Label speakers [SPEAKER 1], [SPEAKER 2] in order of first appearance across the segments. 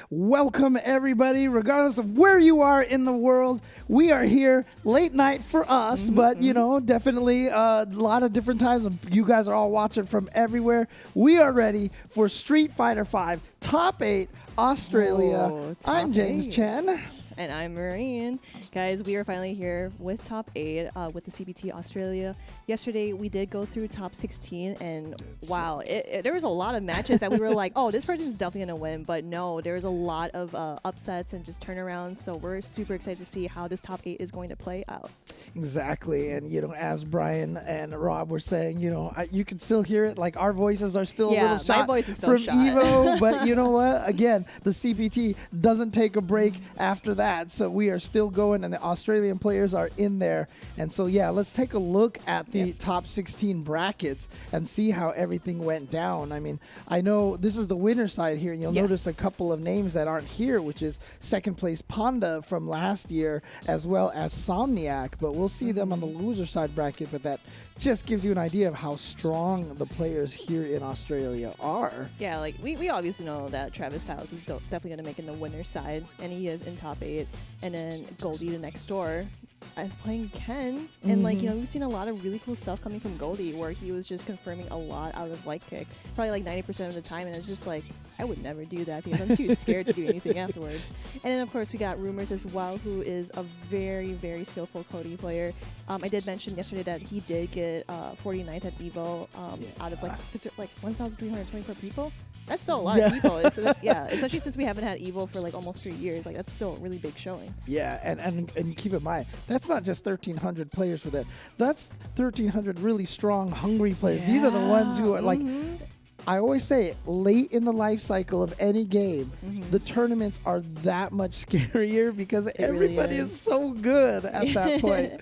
[SPEAKER 1] Welcome, everybody, regardless of where you are in the world. We are here late night for us, but, definitely a lot of different times. You guys are all watching from everywhere. We are ready for Street Fighter V Top 8 Australia.
[SPEAKER 2] Whoa,
[SPEAKER 1] I'm
[SPEAKER 2] top
[SPEAKER 1] James
[SPEAKER 2] 8.
[SPEAKER 1] Chen.
[SPEAKER 2] And I'm Marine. Guys, we are finally here with Top 8 with the CBT Australia. Yesterday, we did go through Top 16, and wow, there was a lot of matches that we were like, oh, this person's definitely going to win. But no, there was a lot of upsets and just turnarounds. So we're super excited to see how this Top 8 is going to play out.
[SPEAKER 1] Exactly. And, as Brian and Rob were saying, you can still hear it. Like, our voices are still a little shot
[SPEAKER 2] my voice is still
[SPEAKER 1] from
[SPEAKER 2] shot.
[SPEAKER 1] Evo. But you know what? Again, the CPT doesn't take a break after that. So we are still going, and the Australian players are in there. And so, let's take a look at the top 16 brackets and see how everything went down. I mean, I know this is the winner side here, and you'll notice a couple of names that aren't here, which is second place Panda from last year, as well as Somniac. But we'll see them on the loser side bracket, but that just gives you an idea of how strong the players here in Australia are.
[SPEAKER 2] Yeah, like we obviously know that Travis Styles is definitely going to make in the winner's side, and he is in top 8. And then Goldie, the next door, is playing Ken. And we've seen a lot of really cool stuff coming from Goldie, where he was just confirming a lot out of light kick, probably like 90% of the time. And it's just like, I would never do that because I'm too scared to do anything afterwards. And then, of course, we got Rumors as well, who is a very, very skillful Cody player. I did mention yesterday that he did get 49th at Evo out of like 1,324 people. That's still a lot of people. Especially since we haven't had Evo for like almost 3 years. Like, that's still a really big showing.
[SPEAKER 1] Yeah, and keep in mind, that's not just 1,300 players for that. That's 1,300 really strong, hungry players. These are the ones who are like, I always say, late in the life cycle of any game, the tournaments are that much scarier because everybody is so good at that point.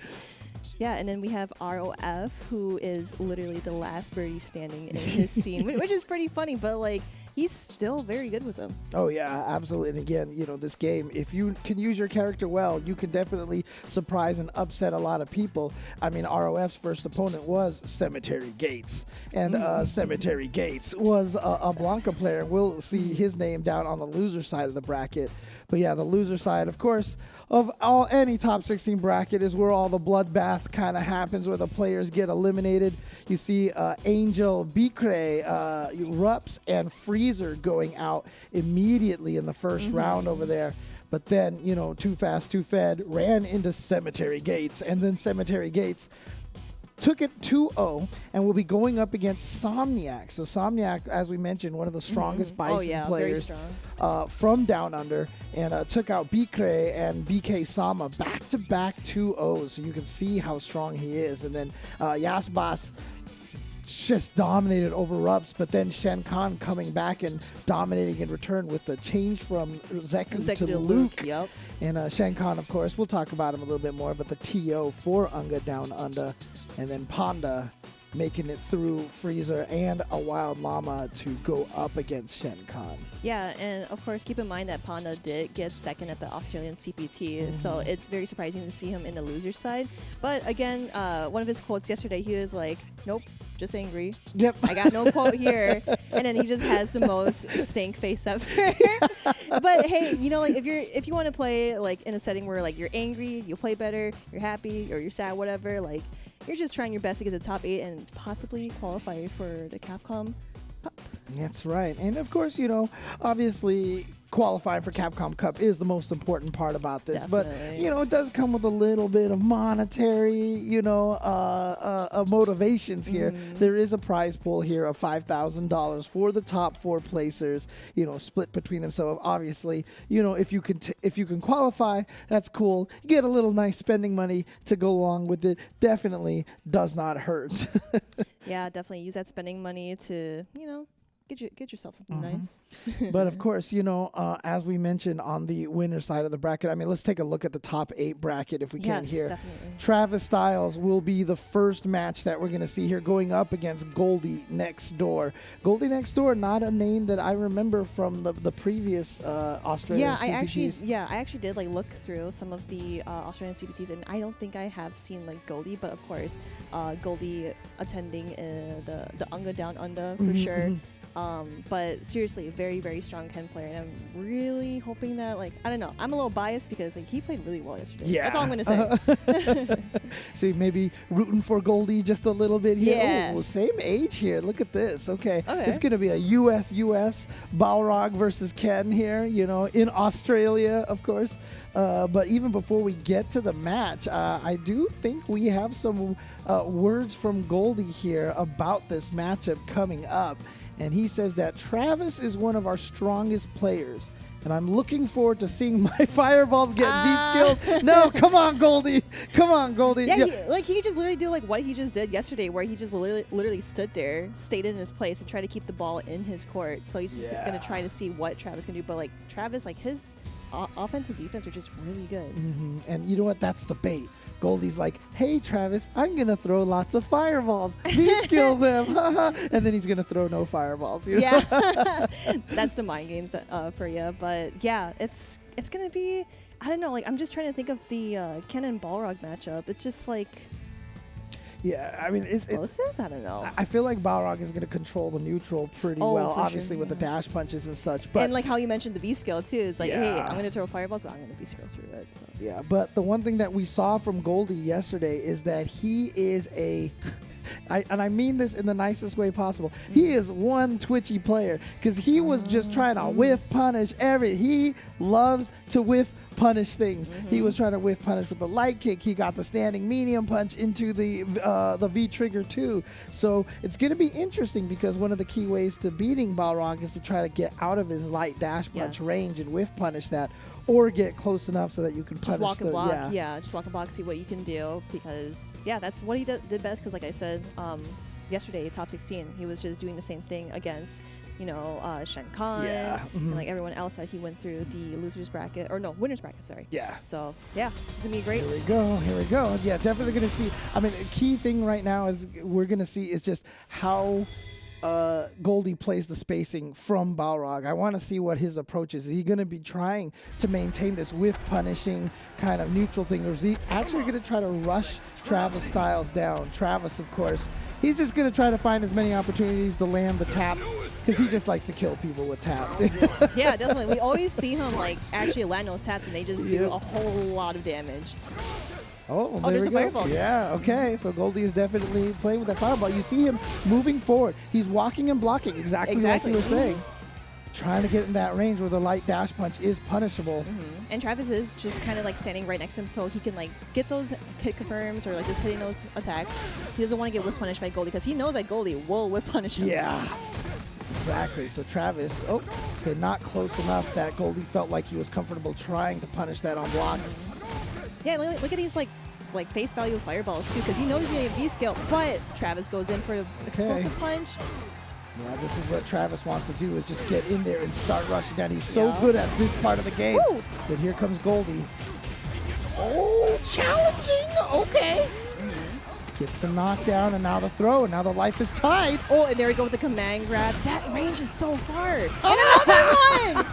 [SPEAKER 2] Yeah, and then we have ROF, who is literally the last birdie standing in his scene, which is pretty funny, but like, he's still very good with them.
[SPEAKER 1] Oh, yeah, absolutely. And again, this game, if you can use your character well, you can definitely surprise and upset a lot of people. I mean, ROF's first opponent was Cemetery Gates. And Cemetery Gates was a Blanca player. We'll see his name down on the loser side of the bracket. But yeah, the loser side, of course, of any top 16 bracket is where all the bloodbath kind of happens, where the players get eliminated. You see Angel, Bikre, Rups, and Freezer going out immediately in the first round over there. But then, Too Fast, Too Fed ran into Cemetery Gates, and then Cemetery Gates took it 2-0 and will be going up against Somniac. So Somniac, as we mentioned, one of the strongest Bison players from Down Under, and took out Bikre and BK Sama back-to-back 2-0s. So you can see how strong he is. And then Yasbas just dominated over Rups, but then Shen Khan coming back and dominating in return with the change from Zeku to Luke.
[SPEAKER 2] Yep.
[SPEAKER 1] And Shen Khan, of course, we'll talk about him a little bit more, but the TO for Unga Down Under. And then Panda making it through Freezer and a Wild Llama to go up against Shen Khan.
[SPEAKER 2] Yeah, and of course, keep in mind that Panda did get second at the Australian CPT, so it's very surprising to see him in the loser side. But again, one of his quotes yesterday, he was like, nope, just angry.
[SPEAKER 1] Yep.
[SPEAKER 2] I got no quote here. And then he just has the most stink face ever. But hey, like if you want to play like in a setting where like you're angry, you'll play better, you're happy, or you're sad, whatever, like you're just trying your best to get to the top 8 and possibly qualify for the Capcom Cup.
[SPEAKER 1] That's right. And of course, obviously qualifying for Capcom Cup is the most important part about this.
[SPEAKER 2] Definitely.
[SPEAKER 1] But, it does come with a little bit of monetary, motivations here. There is a prize pool here of $5,000 for the top 4 placers, split between them. So obviously, if you can qualify, that's cool. You get a little nice spending money to go along with it. Definitely does not hurt.
[SPEAKER 2] Yeah, definitely use that spending money to, get yourself something nice.
[SPEAKER 1] But of course, as we mentioned on the winner side of the bracket, I mean, let's take a look at the top 8 bracket if we can here.
[SPEAKER 2] Definitely.
[SPEAKER 1] Travis Styles will be the first match that we're going to see here, going up against Goldie Next Door. Goldie Next Door, not a name that I remember from the previous Australian CPTs.
[SPEAKER 2] I actually did look through some of the Australian CPTs, and I don't think I have seen Goldie, but of course, Goldie attending the Unga Down Under for sure. But seriously, a very, very strong Ken player, and I'm really hoping that, like, I don't know. I'm a little biased because like he played really well yesterday.
[SPEAKER 1] Yeah.
[SPEAKER 2] That's all I'm gonna say.
[SPEAKER 1] See, maybe rooting for Goldie just a little bit here.
[SPEAKER 2] Yeah.
[SPEAKER 1] Ooh, same age here. Look at this. Okay.
[SPEAKER 2] Okay.
[SPEAKER 1] It's going to be a US Balrog versus Ken here, in Australia, of course. But even before we get to the match, I do think we have some words from Goldie here about this matchup coming up. And he says that Travis is one of our strongest players. And I'm looking forward to seeing my fireballs get V-skilled. No, come on, Goldie. Come on, Goldie.
[SPEAKER 2] Yeah, he could just literally do like what he just did yesterday, where he just literally stood there, stayed in his place, and tried to keep the ball in his court. So he's just going to try to see what Travis can do. But like Travis, like his offense and defense are just really good.
[SPEAKER 1] Mm-hmm. And you know what? That's the bait. Goldie's like, hey, Travis, I'm going to throw lots of fireballs. V-skill them. And then he's going to throw no fireballs.
[SPEAKER 2] Yeah. That's the mind games for you. But yeah, it's going to be, I don't know, like I'm just trying to think of the Ken and Balrog matchup. It's just like,
[SPEAKER 1] yeah, I mean,
[SPEAKER 2] explosive? I don't know.
[SPEAKER 1] I feel like Balrog is going to control the neutral pretty well, obviously with the dash punches and such. But
[SPEAKER 2] and like how you mentioned the V-skill too. It's like, hey, I'm going to throw fireballs, but I'm going to V-skill through it. So.
[SPEAKER 1] Yeah, but the one thing that we saw from Goldie yesterday is that he is and I mean this in the nicest way possible. He is one twitchy player because he was just trying to whiff punish he loves to whiff punish things. He was trying to whiff punish with the light kick. He got the standing medium punch into the V trigger too. So it's going to be interesting because one of the key ways to beating Balrog is to try to get out of his light dash punch range and whiff punish that, or get close enough so that you can punish
[SPEAKER 2] just walk and block.
[SPEAKER 1] Yeah,
[SPEAKER 2] just walk and block, see what you can do, because that's what he did best. Because like I said yesterday, top 16, he was just doing the same thing against Shen Khan and like everyone else that he went through the losers bracket, or no, winners bracket, sorry.
[SPEAKER 1] Yeah.
[SPEAKER 2] So yeah, it's gonna be great.
[SPEAKER 1] Here we go. Yeah, definitely gonna see. I mean, a key thing right now is we're gonna see is just how Goldie plays the spacing from Balrog. I want to see what his approach is. Is he going to be trying to maintain this whiff punishing kind of neutral thing, or is he actually going to try to rush Travis Styles down? Travis, of course, he's just going to try to find as many opportunities to land the tap because he just likes to kill people with tap.
[SPEAKER 2] Yeah, definitely. We always see him like actually land those taps, and they just do a whole lot of damage.
[SPEAKER 1] Oh, there
[SPEAKER 2] there's
[SPEAKER 1] we
[SPEAKER 2] a
[SPEAKER 1] go.
[SPEAKER 2] fireball.
[SPEAKER 1] Yeah, okay. So Goldie is definitely playing with that fireball. You see him moving forward. He's walking and blocking exactly. Like you were saying. Trying to get in that range where the light dash punch is punishable.
[SPEAKER 2] And Travis is just kind of like standing right next to him so he can like get those hit confirms or like just hitting those attacks. He doesn't want to get whip punished by Goldie because he knows that Goldie will whip punish him.
[SPEAKER 1] Yeah. Exactly. So Travis, okay, not close enough that Goldie felt like he was comfortable trying to punish that on block.
[SPEAKER 2] Yeah, look at these like face value fireballs too, because he knows he's gonna get V-skill, but Travis goes in for an explosive punch.
[SPEAKER 1] Yeah, this is what Travis wants to do, is just get in there and start rushing down. He's so good at this part of the game.
[SPEAKER 2] Woo!
[SPEAKER 1] But here comes Goldie. Oh, challenging. Okay. Gets the knockdown, and now the throw, and now the life is tied.
[SPEAKER 2] Oh, and there we go with the command grab. That range is so far. And another one!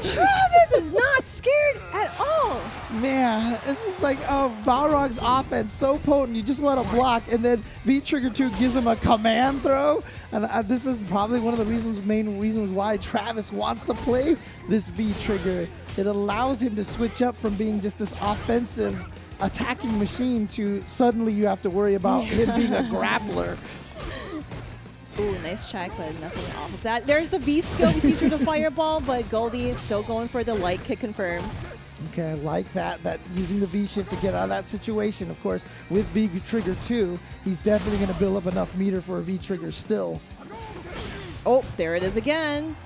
[SPEAKER 2] Travis is not scared at all.
[SPEAKER 1] Man, it's just like Balrog's offense, so potent. You just want to block, and then V-Trigger 2 gives him a command throw. And this is probably one of the main reasons why Travis wants to play this V-Trigger. It allows him to switch up from being just this offensive attacking machine to suddenly you have to worry about him being a grappler.
[SPEAKER 2] Ooh, nice check, but nothing off of that. There's the V-skill. We see through the fireball, but Goldie is still going for the light kick confirm.
[SPEAKER 1] Okay, I like that using the V-shift to get out of that situation. Of course, with V-Trigger 2, he's definitely going to build up enough meter for a V-Trigger still.
[SPEAKER 2] Oh, there it is again.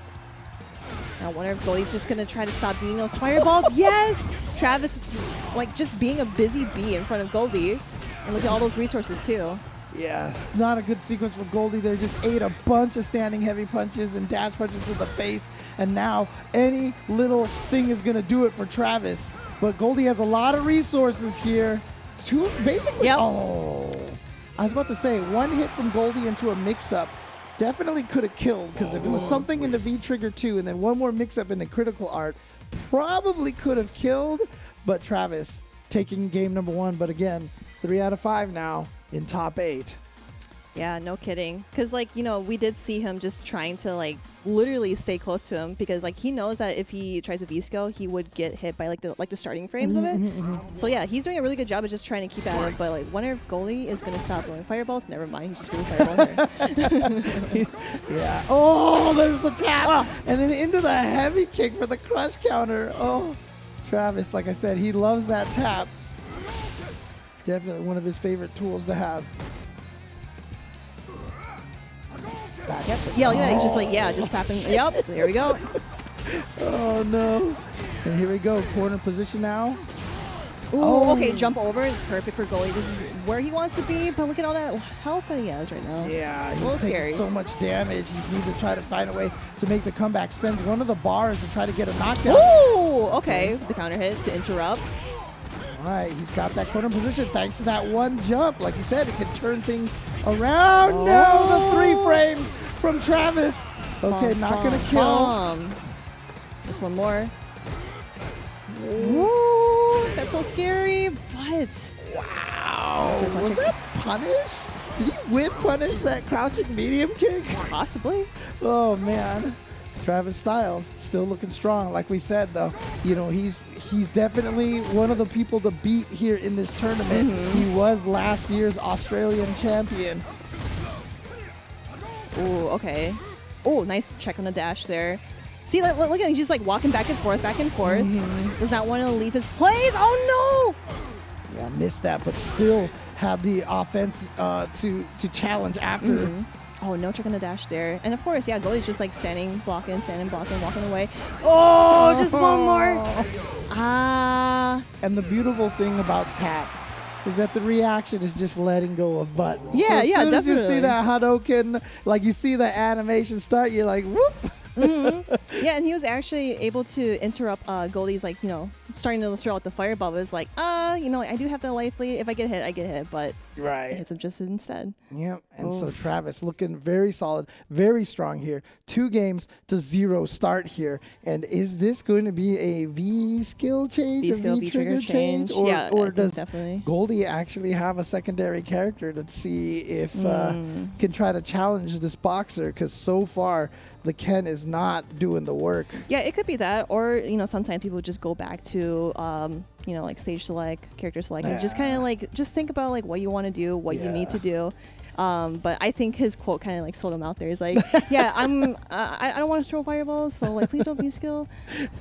[SPEAKER 2] I wonder if Goldie's just going to try to stop beating those fireballs. Yes! Travis, like, just being a busy bee in front of Goldie. And look at all those resources, too.
[SPEAKER 1] Yeah, not a good sequence for Goldie there. Just ate a bunch of standing heavy punches and dash punches to the face. And now any little thing is going to do it for Travis. But Goldie has a lot of resources here. Basically, oh. I was about to say, one hit from Goldie into a mix-up definitely could have killed, because if it was something in the V-Trigger 2 and then one more mix-up in the critical art, probably could have killed. But Travis taking game number 1. But again, 3 out of 5 now in top 8.
[SPEAKER 2] Yeah, no kidding. Because, like, you know, we did see him just trying to, like, literally stay close to him because, like, he knows that if he tries a V-skill, he would get hit by, like the starting frames of it. So, yeah, he's doing a really good job of just trying to keep at it. But, like, wonder if Goldie is going to stop throwing fireballs. Never mind. He's just doing fireball here.
[SPEAKER 1] Yeah. Oh, there's the tap. And then into the heavy kick for the crush counter. Oh, Travis, like I said, he loves that tap. Definitely one of his favorite tools to have. Back.
[SPEAKER 2] Yep. Yeah, he's just like, just tapping. Yep, there we go.
[SPEAKER 1] Oh, no. And here we go. Corner position now.
[SPEAKER 2] Ooh, okay, jump over. Perfect for Goldie. This is where he wants to be, but look at all that health that he has right now.
[SPEAKER 1] Yeah,
[SPEAKER 2] a little
[SPEAKER 1] he's taking
[SPEAKER 2] scary.
[SPEAKER 1] so much damage. He's need to try to find a way to make the comeback. Spends one of the bars to try to get a knockdown.
[SPEAKER 2] Ooh, okay. The counter hit to interrupt.
[SPEAKER 1] All right, he's got that corner position thanks to that one jump. Like you said, it can turn things around.
[SPEAKER 2] Oh.
[SPEAKER 1] No, the 3 frames from Travis. Okay, not going to kill.
[SPEAKER 2] Just one more. Ooh, that's so scary, but...
[SPEAKER 1] Wow. Was that punish? Did he whip punish that crouching medium kick?
[SPEAKER 2] Possibly.
[SPEAKER 1] Oh, man. Travis Styles still looking strong. Like we said, though, you know, he's definitely one of the people to beat here in this tournament. He was last year's Australian champion.
[SPEAKER 2] Ooh, okay. Ooh, nice check on the dash there. See, look at him. He's just like walking back and forth, Does not want to leave his place. Oh, no!
[SPEAKER 1] Yeah, missed that, but still had the offense to challenge after.
[SPEAKER 2] Oh, no check on the dash there. And of course, yeah, Goldie's just like standing, blocking, walking away. Oh, just one more.
[SPEAKER 1] And the beautiful thing about tap is that the reaction is just letting go of buttons.
[SPEAKER 2] Yeah,
[SPEAKER 1] so as soon
[SPEAKER 2] definitely.
[SPEAKER 1] as you see that Hadouken, like you see the animation start, you're like, whoop.
[SPEAKER 2] Yeah, and he was actually able to interrupt Goldie's, like, you know, starting to throw out the fireball. But it's like, you know, I do have the life lead. If I get hit, I get hit. But it hits him just instead.
[SPEAKER 1] Yep. And so Travis looking very solid, very strong here. 2 games to 0 start here. And is this going to be a V skill change?
[SPEAKER 2] V-skill,
[SPEAKER 1] V-trigger change? Or,
[SPEAKER 2] yeah,
[SPEAKER 1] or does
[SPEAKER 2] definitely.
[SPEAKER 1] Goldie actually have a secondary character to see if can try to challenge this boxer? Because so far, the Ken is not doing the work.
[SPEAKER 2] Yeah, it could be that. Or, you know, sometimes people just go back to, you know, like stage select, character select, and just kind of like, just think about like what you want to do, what you need to do. But I think his quote kind of like sold him out there. He's like, yeah, I don't want to throw fireballs, so like please don't be skill.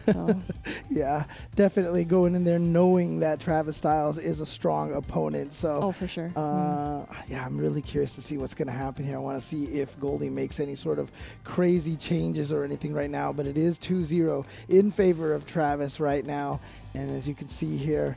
[SPEAKER 2] So.
[SPEAKER 1] Yeah, definitely going in there knowing that Travis Styles is a strong opponent. So
[SPEAKER 2] for sure.
[SPEAKER 1] Yeah, I'm really curious to see what's going to happen here. I want to see if Goldie makes any sort of crazy changes or anything right now, but it is 2-0 in favor of Travis right now. And as you can see here,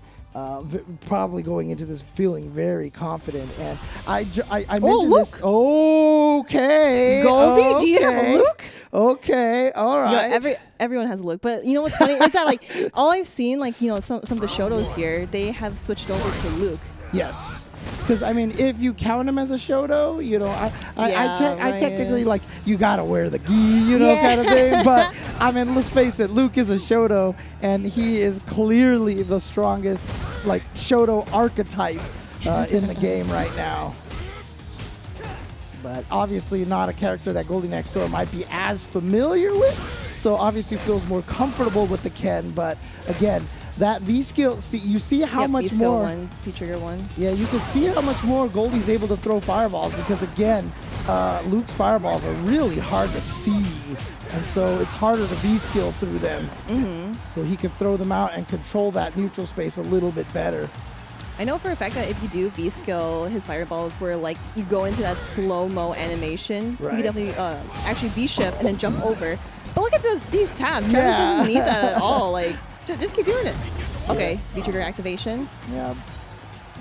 [SPEAKER 1] probably going into this feeling very confident. And I mentioned this. Okay.
[SPEAKER 2] Goldie, do you have a Luke?
[SPEAKER 1] Okay, all right.
[SPEAKER 2] Yo, everyone has a Luke, but you know what's funny is that like all I've seen, like, you know, some of the Shotos here, they have switched over to Luke.
[SPEAKER 1] Yes. Because, I mean, if you count him as a Shoto, you know, I technically, like, you got to wear the gi, you know, kind of thing. But, I mean, let's face it, Luke is a Shoto, and he is clearly the strongest, like, Shoto archetype in the game right now. But obviously not a character that Goldie Next Door might be as familiar with. So obviously feels more comfortable with the Ken. But, again, that V-skill, you see how much more.
[SPEAKER 2] V-trigger one.
[SPEAKER 1] Yeah, you can see how much more Goldie's able to throw fireballs because, again, Luke's fireballs are really hard to see. And so it's harder to V-skill through them. So he can throw them out and control that neutral space a little bit better.
[SPEAKER 2] I know for a fact that if you do V-skill his fireballs where, like, you go into that slow-mo animation, you can definitely actually V-ship and then jump over. But look at these tabs. Travis doesn't need that at all. Like, just keep doing it. Okay, V-trigger activation.
[SPEAKER 1] Yeah.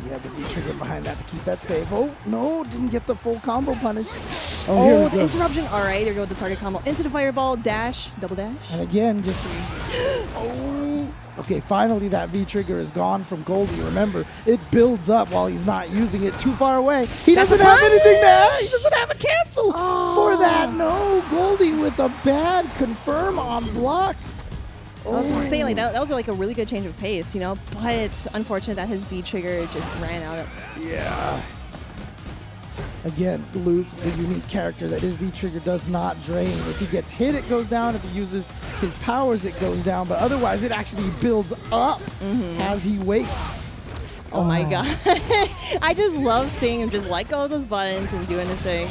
[SPEAKER 1] He has a V-trigger behind that to keep that safe. Oh, no, didn't get the full combo punish.
[SPEAKER 2] Oh, the interruption. All right, there we go with the target combo. Into the fireball, dash, double dash.
[SPEAKER 1] And again, just... Okay, finally that V-trigger is gone from Goldie. Remember, it builds up while he's not using it too far away. He doesn't have anything there. He doesn't have a cancel for that. No, Goldie with a bad confirm on block.
[SPEAKER 2] I was gonna say, like, that was like a really good change of pace, you know, but it's unfortunate that his V trigger just ran out.
[SPEAKER 1] Yeah. Again, Luke, the unique character that is V-Trigger, does not drain. If he gets hit, it goes down. If he uses his powers, it goes down. But otherwise, it actually builds up as he waits.
[SPEAKER 2] Oh my god. I just love seeing him just let go of those buttons and doing his thing.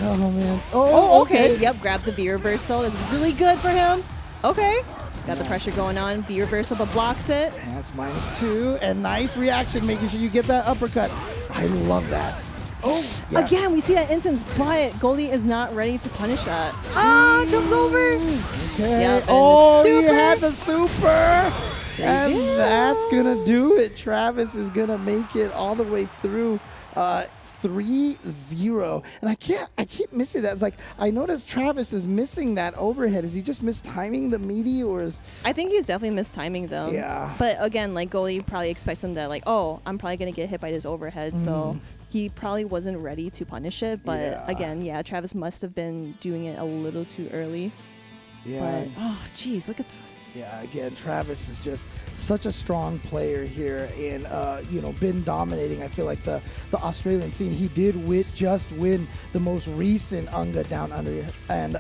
[SPEAKER 1] Oh, man.
[SPEAKER 2] Oh, okay. Yep, grab the V reversal. It's really good for him. Okay. Got the pressure going on. V reversal, but blocks it.
[SPEAKER 1] That's -2. And nice reaction, making sure you get that uppercut. I love that. Oh, yeah.
[SPEAKER 2] Again, we see that instance, but Goldie is not ready to punish that. Ah, jumps over.
[SPEAKER 1] Okay.
[SPEAKER 2] Yep,
[SPEAKER 1] oh, he
[SPEAKER 2] super.
[SPEAKER 1] had the super.
[SPEAKER 2] Crazy.
[SPEAKER 1] And that's going to do it. Travis is going to make it all the way through 3-0. And I keep missing that. It's like, I noticed Travis is missing that overhead. Is he just mistiming the meaty, or is...
[SPEAKER 2] I think he's definitely mistiming them.
[SPEAKER 1] Yeah.
[SPEAKER 2] But again, like Goldie probably expects him to like, oh, I'm probably going to get hit by this overhead. So he probably wasn't ready to punish it. But again, yeah, Travis must have been doing it a little too early.
[SPEAKER 1] Yeah.
[SPEAKER 2] But, oh, geez, look at that.
[SPEAKER 1] Yeah, again, Travis is just such a strong player here, and been dominating. I feel like the Australian scene. He did just win the most recent Unga Down Under, and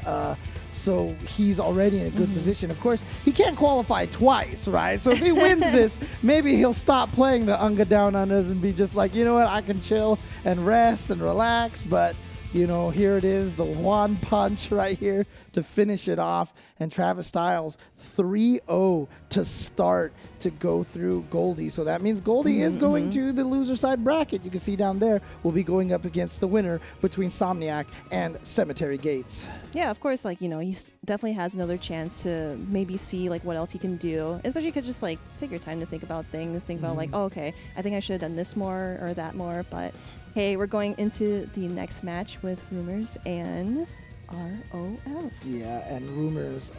[SPEAKER 1] so he's already in a good position. Of course, he can't qualify twice, right? So if he wins this, maybe he'll stop playing the Unga Down Unders and be just like, you know what, I can chill and rest and relax. But here it is, the one punch right here to finish it off. And Travis Styles 3-0 to start to go through Goldie. So that means Goldie is going to the loser side bracket. You can see down there, we'll be going up against the winner between Somniac and Cemetery Gates.
[SPEAKER 2] Yeah, of course, like, he definitely has another chance to maybe see, like, what else he can do. Especially you could just, like, take your time to think about things. Think about, like, oh, okay, I think I should have done this more or that more. But, hey, we're going into the next match with Rumors and ROF.
[SPEAKER 1] Yeah, and Rumors,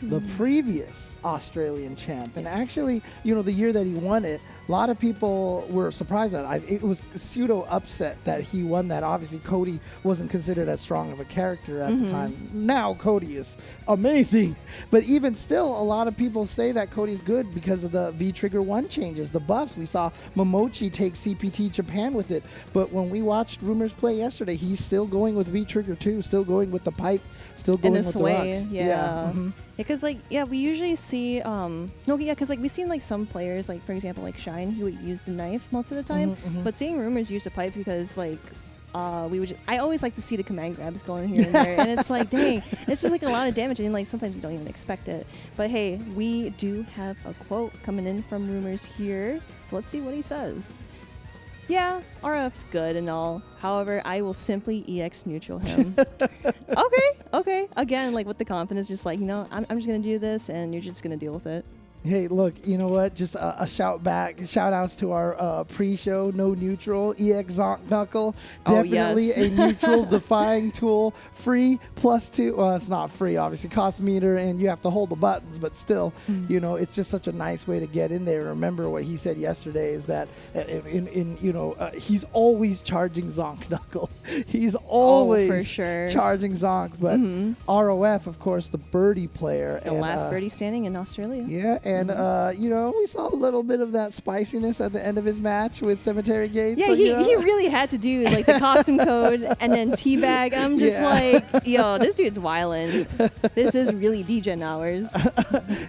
[SPEAKER 1] the previous Australian champ. And actually, the year that he won it, a lot of people were surprised at it. It was pseudo upset that he won that. Obviously, Cody wasn't considered as strong of a character at the time. Now, Cody is amazing. But even still, a lot of people say that Cody's good because of the V-Trigger 1 changes, the buffs. We saw Momochi take CPT Japan with it. But when we watched Rumors play yesterday, he's still going with V-Trigger 2, still going with the pipe, still going with the rocks.
[SPEAKER 2] Yeah. Because, we usually see, because, we've seen, some players, for example, Shine, he would use the knife most of the time. But seeing Rumors use a pipe because, I always like to see the command grabs going here and there. And it's like, dang, this is, a lot of damage. And, sometimes you don't even expect it. But, hey, we do have a quote coming in from Rumors here. So let's see what he says. Yeah, RF's good and all. However, I will simply EX neutral him. Okay. Again, with the confidence, just I'm just going to do this and you're just going to deal with it.
[SPEAKER 1] Hey, look, you know what? Just a shout outs to our pre-show, no neutral, EX Zonk Knuckle. Definitely a neutral defying tool. Free +2. Well, it's not free, obviously. Cost meter, and you have to hold the buttons, but still, it's just such a nice way to get in there. Remember what he said yesterday is that he's always charging Zonk Knuckle. He's always
[SPEAKER 2] for sure
[SPEAKER 1] charging Zonk, but ROF, of course, the birdie player.
[SPEAKER 2] The last birdie standing in Australia.
[SPEAKER 1] Yeah, and we saw a little bit of that spiciness at the end of his match with Cemetery Gates.
[SPEAKER 2] Yeah,
[SPEAKER 1] so,
[SPEAKER 2] he really had to do the costume code and then teabag. I'm just yo, this dude's wildin'. This is really DJ hours.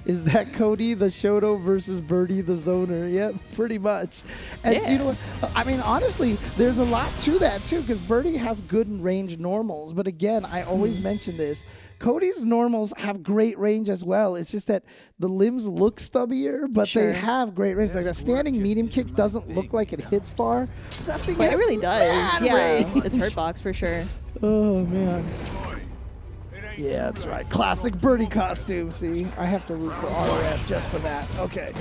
[SPEAKER 1] Is that Cody the Shoto versus Birdie the Zoner? Yep, pretty much. And you know what? I mean, honestly, there's a lot to that too, because Birdie has good range normals. But again, I always mention this. Cody's normals have great range as well. It's just that the limbs look stubbier, but they have great range. Like a standing medium kick doesn't look like it hits far. That thing
[SPEAKER 2] it really does. Yeah,
[SPEAKER 1] range.
[SPEAKER 2] it's hurt box for sure.
[SPEAKER 1] Oh, man. Yeah, that's right. Classic birdie costume. See, I have to root for RF just for that. Okay.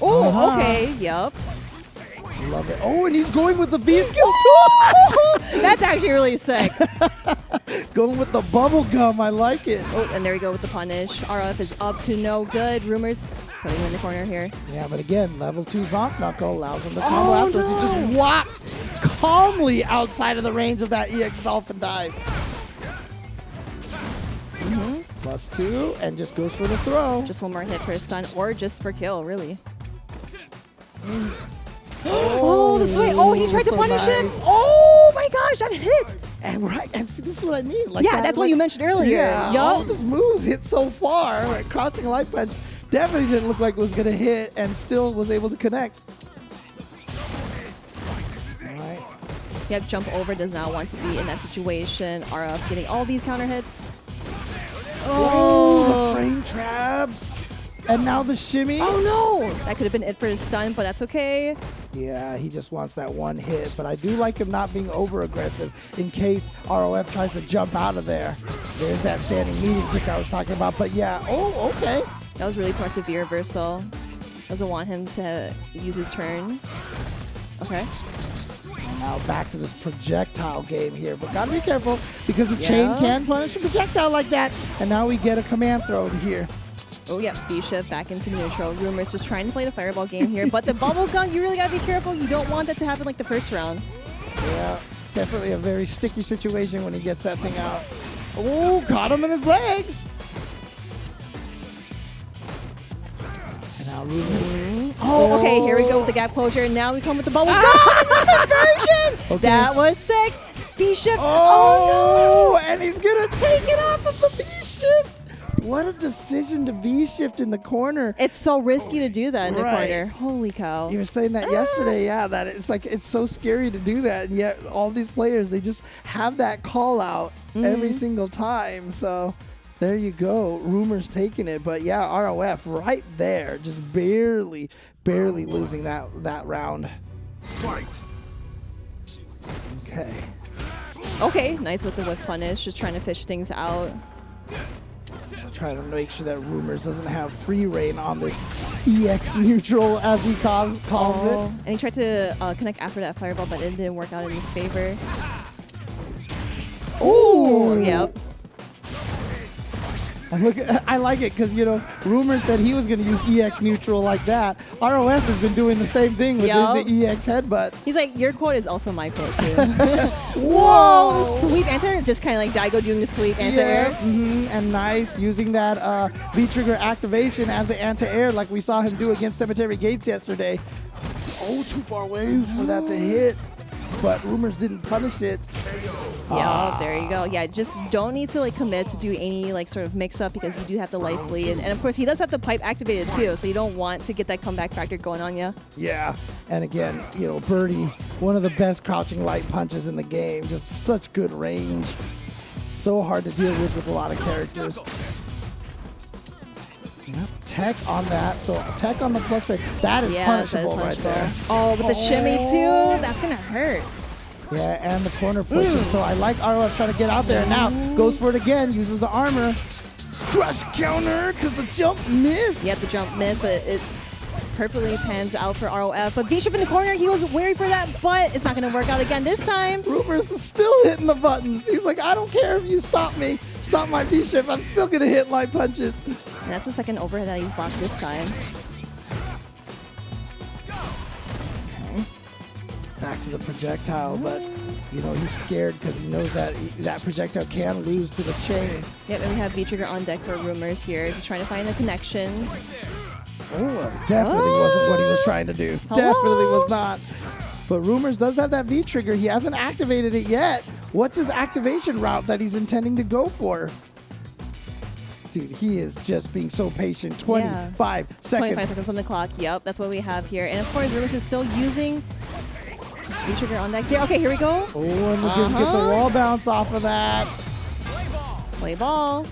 [SPEAKER 2] Oh, okay. Yep.
[SPEAKER 1] Love it. Oh, and he's going with the V skill too.
[SPEAKER 2] That's actually really sick.
[SPEAKER 1] Going with the bubble gum. I like it.
[SPEAKER 2] Oh, and there we go with the punish. RF is up to no good. Rumors putting him in the corner here.
[SPEAKER 1] Yeah, but again, level 2 Zonk Knuckle allows him to combo afterwards. He just walks calmly outside of the range of that EX Dolphin dive. +2, and just goes for the throw.
[SPEAKER 2] Just one more hit for his son, or just for kill, really.
[SPEAKER 1] Oh,
[SPEAKER 2] Oh, the swing. Oh, he tried to
[SPEAKER 1] so
[SPEAKER 2] punish him.
[SPEAKER 1] nice.
[SPEAKER 2] Oh my gosh, that hit.
[SPEAKER 1] And see, this is what I mean. Like
[SPEAKER 2] Yeah, that's what you mentioned earlier.
[SPEAKER 1] Yeah,
[SPEAKER 2] Yup.
[SPEAKER 1] all of his moves hit so far. Like crouching light punch definitely didn't look like it was gonna hit, and still was able to connect. All right.
[SPEAKER 2] Yep, jump over does not want to be in that situation. RF getting all these counter hits.
[SPEAKER 1] Oh, the frame traps. And now the shimmy.
[SPEAKER 2] Oh no! That could have been it for his stun, but that's okay.
[SPEAKER 1] Yeah, he just wants that one hit. But I do like him not being over aggressive in case ROF tries to jump out of there. There's that standing meeting kick I was talking about. But yeah, oh, okay.
[SPEAKER 2] That was really smart to V reversal. Doesn't want him to use his turn. Okay.
[SPEAKER 1] Now back to this projectile game here. But gotta be careful because the chain can punish a projectile like that. And now we get a command throw here.
[SPEAKER 2] Oh yeah, V-shift back into neutral. Rumors just trying to play the fireball game here, but the bubble gun, you really gotta be careful. You don't want that to happen like the first round.
[SPEAKER 1] Yeah, definitely a very sticky situation when he gets that thing out. Oh, caught him in his legs. And now Rumors.
[SPEAKER 2] Oh, okay, here we go with the gap closure. Now we come with the bubble gun, another version.
[SPEAKER 1] Okay.
[SPEAKER 2] That was sick. V-shift.
[SPEAKER 1] Oh, and he's gonna take it off of the V-shift. What a decision to V-shift in the corner.
[SPEAKER 2] It's so risky to do that in the
[SPEAKER 1] Right.
[SPEAKER 2] corner. Holy cow.
[SPEAKER 1] You were saying that yesterday, yeah, that it's like it's so scary to do that, and yet all these players, they just have that call out every single time. So there you go. Rumors taking it, but yeah, ROF right there, just barely losing that round.
[SPEAKER 3] Fight.
[SPEAKER 1] Okay.
[SPEAKER 2] Okay, nice with the whip punish, just trying to fish things out.
[SPEAKER 1] Trying to make sure that Rumors doesn't have free reign on this EX neutral, as he calls it.
[SPEAKER 2] And he tried to connect after that fireball, but it didn't work out in his favor.
[SPEAKER 1] Oh,
[SPEAKER 2] Yep.
[SPEAKER 1] And look, I like it because, you know, Rumors said he was going to use EX neutral like that. ROF has been doing the same thing with
[SPEAKER 2] Yup.
[SPEAKER 1] his EX headbutt.
[SPEAKER 2] He's like, your quote is also my quote too.
[SPEAKER 1] Whoa!
[SPEAKER 2] Sweep anti-air, just kind of like Daigo doing the sweep anti-air.
[SPEAKER 1] And nice, using that V-trigger activation as the anti-air like we saw him do against Cemetery Gates yesterday. Oh, too far away for that to hit. But Rumors didn't punish it.
[SPEAKER 2] Yeah, there you go. Yeah, just don't need to like commit to do any like sort of mix-up because you do have the life bleed. And of course, he does have the pipe activated too, so you don't want to get that comeback factor going on you.
[SPEAKER 1] Yeah, and again, you know, Birdie, one of the best crouching light punches in the game. Just such good range. So hard to deal with a lot of characters. Yep, tech on that. So tech on the plus rate. That is punishable right there.
[SPEAKER 2] Oh, but the shimmy too, that's gonna hurt.
[SPEAKER 1] Yeah, and the corner pushes. So I like ROF trying to get out there. And now goes for it again, uses the armor. Crush counter because the jump missed.
[SPEAKER 2] Yep, the jump missed, but it perfectly pans out for ROF. But V-shift in the corner, he was wary for that, but it's not going to work out again this time.
[SPEAKER 1] Rumors is still hitting the buttons. He's like, I don't care if you stop me. Stop my V-shift. I'm still going to hit light punches.
[SPEAKER 2] And that's the second overhead that he's blocked this time.
[SPEAKER 1] Back to the projectile, but you know he's scared because he knows that that projectile can lose to the chain.
[SPEAKER 2] Yep, and we have V-trigger on deck for Rumors here. Just trying to find the connection.
[SPEAKER 1] Oh, definitely wasn't what he was trying to do.
[SPEAKER 2] Hello?
[SPEAKER 1] Definitely was not. But Rumors does have that V-trigger. He hasn't activated it yet. What's his activation route that he's intending to go for? Dude, he is just being so patient. 25 seconds.
[SPEAKER 2] 25 seconds on the clock. Yep, that's what we have here. And of course, Rumors is still using V-trigger on deck here. Okay, here we go.
[SPEAKER 1] Oh, and we can get the wall bounce off of that.
[SPEAKER 2] Play ball.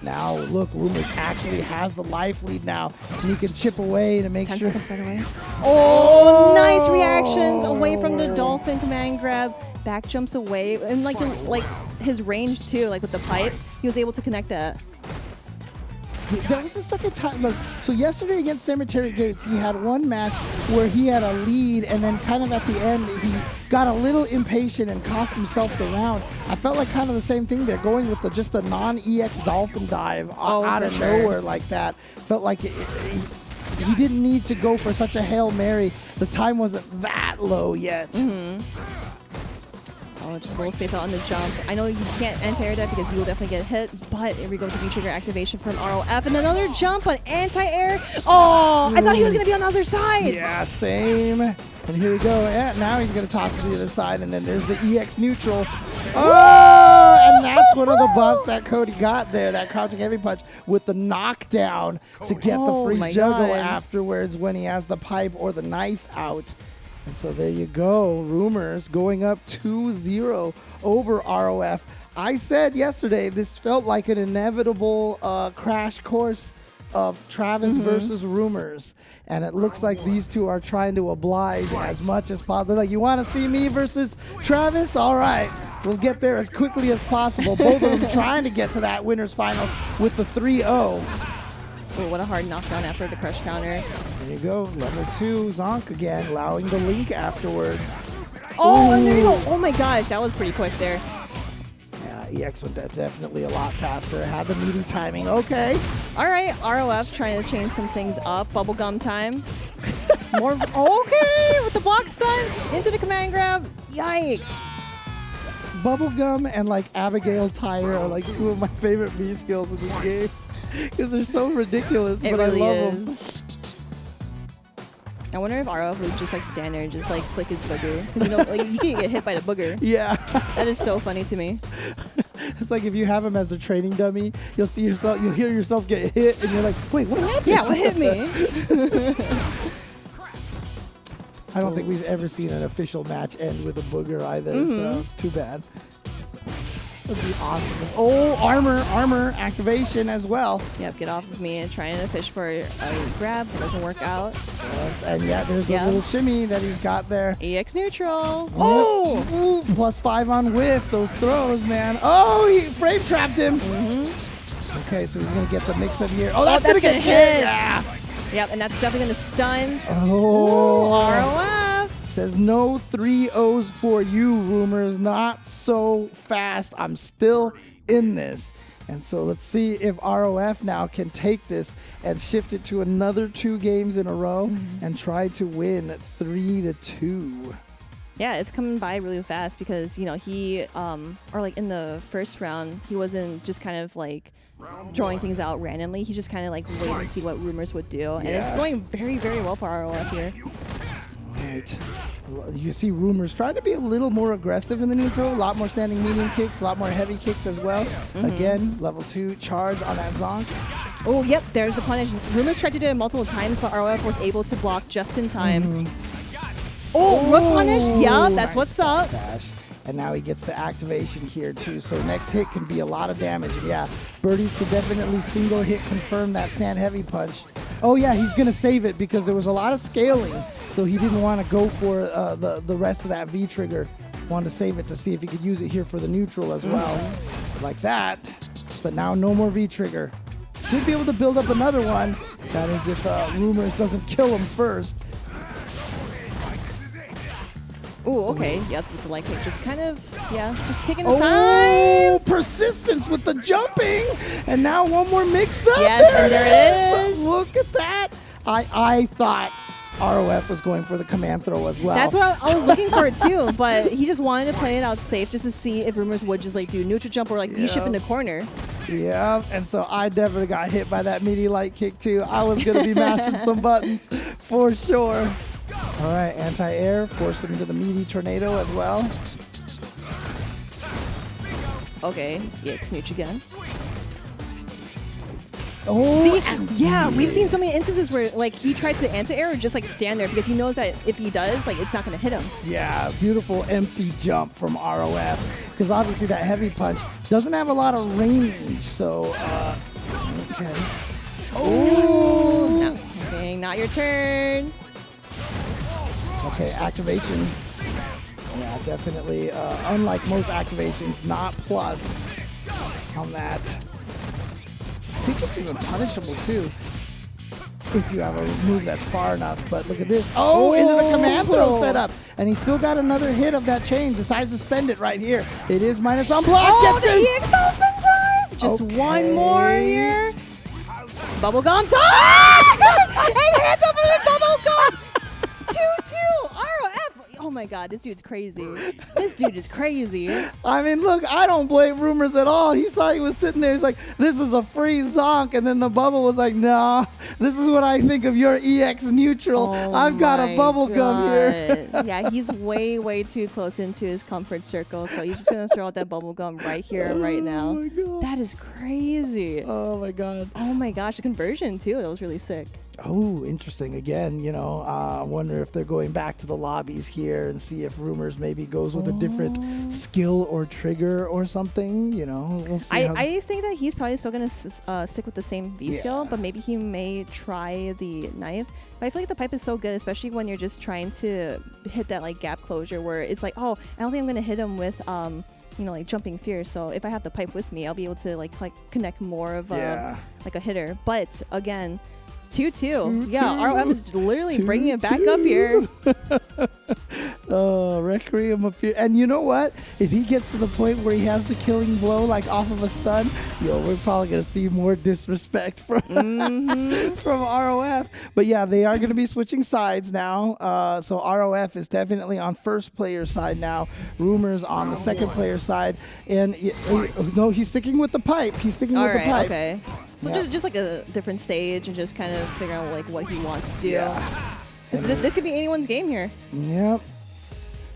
[SPEAKER 1] Now, look, Rumors actually has the life lead now. And he can chip away to make
[SPEAKER 2] 10
[SPEAKER 1] sure.
[SPEAKER 2] seconds, by the way. Oh, nice reactions away from the dolphin command grab. Back jumps away. And like his range too, like with the pipe, he was able to connect that.
[SPEAKER 1] That was the second time. Look, so yesterday against Cemetery Gates, he had one match where he had a lead, and then kind of at the end, he got a little impatient and cost himself the round. I felt like kind of the same thing there, going with just the non-EX dolphin dive out of nowhere like that. Felt like he didn't need to go for such a Hail Mary. The time wasn't that low yet.
[SPEAKER 2] Oh, just a little space out on the jump. I know you can't anti-air that because you will definitely get hit, but here we go with the V-trigger activation from ROF, and another jump on anti-air. Oh, I thought he was going to be on the other side.
[SPEAKER 1] Yeah, same. And here we go. Yeah, now he's going to toss to the other side, and then there's the EX neutral. Oh, and that's one of the buffs that Cody got there, that crouching heavy punch with the knockdown to get the free juggle afterwards when he has the pipe or the knife out. And so there you go. Rumors going up 2-0 over ROF. I said yesterday this felt like an inevitable crash course of Travis versus Rumors. And it looks like these two are trying to oblige as much as possible. Like, you want to see me versus Travis? All right. We'll get there as quickly as possible. Both of them trying to get to that winner's finals with the 3-0.
[SPEAKER 2] Oh, what a hard knockdown after the crush counter.
[SPEAKER 1] There you go. Level 2, Zonk again, allowing the link afterwards.
[SPEAKER 2] Oh, and there you go. Oh my gosh, that was pretty quick there.
[SPEAKER 1] Yeah, EX went definitely a lot faster. Had the meaty timing. Okay.
[SPEAKER 2] All right, ROF trying to change some things up. Bubblegum time. More. Okay, with the block stun into the command grab. Yikes.
[SPEAKER 1] Bubblegum and like Abigail Tyre are like two of my favorite B skills in this game because they're so ridiculous, but
[SPEAKER 2] really
[SPEAKER 1] I love them.
[SPEAKER 2] I wonder if ROF would just like stand there and just like flick his booger. Because you know, like you can get hit by the booger.
[SPEAKER 1] Yeah.
[SPEAKER 2] That is so funny to me.
[SPEAKER 1] It's like if you have him as a training dummy, you'll hear yourself get hit, and you're like, wait, what happened?
[SPEAKER 2] Yeah, what hit me?
[SPEAKER 1] I don't think we've ever seen an official match end with a booger either, so it's too bad. That'd be awesome. Oh, armor activation as well.
[SPEAKER 2] Yep, get off of me and trying to fish for a grab. Doesn't work out.
[SPEAKER 1] Yes, and yeah, there's a little shimmy that he's got there.
[SPEAKER 2] EX neutral.
[SPEAKER 1] Yep.
[SPEAKER 2] Oh!
[SPEAKER 1] Ooh, +5 on whiff. Those throws, man. Oh, he frame trapped him. Okay, so he's going to get the mix up here. Oh, that's going to get hit. Yeah.
[SPEAKER 2] Yep, and that's definitely going to stun.
[SPEAKER 1] Oh.
[SPEAKER 2] Ooh, ROF.
[SPEAKER 1] Says no 3-0s for you, Rumors. Not so fast. I'm still in this. And so let's see if ROF now can take this and shift it to another 2 games in a row and try to win 3-2.
[SPEAKER 2] Yeah, it's coming by really fast because, you know, he, or like in the first round, he wasn't just kind of like throwing things out randomly. He's just kind of like waiting to see what Rumors would do. And it's going very, very well for ROF here.
[SPEAKER 1] Right. You see Rumors trying to be a little more aggressive in the neutral, a lot more standing medium kicks, a lot more heavy kicks as well. Again, level 2 charge on that Zonk.
[SPEAKER 2] Oh, yep, there's the punish. Rumors tried to do it multiple times, but ROF was able to block just in time. Oh, rook punish? Yeah, that's nice. What's up.
[SPEAKER 1] Dash. And now he gets the activation here too. So next hit can be a lot of damage. Yeah, Birdies could definitely single hit confirm that stand heavy punch. Oh yeah, he's gonna save it because there was a lot of scaling. So he didn't want to go for the rest of that V trigger. Wanted to save it to see if he could use it here for the neutral as well. Like that. But now no more V trigger. Should be able to build up another one. That is if Rumors doesn't kill him first.
[SPEAKER 2] Ooh, okay. Yep, with the light kick. Just kind of, just taking his time.
[SPEAKER 1] Persistence with the jumping. And now one more mix-up.
[SPEAKER 2] Yes, and there it is.
[SPEAKER 1] Look at that. I thought ROF was going for the command throw as well.
[SPEAKER 2] That's what I was looking for it too, but he just wanted to play it out safe just to see if Rumors would just like do neutral jump or like V-shift in the corner.
[SPEAKER 1] Yeah, and so I definitely got hit by that meaty light kick too. I was going to be mashing some buttons for sure. All right, anti-air, forced him into the meaty tornado as well.
[SPEAKER 2] Okay, EX neutral again.
[SPEAKER 1] Oh,
[SPEAKER 2] see, yeah, we've seen so many instances where like he tries to anti-air or just like stand there because he knows that if he does, like it's not going to hit him.
[SPEAKER 1] Yeah, beautiful empty jump from ROF because obviously that heavy punch doesn't have a lot of range. So, okay.
[SPEAKER 2] Oh, no, okay, not your turn.
[SPEAKER 1] Okay, activation. Yeah, definitely. Unlike most activations, not plus on that. I think it's even punishable too if you have a move that's far enough. But look at this. Oh, into the command throw setup. And he still got another hit of that chain. Decides to spend it right here. It is minus on block.
[SPEAKER 2] Oh, the EX dolphin dive. Just one more here. Bubblegum time. And hands up for the bubblegum. 2-2. ROF. Oh my God, this dude's crazy. This dude is crazy.
[SPEAKER 1] I mean, look, I don't blame Rumors at all. He saw he was sitting there. He's like, this is a free zonk. And then the bubble was like, nah, this is what I think of your EX neutral. I've got a bubble gum here.
[SPEAKER 2] Yeah, he's way, way too close into his comfort circle. So he's just going to throw out that bubble gum right here and right now.
[SPEAKER 1] Oh, my God.
[SPEAKER 2] That is crazy.
[SPEAKER 1] Oh, my God.
[SPEAKER 2] Oh, my gosh. The conversion, too. That was really sick.
[SPEAKER 1] Oh, interesting. Again, I wonder if they're going back to the lobbies here and see if Rumors maybe goes with a different skill or trigger or something. We'll see.
[SPEAKER 2] I think that he's probably still going to stick with the same V skill, but maybe he may try the knife. But I feel like the pipe is so good, especially when you're just trying to hit that like gap closure where it's like, oh, I don't think I'm going to hit him with like jumping fear. So if I have the pipe with me, I'll be able to like connect more of like a hitter. But again, 2-2. Yeah, ROF is literally bringing it back up here.
[SPEAKER 1] Oh, Requiem of Fear. And you know what? If he gets to the point where he has the killing blow, like off of a stun, we're probably going to see more disrespect from from ROF. But yeah, they are going to be switching sides now. So ROF is definitely on first player side now. Rumors on the second player side. And no, he's sticking with the pipe. He's sticking with the pipe.
[SPEAKER 2] Okay. So just like a different stage and just kind of figure out like what he wants to do.
[SPEAKER 1] Yeah.
[SPEAKER 2] This could be anyone's game here.
[SPEAKER 1] Yep.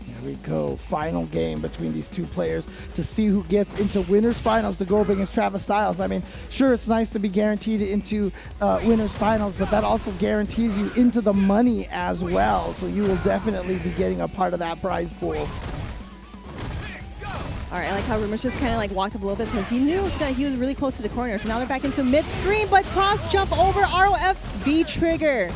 [SPEAKER 1] Here we go. Final game between these two players to see who gets into winners finals to go up against Travis Styles. I mean, sure, it's nice to be guaranteed into winners finals, but that also guarantees you into the money as well. So you will definitely be getting a part of that prize pool.
[SPEAKER 2] All right, I like how Rumors just kind of like walked up a little bit because he knew that he was really close to the corner. So now they're back into mid-screen, but cross jump over ROF B trigger.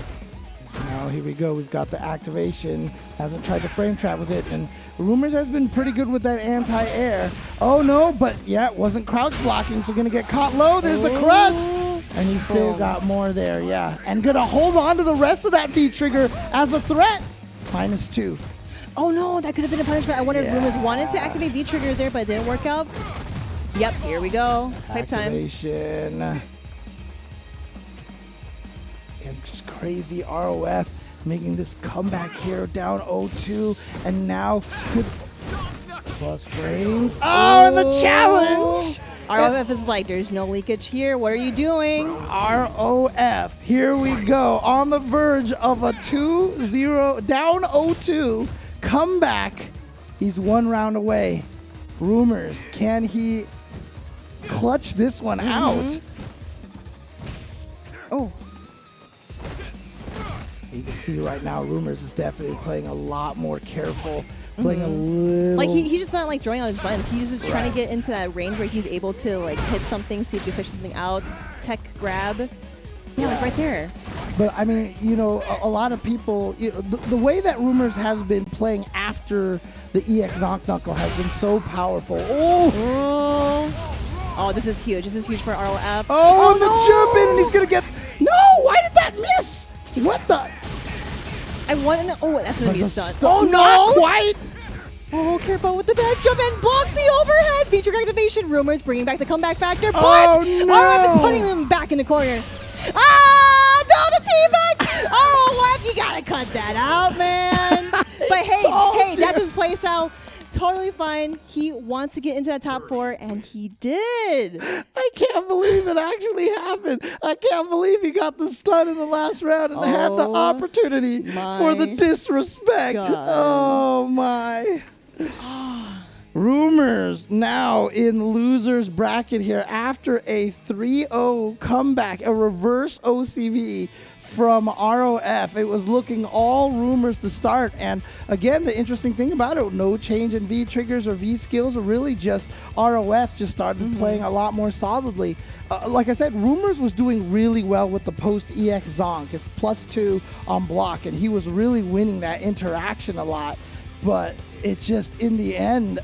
[SPEAKER 1] Now here we go. We've got the activation. Hasn't tried to frame trap with it, and Rumors has been pretty good with that anti-air. Oh no, but yeah, it wasn't crouch blocking, so gonna get caught low. There's the crush, and he still got more there. Yeah, and gonna hold on to the rest of that V trigger as a threat. -2.
[SPEAKER 2] Oh no, that could have been a punishment. I wonder if Rumors wanted to activate V-Trigger there, but it didn't work out. Yep, here we go. Pipe time.
[SPEAKER 1] Activation. And just crazy ROF making this comeback here down 0-2. And now could plus frames. Oh, and the challenge!
[SPEAKER 2] ROF is like, there's no leakage here. What are you doing?
[SPEAKER 1] ROF, here we go. On the verge of a 2-0, down 0-2. Comeback. He's one round away. Rumors, can he clutch this one out?
[SPEAKER 2] Oh.
[SPEAKER 1] You can see right now, Rumors is definitely playing a lot more careful. Playing a little...
[SPEAKER 2] Like, he's just not, like, throwing out his buttons. He's just trying to get into that range where he's able to, like, hit something, see if he fish something out, tech grab. Yeah, like right there.
[SPEAKER 1] But, I mean, a lot of people... the way that Rumors has been playing after the EX Zonk Knuckle has been so powerful.
[SPEAKER 2] Oh, this is huge. This is huge for ROF.
[SPEAKER 1] Oh, and the jump in, and he's going to get... No! Why did that miss? What the...
[SPEAKER 2] I want to know. Oh, that's going to be a stun.
[SPEAKER 1] Oh, no! Not quite!
[SPEAKER 2] Oh, careful with the bad jump and blocks the overhead. Feature activation. Rumors bringing back the comeback factor, but
[SPEAKER 1] ROF
[SPEAKER 2] is putting him back in the corner. Ah! No, the teabag! ROF, you gotta cut that out, man. But hey, that's his play style. Totally fine. He wants to get into that top 4, and he did.
[SPEAKER 1] I can't believe it actually happened. I can't believe he got the stun in the last round and had the opportunity for the disrespect.
[SPEAKER 2] God.
[SPEAKER 1] Oh, my. Rumors now in loser's bracket here after a 3-0 comeback, a reverse OCV from ROF. It was looking all Rumors to start. And again, the interesting thing about it, no change in V triggers or V skills, or really just ROF just started playing a lot more solidly. Like I said, Rumors was doing really well with the post EX Zonk. It's +2 on block, and he was really winning that interaction a lot. But it just, in the end,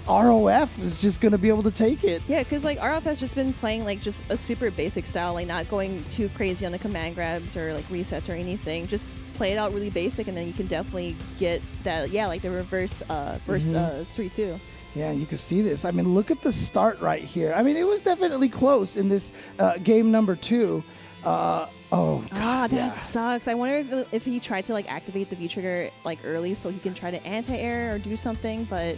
[SPEAKER 1] ROF is just going to be able to take it.
[SPEAKER 2] Yeah, because like ROF has just been playing like just a super basic style, like not going too crazy on the command grabs or like resets or anything. Just play it out really basic, and then you can definitely get that, like the reverse 3-2.
[SPEAKER 1] Yeah, you can see this. I mean, look at the start right here. I mean, it was definitely close in this game number 2. Oh God,
[SPEAKER 2] that sucks. I wonder if he tried to like activate the V trigger like early so he can try to anti-air or do something, but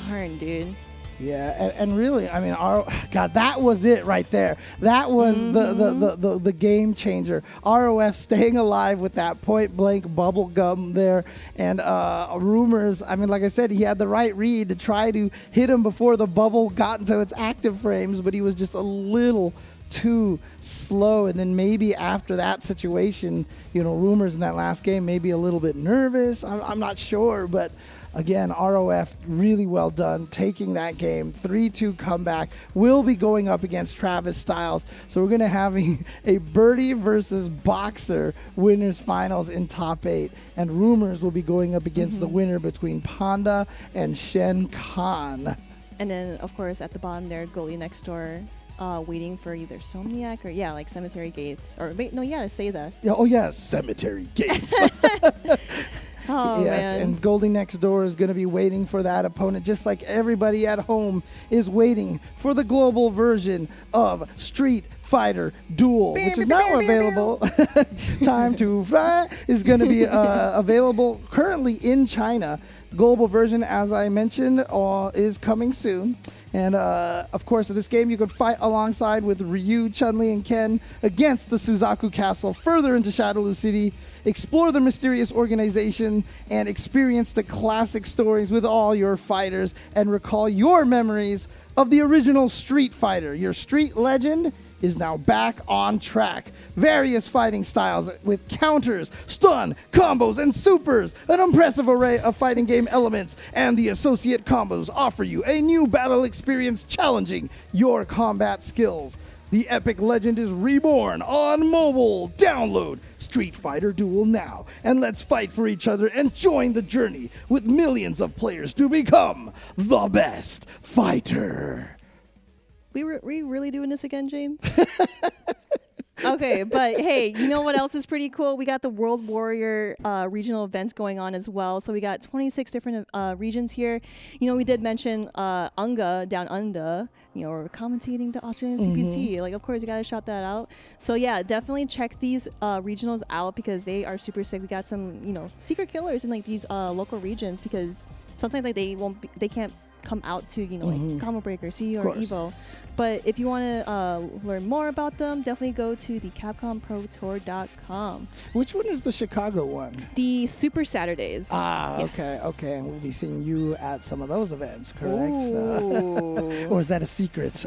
[SPEAKER 2] darn, dude.
[SPEAKER 1] Yeah, and really, I mean, God, that was it right there. That was the game changer. ROF staying alive with that point blank bubble gum there, and Rumors. I mean, like I said, he had the right read to try to hit him before the bubble got into its active frames, but he was just a little too slow. And then maybe after that situation, Rumors in that last game maybe a little bit nervous. I'm not sure, but. Again, ROF, really well done, taking that game. 3-2 comeback. Will be going up against Travis Styles. So we're going to have a Birdie versus Boxer winners finals in top 8. And Rumors will be going up against the winner between Panda and Shen Khan.
[SPEAKER 2] And then, of course, at the bottom there, goalie next door. Waiting for either Somniac or like Cemetery Gates. Or wait, no, you gotta say that.
[SPEAKER 1] Cemetery Gates.
[SPEAKER 2] Oh,
[SPEAKER 1] yes,
[SPEAKER 2] man.
[SPEAKER 1] and Goldie next door is going to be waiting for that opponent, just like everybody at home is waiting for the global version of Street Fighter Duel, which is now available. Time to Fly is going to be available currently in China. Global version, as I mentioned, is coming soon. And, of course, in this game, you could fight alongside with Ryu, Chun-Li, and Ken against the Suzaku Castle further into Shadowloo City, explore the mysterious organization, and experience the classic stories with all your fighters, and recall your memories of the original Street Fighter. Your street legend is now back on track. Various fighting styles with counters, stun, combos, and supers. An impressive array of fighting game elements and the associate combos offer you a new battle experience challenging your combat skills. The epic legend is reborn on mobile. Download Street Fighter Duel now, and let's fight for each other and join the journey with millions of players to become the best fighter.
[SPEAKER 2] We really doing this again, James? Okay, but hey, you know what else is pretty cool? We got the World Warrior regional events going on as well. So we got 26 different regions here. We did mention Unga down under. We're commentating the Australian CPT. Like, of course, you got to shout that out. So yeah, definitely check these regionals out because they are super sick. We got some, secret killers in like these local regions because sometimes like they can't come out to like Combo Breaker, CE or Evo. But if you want to learn more about them, definitely go to the CapcomProTour.com.
[SPEAKER 1] Which one is the Chicago one?
[SPEAKER 2] The Super Saturdays.
[SPEAKER 1] Yes. Okay. And we'll be seeing you at some of those events, correct? Or is that a secret?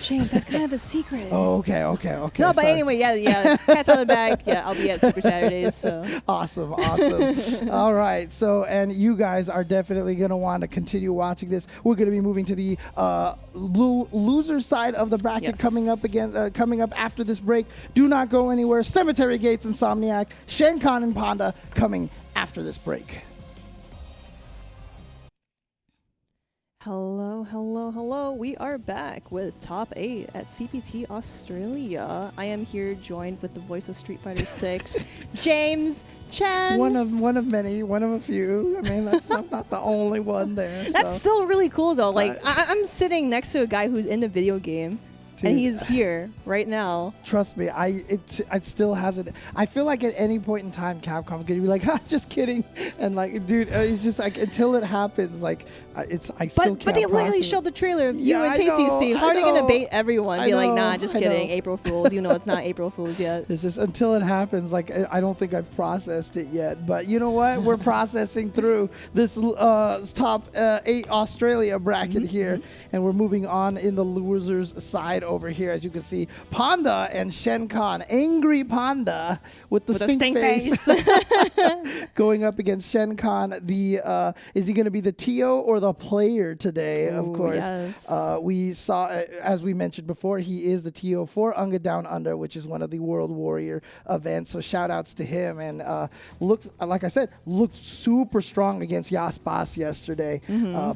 [SPEAKER 2] James, that's kind of a secret.
[SPEAKER 1] Oh, okay.
[SPEAKER 2] No, but anyway, yeah. Cat's on the bag. Yeah, I'll be at Super Saturdays. So.
[SPEAKER 1] Awesome. All right. So, and you guys are definitely going to want to continue watching this. We're going to be moving to the loser side of the bracket coming up after this break. Do not go anywhere. Cemetery Gates, Insomniac, Shen Khan, and Panda coming after this break.
[SPEAKER 2] Hello. We are back with Top 8 at CPT Australia. I am here joined with the voice of Street Fighter 6, James Chen.
[SPEAKER 1] One of many, one of a few. I mean, that's not the only one there.
[SPEAKER 2] That's still really cool, though. Like, I'm sitting next to a guy who's in a video game. Dude. And he's here right now.
[SPEAKER 1] Trust me, it still hasn't. I feel like at any point in time, Capcom could be like, just kidding, and like, dude, it's just like until it happens, like, I still can't.
[SPEAKER 2] But they literally showed the trailer of you and Tasty Steve. How are they gonna bait everyone? Be like, nah, just kidding, April Fools. It's not April Fools yet.
[SPEAKER 1] It's just until it happens. Like, I don't think I've processed it yet. But you know what? We're processing through this top 8 Australia bracket here, and we're moving on in the losers side. Over here, as you can see, Panda and Shen Khan, angry Panda with the stink face. Going up against Shen Khan. Is he going to be the TO or the player today? Of course. Yes. We saw, as we mentioned before, he is the TO for Unga Down Under, which is one of the World Warrior events. So shout outs to him. And looked super strong against Yaspas yesterday.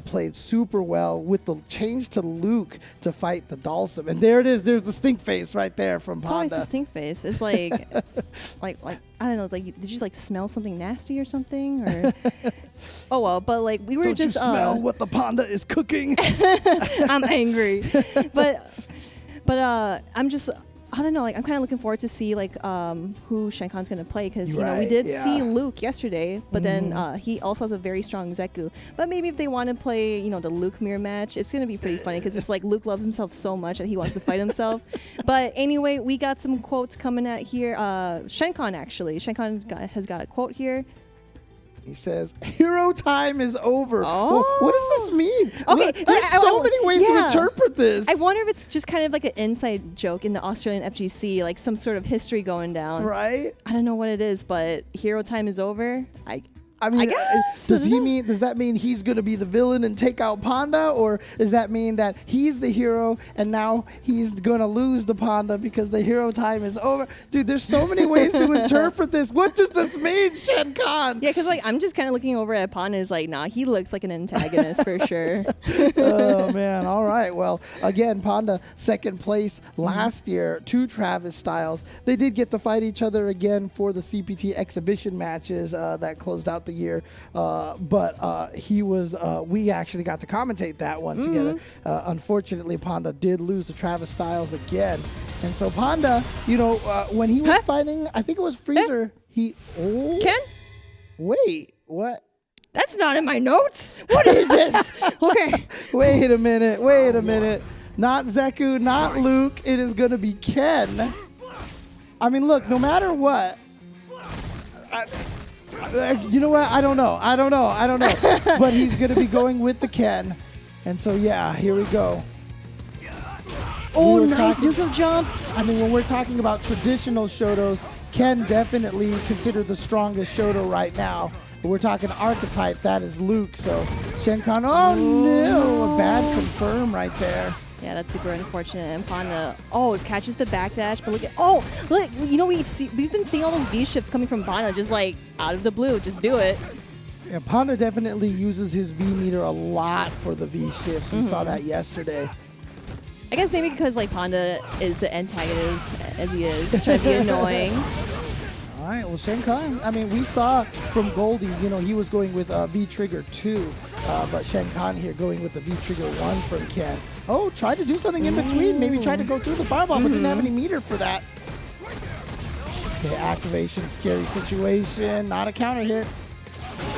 [SPEAKER 1] Played super well with the change to Luke to fight the Dalsum. And there it is. There's the stink face right there from Panda.
[SPEAKER 2] It's always the stink face. It's like, like I don't know. Like, did you like smell something nasty or something? Or oh well. But like we were
[SPEAKER 1] don't
[SPEAKER 2] just
[SPEAKER 1] you smell what the Panda is cooking?
[SPEAKER 2] I'm angry, but I'm just I don't know. Like I'm kind of looking forward to see like who Shenkan's gonna play because we
[SPEAKER 1] Right,
[SPEAKER 2] did
[SPEAKER 1] yeah.
[SPEAKER 2] see Luke yesterday, but then he also has a very strong Zeku. But maybe if they want to play the Luke mirror match, it's gonna be pretty funny because it's like Luke loves himself so much that he wants to fight himself. But anyway, we got some quotes coming at here. Shenkan actually, has got a quote here.
[SPEAKER 1] He says, "Hero time is over."
[SPEAKER 2] Oh.
[SPEAKER 1] Well, what does this mean?
[SPEAKER 2] Okay,
[SPEAKER 1] There's so many ways to
[SPEAKER 2] yeah.
[SPEAKER 1] interpret this.
[SPEAKER 2] I wonder if it's just kind of like an inside joke in the Australian FGC, like some sort of history going down.
[SPEAKER 1] Right?
[SPEAKER 2] I don't know what it is, but hero time is over.
[SPEAKER 1] I mean,
[SPEAKER 2] guess.
[SPEAKER 1] does that mean he's going to be the villain and take out Panda, or does that mean that he's the hero and now he's going to lose the Panda because the hero time is over? Dude, there's so many ways to interpret this. What does this mean, Shenkan?
[SPEAKER 2] Yeah, because like I'm just kind of looking over at Panda, is like, nah, he looks like an antagonist for sure.
[SPEAKER 1] Oh man! All right. Well, again, Panda second place last year to Travis Styles. They did get to fight each other again for the CPT exhibition matches that closed out the year, but he was. We actually got to commentate that one together. Unfortunately, Panda did lose to Travis Styles again, and so Panda, when he was fighting, I think it was Freezer.
[SPEAKER 2] Ken?
[SPEAKER 1] Wait, what?
[SPEAKER 2] That's not in my notes. What is this? Okay.
[SPEAKER 1] Wait a minute. Not Zeku, not Luke. It is going to be Ken. I mean, look, no matter what. You know what? I don't know. But he's going to be going with the Ken. And so, yeah, here we go.
[SPEAKER 2] Oh, nice neutral jump.
[SPEAKER 1] I mean, when we're talking about traditional Shotos, Ken definitely considered the strongest Shoto right now. But we're talking archetype, that is Luke. So Shenkan, no, a bad confirm right there.
[SPEAKER 2] Yeah, that's super unfortunate. And Panda, it catches the backdash, but look, we've been seeing all those V shifts coming from Panda, just like out of the blue, just do it.
[SPEAKER 1] Yeah, Panda definitely uses his V meter a lot for the V shifts. We saw that yesterday.
[SPEAKER 2] I guess maybe because like Panda is the antagonist as he is, trying to be annoying.
[SPEAKER 1] All right, well, Shenkan, I mean, we saw from Goldie, he was going with V-Trigger 2, but Shenkan here going with the V-Trigger 1 from Ken. Oh, tried to do something in between, maybe tried to go through the fireball, but didn't have any meter for that. Okay, activation, scary situation, not a counter hit.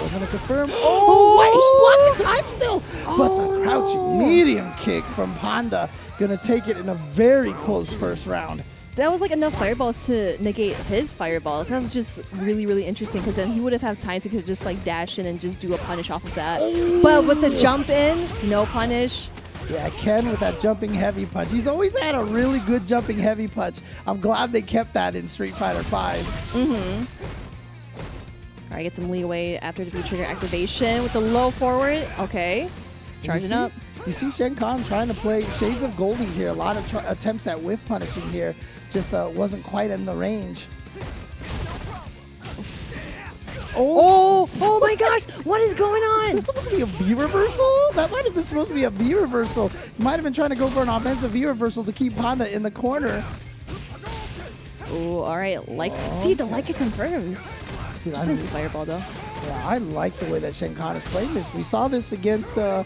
[SPEAKER 1] Wasn't a confirm. Oh, what? He blocked the time still. But the crouching medium kick from Panda, gonna take it in a very close first round.
[SPEAKER 2] That was like enough fireballs to negate his fireballs. That was just really, really interesting because then he would have had time to just like dash in and just do a punish off of that. But with the jump in, no punish.
[SPEAKER 1] Yeah, Ken with that jumping heavy punch. He's always had a really good jumping heavy punch. I'm glad they kept that in Street Fighter V.
[SPEAKER 2] All right, get some leeway after the V-trigger activation with the low forward. Okay, charging up.
[SPEAKER 1] You see Shenkan trying to play Shades of Goldie here. A lot of attempts at whiff punishing here. Just wasn't quite in the range.
[SPEAKER 2] Oh my gosh, what is going on?
[SPEAKER 1] Is this supposed to be a V reversal? That might have been supposed to be a V reversal. He might have been trying to go for an offensive V reversal to keep Panda in the corner.
[SPEAKER 2] Oh, all right. See, the like it confirms.
[SPEAKER 1] Dude,
[SPEAKER 2] Just needs a fireball, though.
[SPEAKER 1] Yeah, I like the way that Shenkan is playing this. We saw this against...
[SPEAKER 2] oh,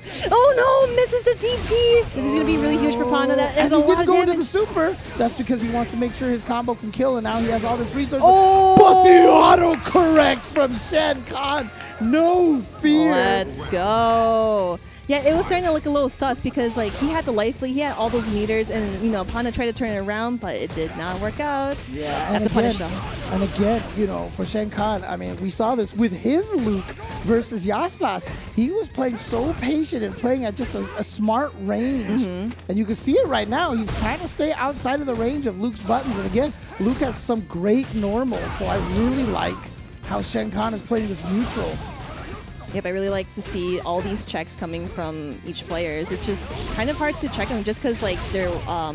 [SPEAKER 2] no! Misses the DP! This is going to be really huge for Panda. That is a lot of damage.
[SPEAKER 1] He didn't go into the super. That's because he wants to make sure his combo can kill, and now he has all this resources.
[SPEAKER 2] Oh!
[SPEAKER 1] But the auto-correct from Shenkan. No fear.
[SPEAKER 2] Let's go. Yeah, it was starting to look a little sus because like he had the life lead, he had all those meters, and Panda tried to turn it around, but it did not work out.
[SPEAKER 1] Yeah,
[SPEAKER 2] that's a punish though.
[SPEAKER 1] And again, for Shenkan, I mean, we saw this with his Luke versus Yaspas. He was playing so patient and playing at just a smart range, and you can see it right now. He's trying to stay outside of the range of Luke's buttons, and again, Luke has some great normals, so I really like how Shenkan is playing this neutral.
[SPEAKER 2] Yep, I really like to see all these checks coming from each players. It's just kind of hard to check them just because like their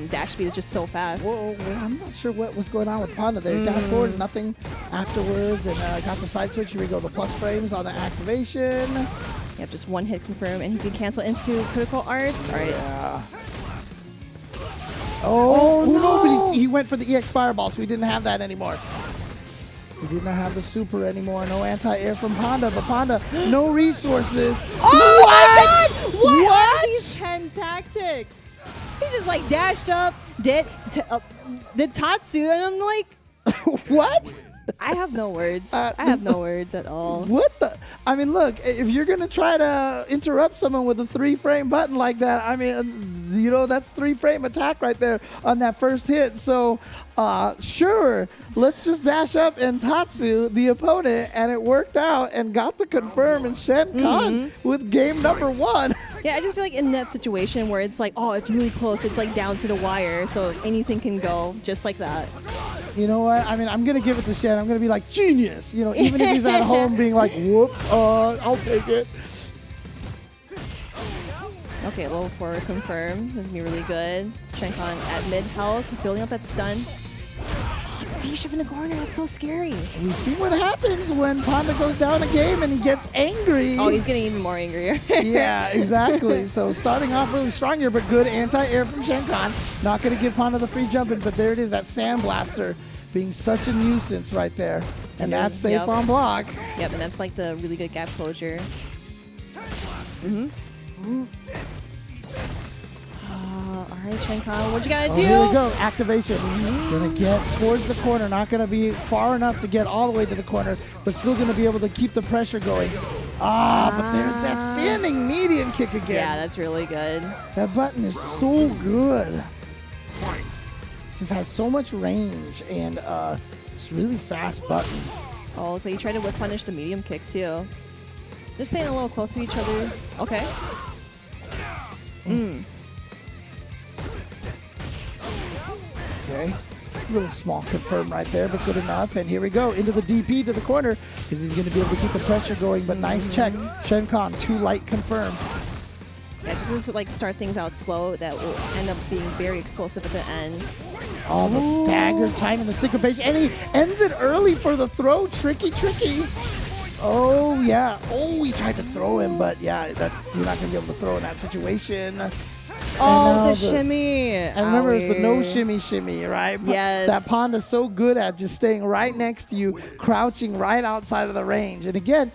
[SPEAKER 2] dash speed is just so fast.
[SPEAKER 1] Well, I'm not sure what was going on with Panda there. Dash forward, nothing afterwards, and got the side switch. Here we go, the plus frames on the activation.
[SPEAKER 2] Yep, just one hit confirm, and he can cancel into critical arts. All right.
[SPEAKER 1] Yeah. Oh no! But he went for the EX Fireball, so he didn't have that anymore. He did not have the super anymore. No anti-air from Panda, but Panda, no resources.
[SPEAKER 2] Oh my god! What are these 10 tactics? He just like dashed up, did Tatsu, and I'm like,
[SPEAKER 1] What?
[SPEAKER 2] I have no words. I have no words at all.
[SPEAKER 1] What the? I mean, look, if you're going to try to interrupt someone with a 3-frame button like that, I mean, you know, that's 3-frame attack right there on that first hit. So, sure, let's just dash up and Tatsu the opponent, and it worked out and got to confirm and Shen Khan with game number 1.
[SPEAKER 2] Yeah, I just feel like in that situation where it's like, oh, it's really close. It's like down to the wire, so anything can go just like that.
[SPEAKER 1] You know what? I mean, I'm going to give it to Shen. I'm going to be like, genius. You know, even if he's at home being like, whoops, I'll take it.
[SPEAKER 2] Okay, level 4 confirmed. This is going to be really good. Shenkan at mid health, building up that stun. V-ship in the corner, that's so scary.
[SPEAKER 1] We see what happens when Panda goes down a game and he gets angry.
[SPEAKER 2] Oh, he's getting even more angrier.
[SPEAKER 1] Yeah, exactly. So starting off really strong here, but good anti-air from Shenkan. Not going to give Panda the free jumping, but there it is, that Sandblaster being such a nuisance right there. And that's safe on block.
[SPEAKER 2] Yep, and that's like the really good gap closure. All right, Shenkan, what you gotta do?
[SPEAKER 1] Here we go, activation. Gonna get towards the corner, not gonna be far enough to get all the way to the corner, but still gonna be able to keep the pressure going. But there's that standing medium kick again.
[SPEAKER 2] Yeah, that's really good.
[SPEAKER 1] That button is so good. Just has so much range, and it's really fast button.
[SPEAKER 2] Oh, so you tried to whip punish the medium kick too. Just staying a little close to each other. Okay.
[SPEAKER 1] Okay. A little small confirm right there, but good enough. And here we go, into the DP to the corner, because he's going to be able to keep the pressure going, but nice check. Shenkan, too light confirmed.
[SPEAKER 2] Yeah, just like start things out slow that will end up being very explosive at the end.
[SPEAKER 1] Oh, the stagger time and the syncopation. And he ends it early for the throw. Tricky, tricky. Oh, yeah. Oh, he tried to throw him, but yeah, you're not going to be able to throw in that situation.
[SPEAKER 2] Oh, the shimmy.
[SPEAKER 1] And remember, it's the no shimmy shimmy, right?
[SPEAKER 2] Yes.
[SPEAKER 1] That Panda's so good at just staying right next to you, crouching right outside of the range. And again,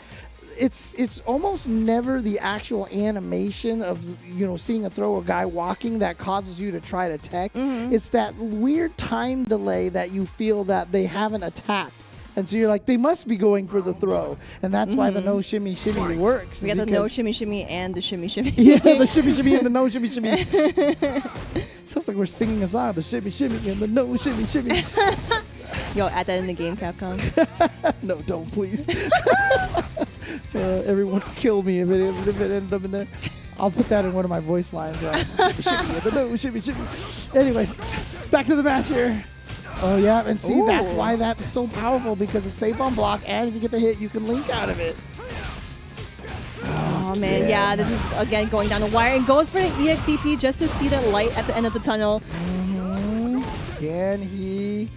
[SPEAKER 1] it's almost never the actual animation of, you know, seeing a throw or guy walking that causes you to try to tech. It's that weird time delay that you feel that they haven't attacked. And so you're like, they must be going for the throw. And that's why the no shimmy shimmy works.
[SPEAKER 2] We got the no shimmy shimmy and the shimmy shimmy.
[SPEAKER 1] Yeah, the shimmy shimmy and the no shimmy shimmy. Sounds like we're singing a song, the shimmy shimmy and the no shimmy shimmy.
[SPEAKER 2] Yo, add that in the game, Capcom.
[SPEAKER 1] No, don't, please. Everyone kill me if it ended up in there. I'll put that in one of my voice lines. Shimmy shimmy and the no shimmy shimmy. Anyways, back to the match here. Oh, yeah, and see, that's why that's so powerful, because it's safe on block, and if you get the hit, you can link out of it.
[SPEAKER 2] Oh, man, yeah, this is, again, going down the wire, and goes for the EXDP just to see that light at the end of the tunnel.
[SPEAKER 1] Can he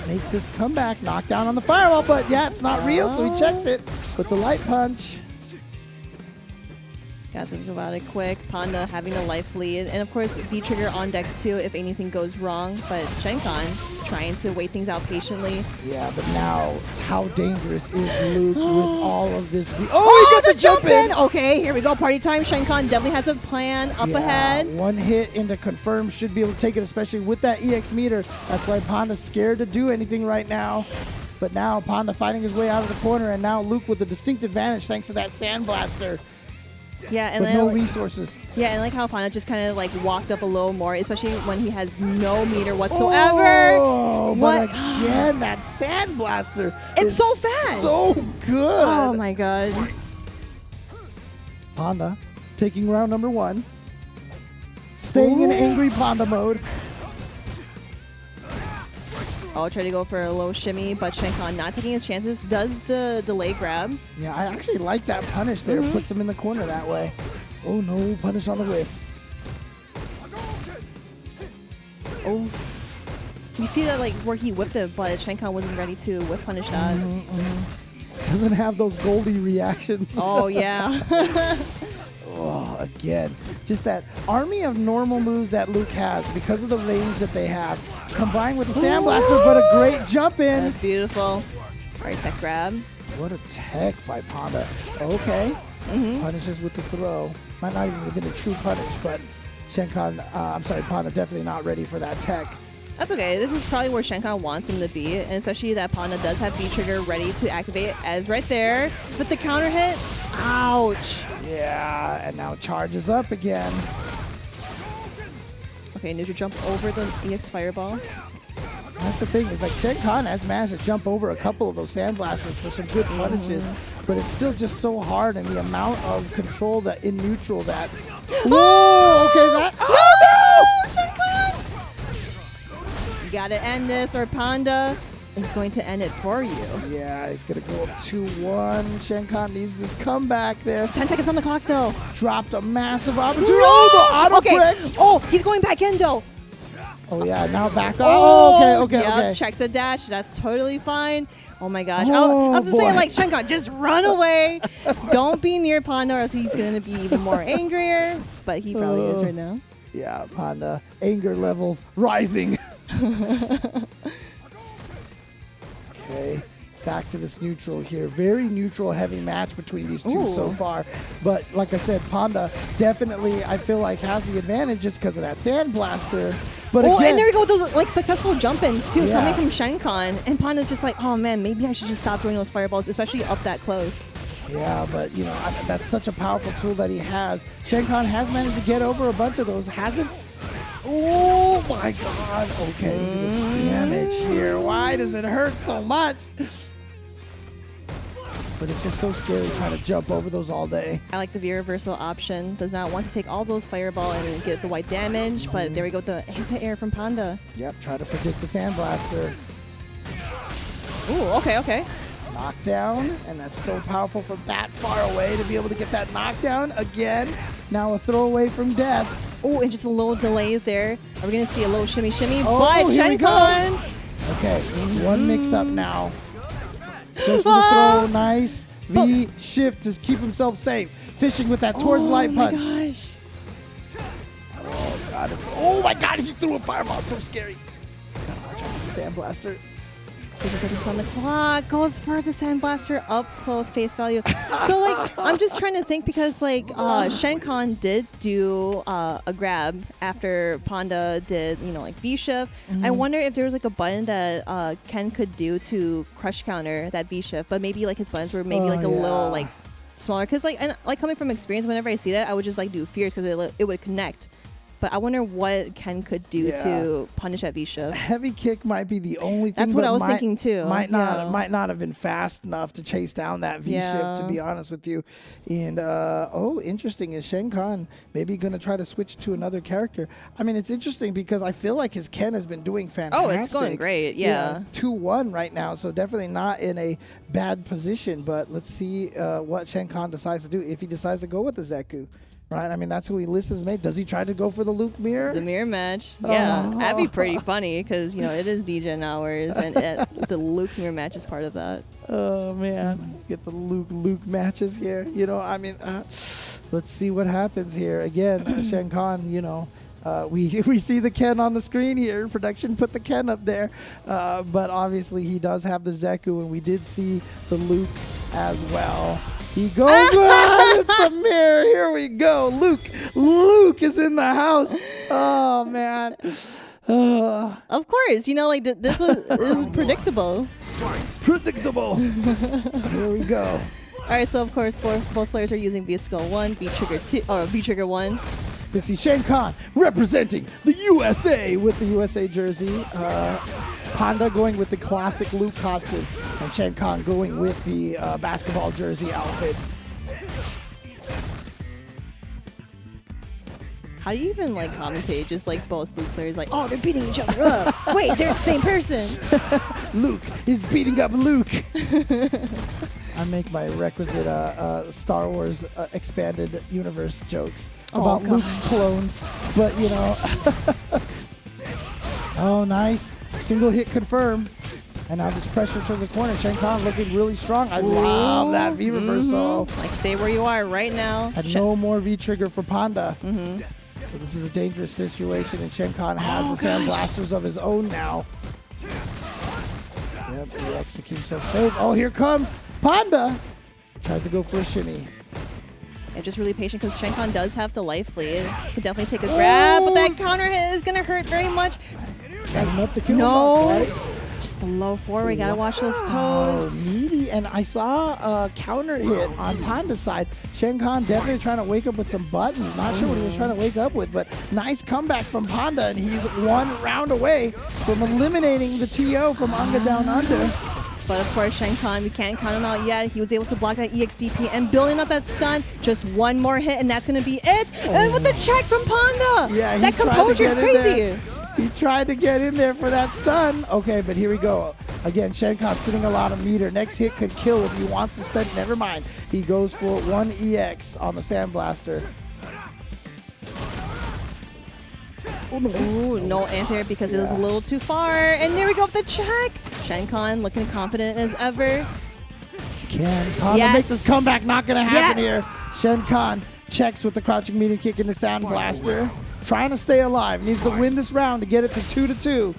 [SPEAKER 1] make this comeback? Knockdown on the firewall, but yeah, it's not real, so he checks it with the light punch.
[SPEAKER 2] Gotta think about it quick. Panda having the life lead. And of course, V-Trigger on deck too if anything goes wrong. But Shenkan trying to wait things out patiently.
[SPEAKER 1] Yeah, but now, how dangerous is Luke with all of this? He
[SPEAKER 2] got the jump in! Okay, here we go. Party time. Shenkan definitely has a plan up ahead.
[SPEAKER 1] One hit into confirm should be able to take it, especially with that EX meter. That's why Panda's scared to do anything right now. But now Panda fighting his way out of the corner, and now Luke with a distinct advantage thanks to that Sandblaster.
[SPEAKER 2] Yeah, and
[SPEAKER 1] with
[SPEAKER 2] then
[SPEAKER 1] no resources.
[SPEAKER 2] Yeah, and like how Panda just kind of like walked up a little more, especially when he has no meter whatsoever.
[SPEAKER 1] Oh, but again, that Sandblaster.
[SPEAKER 2] It's so fast.
[SPEAKER 1] So good.
[SPEAKER 2] Oh my god.
[SPEAKER 1] Panda taking round number 1. Staying in angry Panda mode.
[SPEAKER 2] Oh, try to go for a low shimmy, but Shenkan not taking his chances. Does the delay grab.
[SPEAKER 1] Yeah, I actually like that punish there. Puts him in the corner that way. Oh no, punish on the whiff.
[SPEAKER 2] Oh. You see that like where he whipped it, but Shenkan wasn't ready to whip punish that.
[SPEAKER 1] Doesn't have those Goldie reactions.
[SPEAKER 2] Oh, yeah.
[SPEAKER 1] Oh, again, just that army of normal moves that Luke has because of the range that they have, combined with the Sandblaster, but a great jump in.
[SPEAKER 2] That's beautiful. All right, tech grab.
[SPEAKER 1] What a tech by Panda. Okay. Punishes with the throw. Might not even have been a true punish, but Panda definitely not ready for that tech.
[SPEAKER 2] That's okay. This is probably where Shenkan wants him to be, and especially that Panda does have V-Trigger ready to activate as right there. But the counter hit, ouch.
[SPEAKER 1] Yeah, and now charges up again.
[SPEAKER 2] Okay, neutral jump over the EX Fireball.
[SPEAKER 1] That's the thing, is like Shenkan has managed to jump over a couple of those sandblasters for some good punishes, but it's still just so hard, and the amount of control that in neutral that. Whoa! Okay, that.
[SPEAKER 2] No! Shenkan! You gotta end this, or Panda is going to end it for you.
[SPEAKER 1] Yeah, he's gonna go up 2-1. Shenkan needs this comeback there.
[SPEAKER 2] 10 seconds on the clock, though.
[SPEAKER 1] Dropped a massive opportunity. Oh, the auto
[SPEAKER 2] okay.
[SPEAKER 1] correct.
[SPEAKER 2] Oh, he's going back in, though.
[SPEAKER 1] Oh, yeah, now back up. Oh, okay.
[SPEAKER 2] Yeah, checks a dash. That's totally fine. Oh, my gosh.
[SPEAKER 1] Oh,
[SPEAKER 2] I was just saying, like, Shenkan, just run away. Don't be near Panda, or else he's going to be even more angrier. But he probably is right now.
[SPEAKER 1] Yeah, Panda. Anger levels rising. Okay, back to this neutral here. Very neutral heavy match between these two so far. But like I said, Panda definitely, I feel like, has the advantage just because of that Sandblaster. But again,
[SPEAKER 2] and there we go with those like successful jump-ins too,
[SPEAKER 1] Yeah.
[SPEAKER 2] coming from Shenkan. And Panda's just like, oh man, maybe I should just stop throwing those fireballs, especially up that close.
[SPEAKER 1] yeah, but you know, that's such a powerful tool that he has. Shenkan has managed to get over a bunch of those, hasn't? Oh my god. Okay, look at this damage here. Why does it hurt so much? But it's just so scary trying to jump over those all day.
[SPEAKER 2] I like the V-reversal option. Does not want to take all those fireball and get the white damage, but there we go with the anti-air from Panda.
[SPEAKER 1] Yep, try to predict the Sandblaster.
[SPEAKER 2] Ooh, okay.
[SPEAKER 1] Knockdown, and that's so powerful from that far away to be able to get that knockdown again. Now a throwaway from death.
[SPEAKER 2] Oh, and just a little delay there. Are we going to see a little shimmy?
[SPEAKER 1] Oh,
[SPEAKER 2] But
[SPEAKER 1] here we go.
[SPEAKER 2] Shenkan!
[SPEAKER 1] Okay, one mix-up now. Goes for the throw, nice. V shift to keep himself safe. Fishing with that towards light punch.
[SPEAKER 2] Oh my gosh.
[SPEAKER 1] Oh my god, he threw a fireball. It's so scary. Gotta watch out for the Sandblaster.
[SPEAKER 2] 50 seconds on the clock. Goes for the Sandblaster up close face value. So like, I'm just trying to think because like Shenkan did do a grab after Panda did, you know, like V shift. I wonder if there was like a button that Ken could do to crush counter that V shift, but maybe like his buttons were maybe like a little like smaller. Cause like, and like coming from experience, whenever I see that, I would just like do fierce because it would connect. But I wonder what Ken could do to punish that V shift.
[SPEAKER 1] Heavy kick might be the only thing.
[SPEAKER 2] That's what I was thinking too.
[SPEAKER 1] Might not have been fast enough to chase down that V shift, to be honest with you. And interesting, is Shenkan maybe going to try to switch to another character? I mean, it's interesting because I feel like his Ken has been doing fantastic.
[SPEAKER 2] Oh, it's going great. Yeah.
[SPEAKER 1] 2-1 right now, so definitely not in a bad position. But let's see what Shenkan decides to do. If he decides to go with the Zeku. Right, I mean, that's who he lists as mate. Does he try to go for the Luke mirror?
[SPEAKER 2] The mirror match, yeah, that'd be pretty funny because you know it is DJ hours and the Luke mirror match is part of that.
[SPEAKER 1] Oh man, get the Luke matches here. You know, I mean, let's see what happens here again. Shenkan, you know. We see the Ken on the screen here. Production put the Ken up there, but obviously he does have the Zeku, and we did see the Luke as well. He goes, it's the mirror. Here we go. Luke is in the house. Oh man.
[SPEAKER 2] Of course, you know, like this is predictable.
[SPEAKER 1] Predictable. Here we go.
[SPEAKER 2] All right, so of course both players are using V-Skill 1, V-Trigger 2, or V-Trigger 1.
[SPEAKER 1] You see Shenkan representing the USA with the USA jersey. Panda going with the classic Luke costume, and Shenkan going with the basketball jersey outfit.
[SPEAKER 2] How do you even like commentate? Just like both Luke players, like, oh, they're beating each other up. Wait, they're the same person.
[SPEAKER 1] Luke is beating up Luke. I make my requisite Star Wars expanded universe jokes about Luke clones, but you know. Oh, nice. Single hit confirmed. And now this pressure to the corner. Shenkan looking really strong. I love that V reversal.
[SPEAKER 2] Like, stay where you are right now.
[SPEAKER 1] And no more V trigger for Panda. So this is a dangerous situation, and Shenkan has the Sandblasters of his own now. Yep, EX to keep himself safe. Oh, here comes Panda. Tries to go for a shimmy.
[SPEAKER 2] Yeah, just really patient because Shenkan does have the life lead. Could definitely take a grab, but that counter hit is going to hurt very much.
[SPEAKER 1] Got enough to kill him
[SPEAKER 2] No.
[SPEAKER 1] up, right?
[SPEAKER 2] Just the low forward. Gotta watch those
[SPEAKER 1] Oh,
[SPEAKER 2] toes.
[SPEAKER 1] meaty. And I saw a counter hit on Panda's side. Shenkan definitely trying to wake up with some buttons. Not sure what he was trying to wake up with, but nice comeback from Panda, and he's 1 round away from eliminating the TO from Unga Down Under.
[SPEAKER 2] But of course, Shenkan, we can't count him out yet. He was able to block that EXDP and building up that stun. Just 1 more hit, and that's going to be it. And with the check from Panda.
[SPEAKER 1] Yeah,
[SPEAKER 2] that composure is crazy.
[SPEAKER 1] He tried to get in there for that stun. Okay, but here we go. Again, Shenkan sitting a lot of meter. Next hit could kill if he wants to spend. Never mind. He goes for 1 EX on the Sandblaster.
[SPEAKER 2] Ooh, no answer because it was a little too far. And there we go with the check. Shenkan looking confident as ever.
[SPEAKER 1] Can Panda make this comeback? Not going to happen here. Shenkan checks with the crouching medium kick in the Sandblaster. Trying to stay alive. Needs to win this round to get it to 2-2.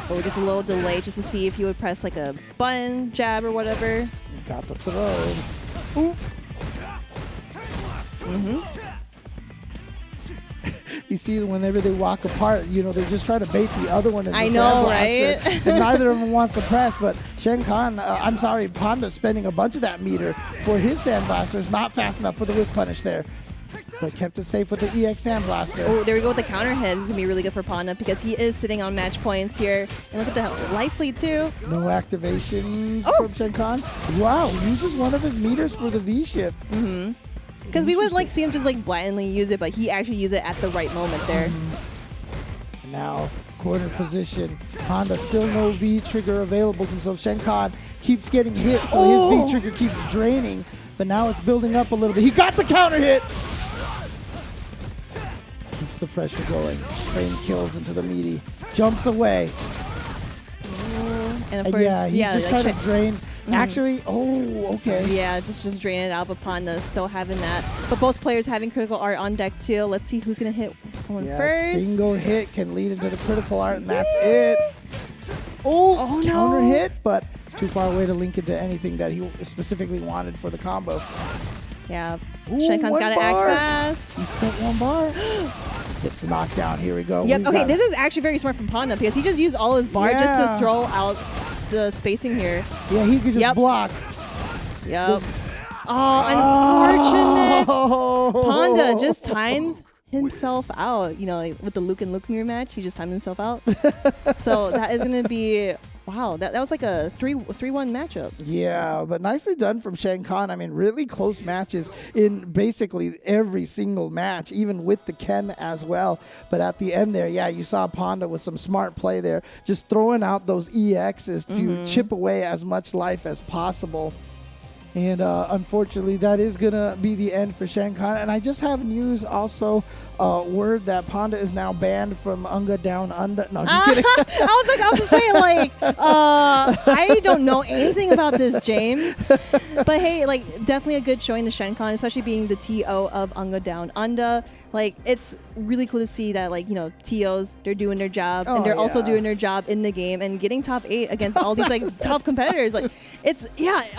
[SPEAKER 2] Oh, just a little delay just to see if he would press like a button, jab, or whatever.
[SPEAKER 1] Got the throw. Ooh. You see, whenever they walk apart, you know, they just try to bait the other one in the Sandblaster.
[SPEAKER 2] Right?
[SPEAKER 1] And neither of them wants to press, but Panda's spending a bunch of that meter for his Sandblaster. Is not fast enough for the whip punish there. But kept it safe with the EX Sandblaster.
[SPEAKER 2] Oh, there we go with the counter hit. This is going to be really good for Panda because he is sitting on match points here. And look at the life lead too.
[SPEAKER 1] No activations from Shenkan. Wow, uses one of his meters for the V-shift.
[SPEAKER 2] Because we would like see him just like blatantly use it, but he actually used it at the right moment there.
[SPEAKER 1] Now, corner position. Panda still no V-trigger available to himself. Shenkan keeps getting hit, so his V-trigger keeps draining. But now it's building up a little bit. He got the counter hit! Keeps the pressure going. Train kills into the meaty. Jumps away.
[SPEAKER 2] And of course,
[SPEAKER 1] yeah, he's just trying to drain. Actually, okay.
[SPEAKER 2] Yeah, just drain it out, but Panda still having that. But both players having critical art on deck too. Let's see who's going to hit someone first.
[SPEAKER 1] Single hit can lead into the critical art, and that's it. Oh, counter hit, but too far away to link into anything that he specifically wanted for the combo.
[SPEAKER 2] Yeah, Shenkan's got to act fast.
[SPEAKER 1] He spent 1 bar. Gets the knockdown. Here we go.
[SPEAKER 2] Yep. Okay, this is actually very smart from Panda because he just used all his bar just to throw out the spacing here.
[SPEAKER 1] Yeah, he could just block.
[SPEAKER 2] Yep. Oh, unfortunate. Panda just times himself out. You know, like with the Luke and Luke mirror match, he just timed himself out. So that is going to be... Wow, that was like a 3-1 matchup.
[SPEAKER 1] Yeah, but nicely done from Shenkan. I mean, really close matches in basically every single match, even with the Ken as well. But at the end there, yeah, you saw Panda with some smart play there, just throwing out those EXs to chip away as much life as possible. And unfortunately, that is going to be the end for Shenkan. And I just have news also, word that Panda is now banned from Unga Down Under. No, just kidding.
[SPEAKER 2] I was saying, like, I don't know anything about this, James. But hey, like, definitely a good showing to Shenkan, especially being the TO of Unga Down Under. Like, it's really cool to see that, like, you know, TOs, they're doing their job, and they're also doing their job in the game, and getting top 8 against all these, like, top competitors. Like, it's,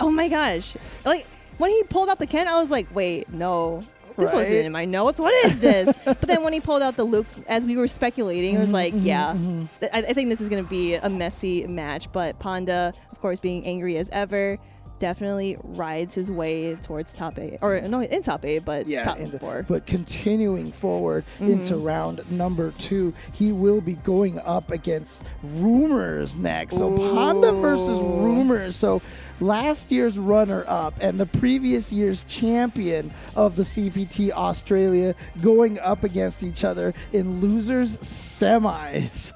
[SPEAKER 2] oh my gosh. Like, when he pulled out the Ken, I was like, wait, no. This wasn't in my notes. What is this? But then when he pulled out the Luke, as we were speculating, it was like, I think this is going to be a messy match. But Panda, of course, being angry as ever, definitely rides his way towards top 8. Or, no, in top 8, but top 4.
[SPEAKER 1] But continuing forward into round number 2, he will be going up against Rumors next. So Panda versus Rumors. So last year's runner-up and the previous year's champion of the CPT Australia going up against each other in losers semis.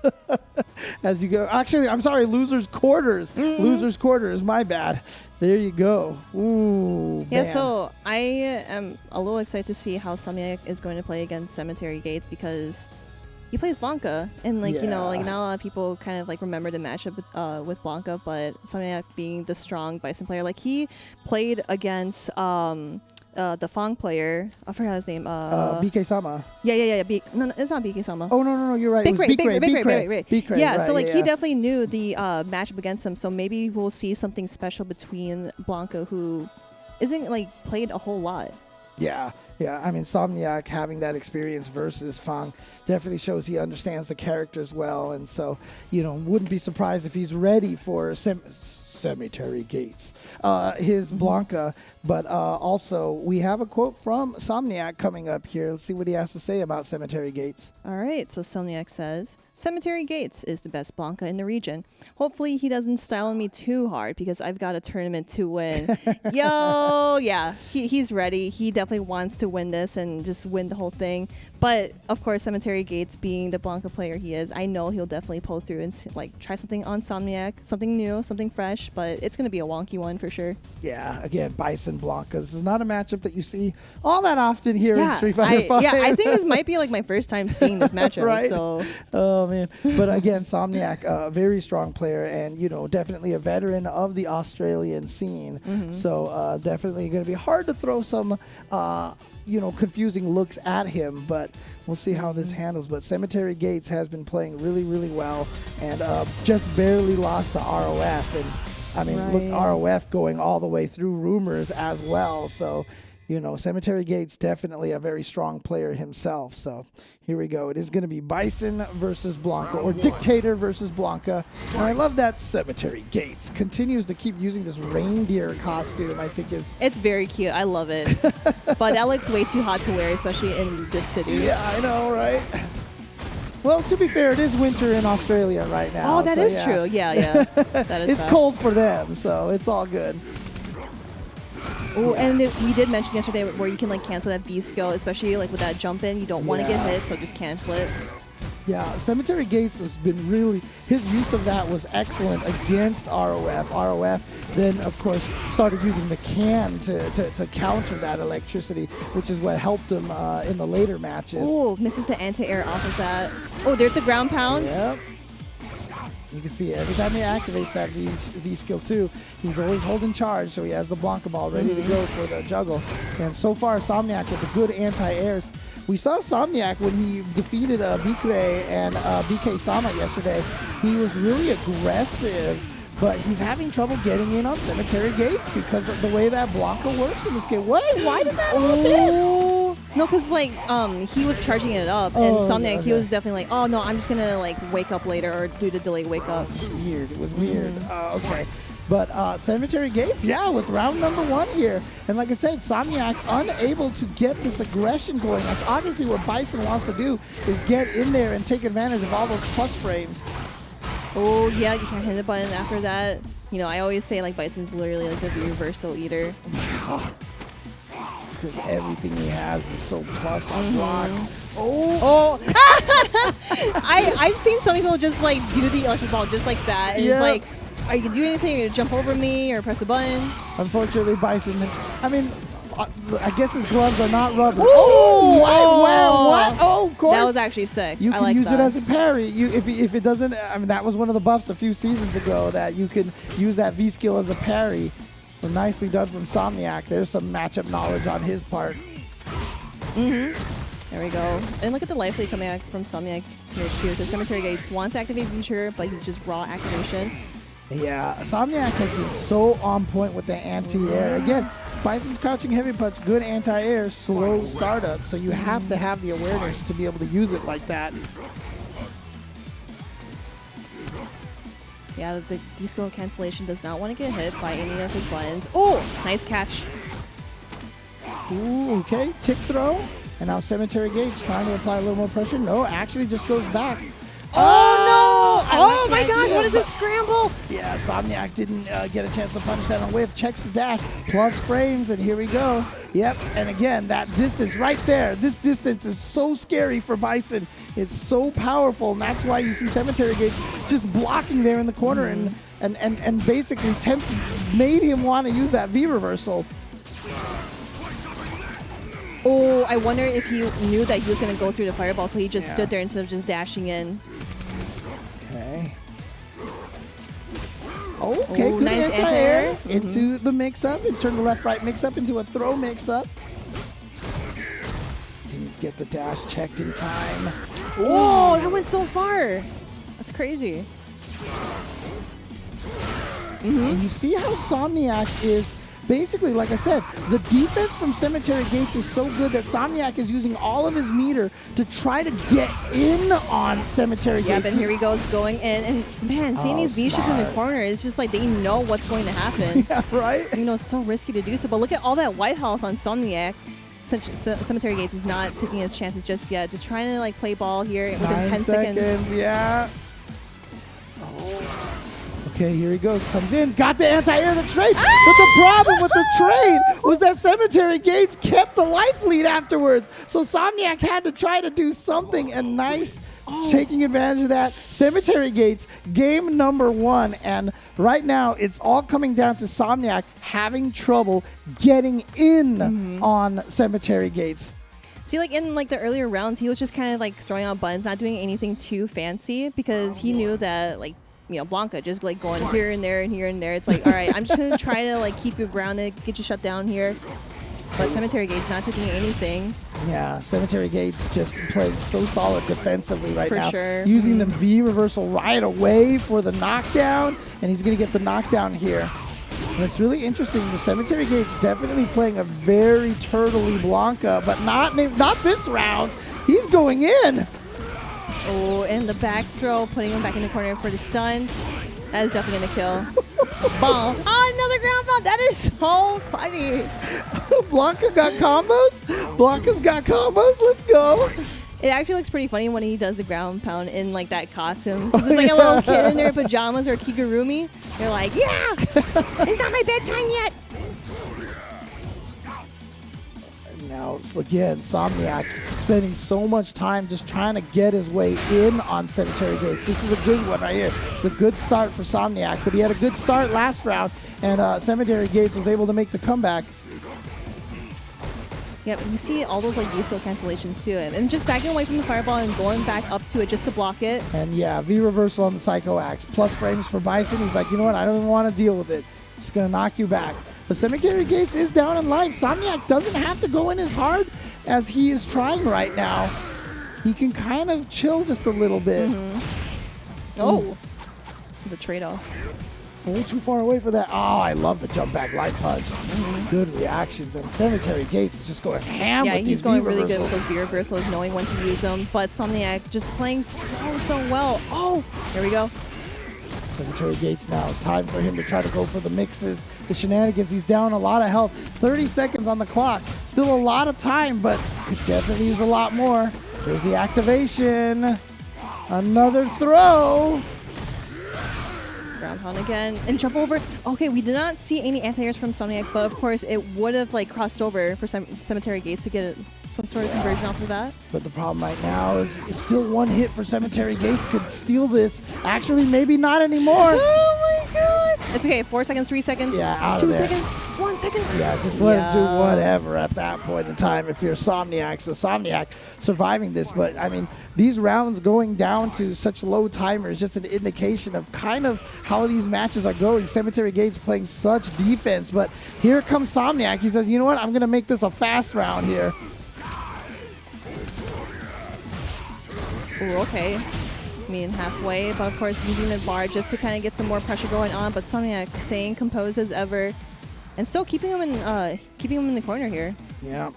[SPEAKER 1] As you go, actually, I'm sorry, losers quarters. Losers quarters, my bad. There you go. Ooh,
[SPEAKER 2] yeah,
[SPEAKER 1] man.
[SPEAKER 2] so I am a little excited to see how Samyak is going to play against Cemetery Gates because he plays Blanca, and like you know, like not a lot of people kind of like remember the matchup with Blanca, but Samyak being the strong Bison player, like he played against the Fang player. I forgot his name.
[SPEAKER 1] BK Sama.
[SPEAKER 2] Yeah. No, it's not BK Sama.
[SPEAKER 1] Oh no, you're right.
[SPEAKER 2] Big Ray. Yeah,
[SPEAKER 1] right,
[SPEAKER 2] so like he definitely knew the matchup against him. So maybe we'll see something special between Blanca, who isn't like played a whole lot.
[SPEAKER 1] Yeah. I mean, Somniac having that experience versus Fang definitely shows he understands the characters well, and so wouldn't be surprised if he's ready for Cemetery Gates, his Blanca. But also, we have a quote from Somniac coming up here. Let's see what he has to say about Cemetery Gates.
[SPEAKER 2] All right, so Somniac says, Cemetery Gates is the best Blanca in the region. Hopefully he doesn't style on me too hard because I've got a tournament to win. Yo, yeah, he's ready. He definitely wants to win this and just win the whole thing. But, of course, Cemetery Gates being the Blanca player he is, I know he'll definitely pull through and like try something on Somniac, something new, something fresh, but it's going to be a wonky one for sure.
[SPEAKER 1] Yeah, again, Bison Blanca. This is not a matchup that you see all that often here in Street Fighter V.
[SPEAKER 2] Yeah, I think this might be like my first time seeing this matchup.
[SPEAKER 1] Right?
[SPEAKER 2] So.
[SPEAKER 1] Oh, man. But again, Somniac, a very strong player and, definitely a veteran of the Australian scene. So definitely going to be hard to throw some, confusing looks at him, but we'll see how this handles. But Cemetery Gates has been playing really, really well and just barely lost to ROF. And I mean, look, ROF going all the way through rumors as well. So, Cemetery Gates definitely a very strong player himself. So here we go. It is going to be Bison versus Blanca, or Dictator versus Blanca. And I love that Cemetery Gates continues to keep using this reindeer costume. I think
[SPEAKER 2] it's very cute. I love it. But that looks way too hot to wear, especially in this city.
[SPEAKER 1] Yeah, I know, right? Well, to be fair, it is winter in Australia right now.
[SPEAKER 2] Oh, that is true. Yeah. That is
[SPEAKER 1] it's cold for them, so it's all good.
[SPEAKER 2] Oh, and we did mention yesterday where you can like cancel that V skill, especially like with that jump in. You don't want to get hit, so just cancel it.
[SPEAKER 1] Yeah, Cemetery Gates has been his use of that was excellent against ROF. ROF then, of course, started using the can to counter that electricity, which is what helped him in the later matches.
[SPEAKER 2] Oh, misses the anti-air off of that. Oh, there's the ground pound.
[SPEAKER 1] Yep. You can see every time he activates that V skill too, he's always holding charge, so he has the Blanca ball ready to go for the juggle. And so far, Somniac with the good anti-airs. We saw Somniac when he defeated Bikure and BK Sama yesterday. He was really aggressive, but he's having trouble getting in on Cemetery Gates because of the way that Blanca works in this game. Why did that happen?
[SPEAKER 2] No, because like he was charging it up, and Somniac, he was definitely like, oh no, I'm just gonna like wake up later or do the delayed wake up.
[SPEAKER 1] It was weird. Okay. But Cemetery Gates, with round number 1 here. And like I said, Somniac unable to get this aggression going. That's obviously what Bison wants to do, is get in there and take advantage of all those plus frames.
[SPEAKER 2] Oh, yeah, you can't hit the button after that. I always say like Bison's literally like a reversal eater.
[SPEAKER 1] Because everything he has is so plus on block.
[SPEAKER 2] I've seen some people just like do the electric ball just like that. And it's like, are you gonna do anything? Are you gonna jump over me or press a button?
[SPEAKER 1] Unfortunately, Bison, I guess his gloves are not rubber.
[SPEAKER 2] Ooh,
[SPEAKER 1] what? Oh, of course.
[SPEAKER 2] That was actually sick.
[SPEAKER 1] You
[SPEAKER 2] I
[SPEAKER 1] can
[SPEAKER 2] like
[SPEAKER 1] use
[SPEAKER 2] that.
[SPEAKER 1] it as a parry. If it doesn't, that was one of the buffs a few seasons ago, that you can use that V skill as a parry. So nicely done from Somniac. There's some matchup knowledge on his part.
[SPEAKER 2] There we go. And look at the life lead coming out from Somniac here too. So Cemetery Gates wants to activate feature, but he's just raw activation.
[SPEAKER 1] Yeah, Somniac has been so on point with the anti-air. Again, Bison's crouching heavy punch, good anti-air, slow startup, so you have to have the awareness to be able to use it like that.
[SPEAKER 2] Yeah, the D-skill cancellation does not want to get hit by any of his buttons. Oh, nice catch.
[SPEAKER 1] Ooh, okay, tick throw. And now Cemetery Gates trying to apply a little more pressure. No, actually just goes back.
[SPEAKER 2] Oh, no! Oh, my gosh, what is this scramble?
[SPEAKER 1] Yeah, Somniac didn't get a chance to punish that on whiff. Checks the dash, plus frames, and here we go. Yep, and again, that distance right there. This distance is so scary for Bison. It's so powerful, and that's why you see Cemetery Gates just blocking there in the corner and basically made him want to use that V reversal.
[SPEAKER 2] Oh, I wonder if he knew that he was going to go through the fireball, so he just stood there instead of just dashing in.
[SPEAKER 1] Okay. Okay, good
[SPEAKER 2] nice
[SPEAKER 1] anti-air into the mix-up, and turn the left-right mix-up into a throw mix-up. Didn't get the dash checked in time.
[SPEAKER 2] Whoa, that went so far. That's crazy.
[SPEAKER 1] And you see how Somniac is basically, like I said, the defense from Cemetery Gates is so good that Somniac is using all of his meter to try to get in on Cemetery
[SPEAKER 2] Yep,
[SPEAKER 1] Gates.
[SPEAKER 2] and here he goes going in. And man, seeing these V-ships in the
[SPEAKER 1] smart.
[SPEAKER 2] corner, it's just like they know what's going to happen.
[SPEAKER 1] Yeah, right?
[SPEAKER 2] You know, it's so risky to do so. But look at all that white health on Somniac. Cemetery Gates is not taking his chances just yet. Just trying to like play ball here within
[SPEAKER 1] 9
[SPEAKER 2] 10 seconds.
[SPEAKER 1] Yeah. Okay, here he goes. Comes in. Got the anti-air, the trade. But the problem with the trade was that Cemetery Gates kept the life lead afterwards. So Somniac had to try to do something, and nice taking advantage of that. Cemetery Gates, game number 1. And right now, it's all coming down to Somniac having trouble getting in on Cemetery Gates.
[SPEAKER 2] See, like in like the earlier rounds, he was just kind of like throwing out buttons, not doing anything too fancy because he knew that like, you know, Blanca just like going here and there and here and there. It's like, all right, I'm just gonna try to like keep you grounded, get you shut down here. But Cemetery Gate's not taking anything.
[SPEAKER 1] Yeah, Cemetery Gate's just playing so solid defensively right
[SPEAKER 2] For
[SPEAKER 1] now.
[SPEAKER 2] sure.
[SPEAKER 1] Using the V reversal right away for the knockdown, and he's gonna get the knockdown here. And it's really interesting. The Cemetery Gate's definitely playing a very turtley Blanca, but not this round. He's going in.
[SPEAKER 2] Oh, and the back throw, putting him back in the corner for the stun. That is definitely gonna kill. Ball. Oh, another ground pound. That is so funny.
[SPEAKER 1] Blanca got combos. Blanca's got combos. Let's go.
[SPEAKER 2] It actually looks pretty funny when he does the ground pound in like that costume. It's like a little kid in their pajamas or Kigurumi. They're like, yeah, it's not my bedtime yet.
[SPEAKER 1] Now, again, Somniac spending so much time just trying to get his way in on Cemetery Gates. This is a good one right here. It's a good start for Somniac, but he had a good start last round, and Cemetery Gates was able to make the comeback.
[SPEAKER 2] Yep, you see all those like V-skill cancellations too, and just backing away from the fireball and going back up to it just to block it.
[SPEAKER 1] And yeah, V reversal on the Psycho Axe. Plus frames for Bison. He's like, you know what? I don't even want to deal with it. Just going to knock you back. But Cemetery Gates is down in life. Somniac doesn't have to go in as hard as he is trying right now. He can kind of chill just a little bit.
[SPEAKER 2] Oh, the trade-off.
[SPEAKER 1] A little too far away for that. Oh, I love the jump back light punch. Good reactions. And Cemetery Gates is just going ham
[SPEAKER 2] Yeah,
[SPEAKER 1] with
[SPEAKER 2] he's
[SPEAKER 1] these
[SPEAKER 2] going
[SPEAKER 1] V
[SPEAKER 2] really good with
[SPEAKER 1] reversals.
[SPEAKER 2] those V reversals, knowing when to use them. But Somniac just playing so well. Oh, here we go.
[SPEAKER 1] Cemetery Gates now. Time for him to try to go for the mixes, the shenanigans. He's down a lot of health. 30 seconds on the clock. Still a lot of time, but could definitely use a lot more. There's the activation. Another throw.
[SPEAKER 2] Ground pound again and jump over. Okay, we did not see any anti-airs from Somniac, but of course it would have like crossed over for Cemetery Gates to get some sort of conversion off of that.
[SPEAKER 1] But the problem right now is still one hit for Cemetery Gates could steal this. Actually, maybe not anymore.
[SPEAKER 2] Oh my god! It's okay. 4 seconds, 3 seconds,
[SPEAKER 1] Yeah, out of
[SPEAKER 2] 2
[SPEAKER 1] there.
[SPEAKER 2] seconds, 1 second.
[SPEAKER 1] Yeah, just let him do
[SPEAKER 2] Yeah.
[SPEAKER 1] whatever at that point in time if you're Somniac. So Somniac surviving this. But, I mean, these rounds going down to such low timer is just an indication of kind of how these matches are going. Cemetery Gates playing such defense. But here comes Somniac. He says, you know what? I'm going to make this a fast round here.
[SPEAKER 2] Ooh, okay. I mean, halfway, but of course using the bar just to kind of get some more pressure going on. But Somniac staying composed as ever, and still keeping him in the corner here.
[SPEAKER 1] Yeah.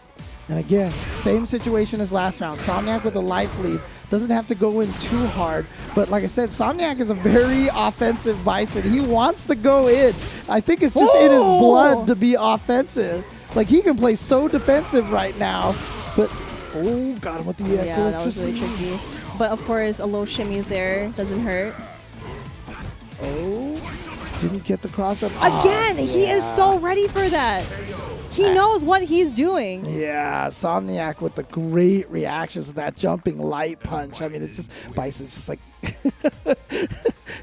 [SPEAKER 1] And again, same situation as last round. Somniac with a life lead. Doesn't have to go in too hard. But like I said, Somniac is a very offensive Bison. He wants to go in. I think it's just in his blood to be offensive. Like, he can play so defensive right now. But, oh, got him with the X
[SPEAKER 2] Yeah, that was really tricky. But of course, a low shimmy there doesn't hurt.
[SPEAKER 1] Oh, didn't get the cross up.
[SPEAKER 2] Again, he is so ready for that. He knows what he's doing.
[SPEAKER 1] Yeah, Somniac with the great reactions with that jumping light punch. I mean, it's just, Bison's just like,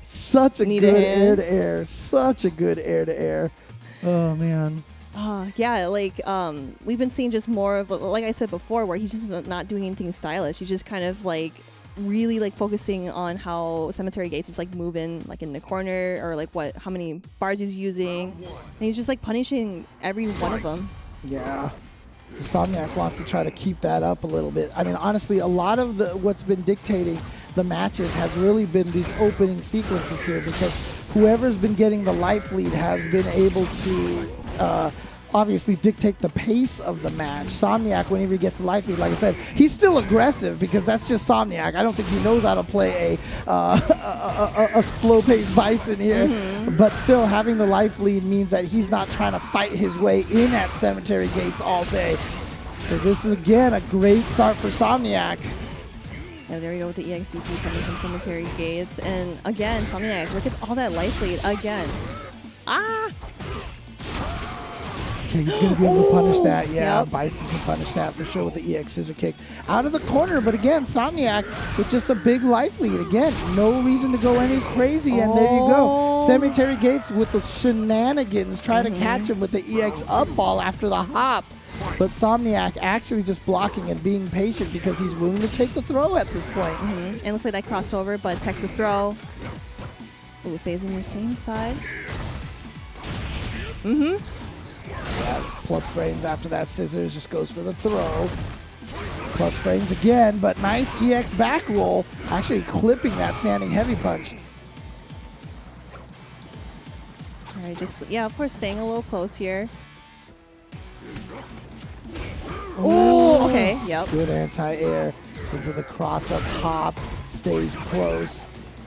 [SPEAKER 1] such a
[SPEAKER 2] Need
[SPEAKER 1] good
[SPEAKER 2] a hand.
[SPEAKER 1] air-to-air. Such a good air-to-air. Oh, man.
[SPEAKER 2] Yeah, like we've been seeing just more of, like I said before, where he's just not doing anything stylish. He's just kind of like really like focusing on how Cemetery Gates is like moving like in the corner, or like how many bars he's using, and he's just like punishing every one of them.
[SPEAKER 1] Yeah. Somniac wants to try to keep that up a little bit. I mean, honestly, a lot of what's been dictating the matches has really been these opening sequences here, because whoever's been getting the life lead has been able to obviously dictate the pace of the match. Somniac, whenever he gets the life lead, like I said, he's still aggressive because that's just Somniac. I don't think he knows how to play a slow-paced Bison here. But still, having the life lead means that he's not trying to fight his way in at Cemetery Gates all day. So this is, again, a great start for Somniac.
[SPEAKER 2] Yeah, there we go with the EXCP coming from Cemetery Gates. And again, Somniac, look at all that life lead again. Ah!
[SPEAKER 1] Okay, he's going to be able to punish that. Yeah,
[SPEAKER 2] Yep.
[SPEAKER 1] Bison can punish that for sure with the EX Scissor Kick. Out of the corner, but again, Somniac with just a big life lead. Again, no reason to go any crazy, and there you go. Cemetery Gates with the shenanigans, trying to catch him with the EX up ball after the hop. But Somniac actually just blocking and being patient because he's willing to take the throw at this point.
[SPEAKER 2] And it looks like that crossover, but tech the throw. Ooh, stays in the same side.
[SPEAKER 1] Yeah, plus frames after that scissors, just goes for the throw. Plus frames again, but nice EX back roll, actually clipping that standing heavy punch.
[SPEAKER 2] All right, just, yeah, of course, staying a little close here. Oh, okay, yep.
[SPEAKER 1] Good anti-air into the cross-up hop, stays close.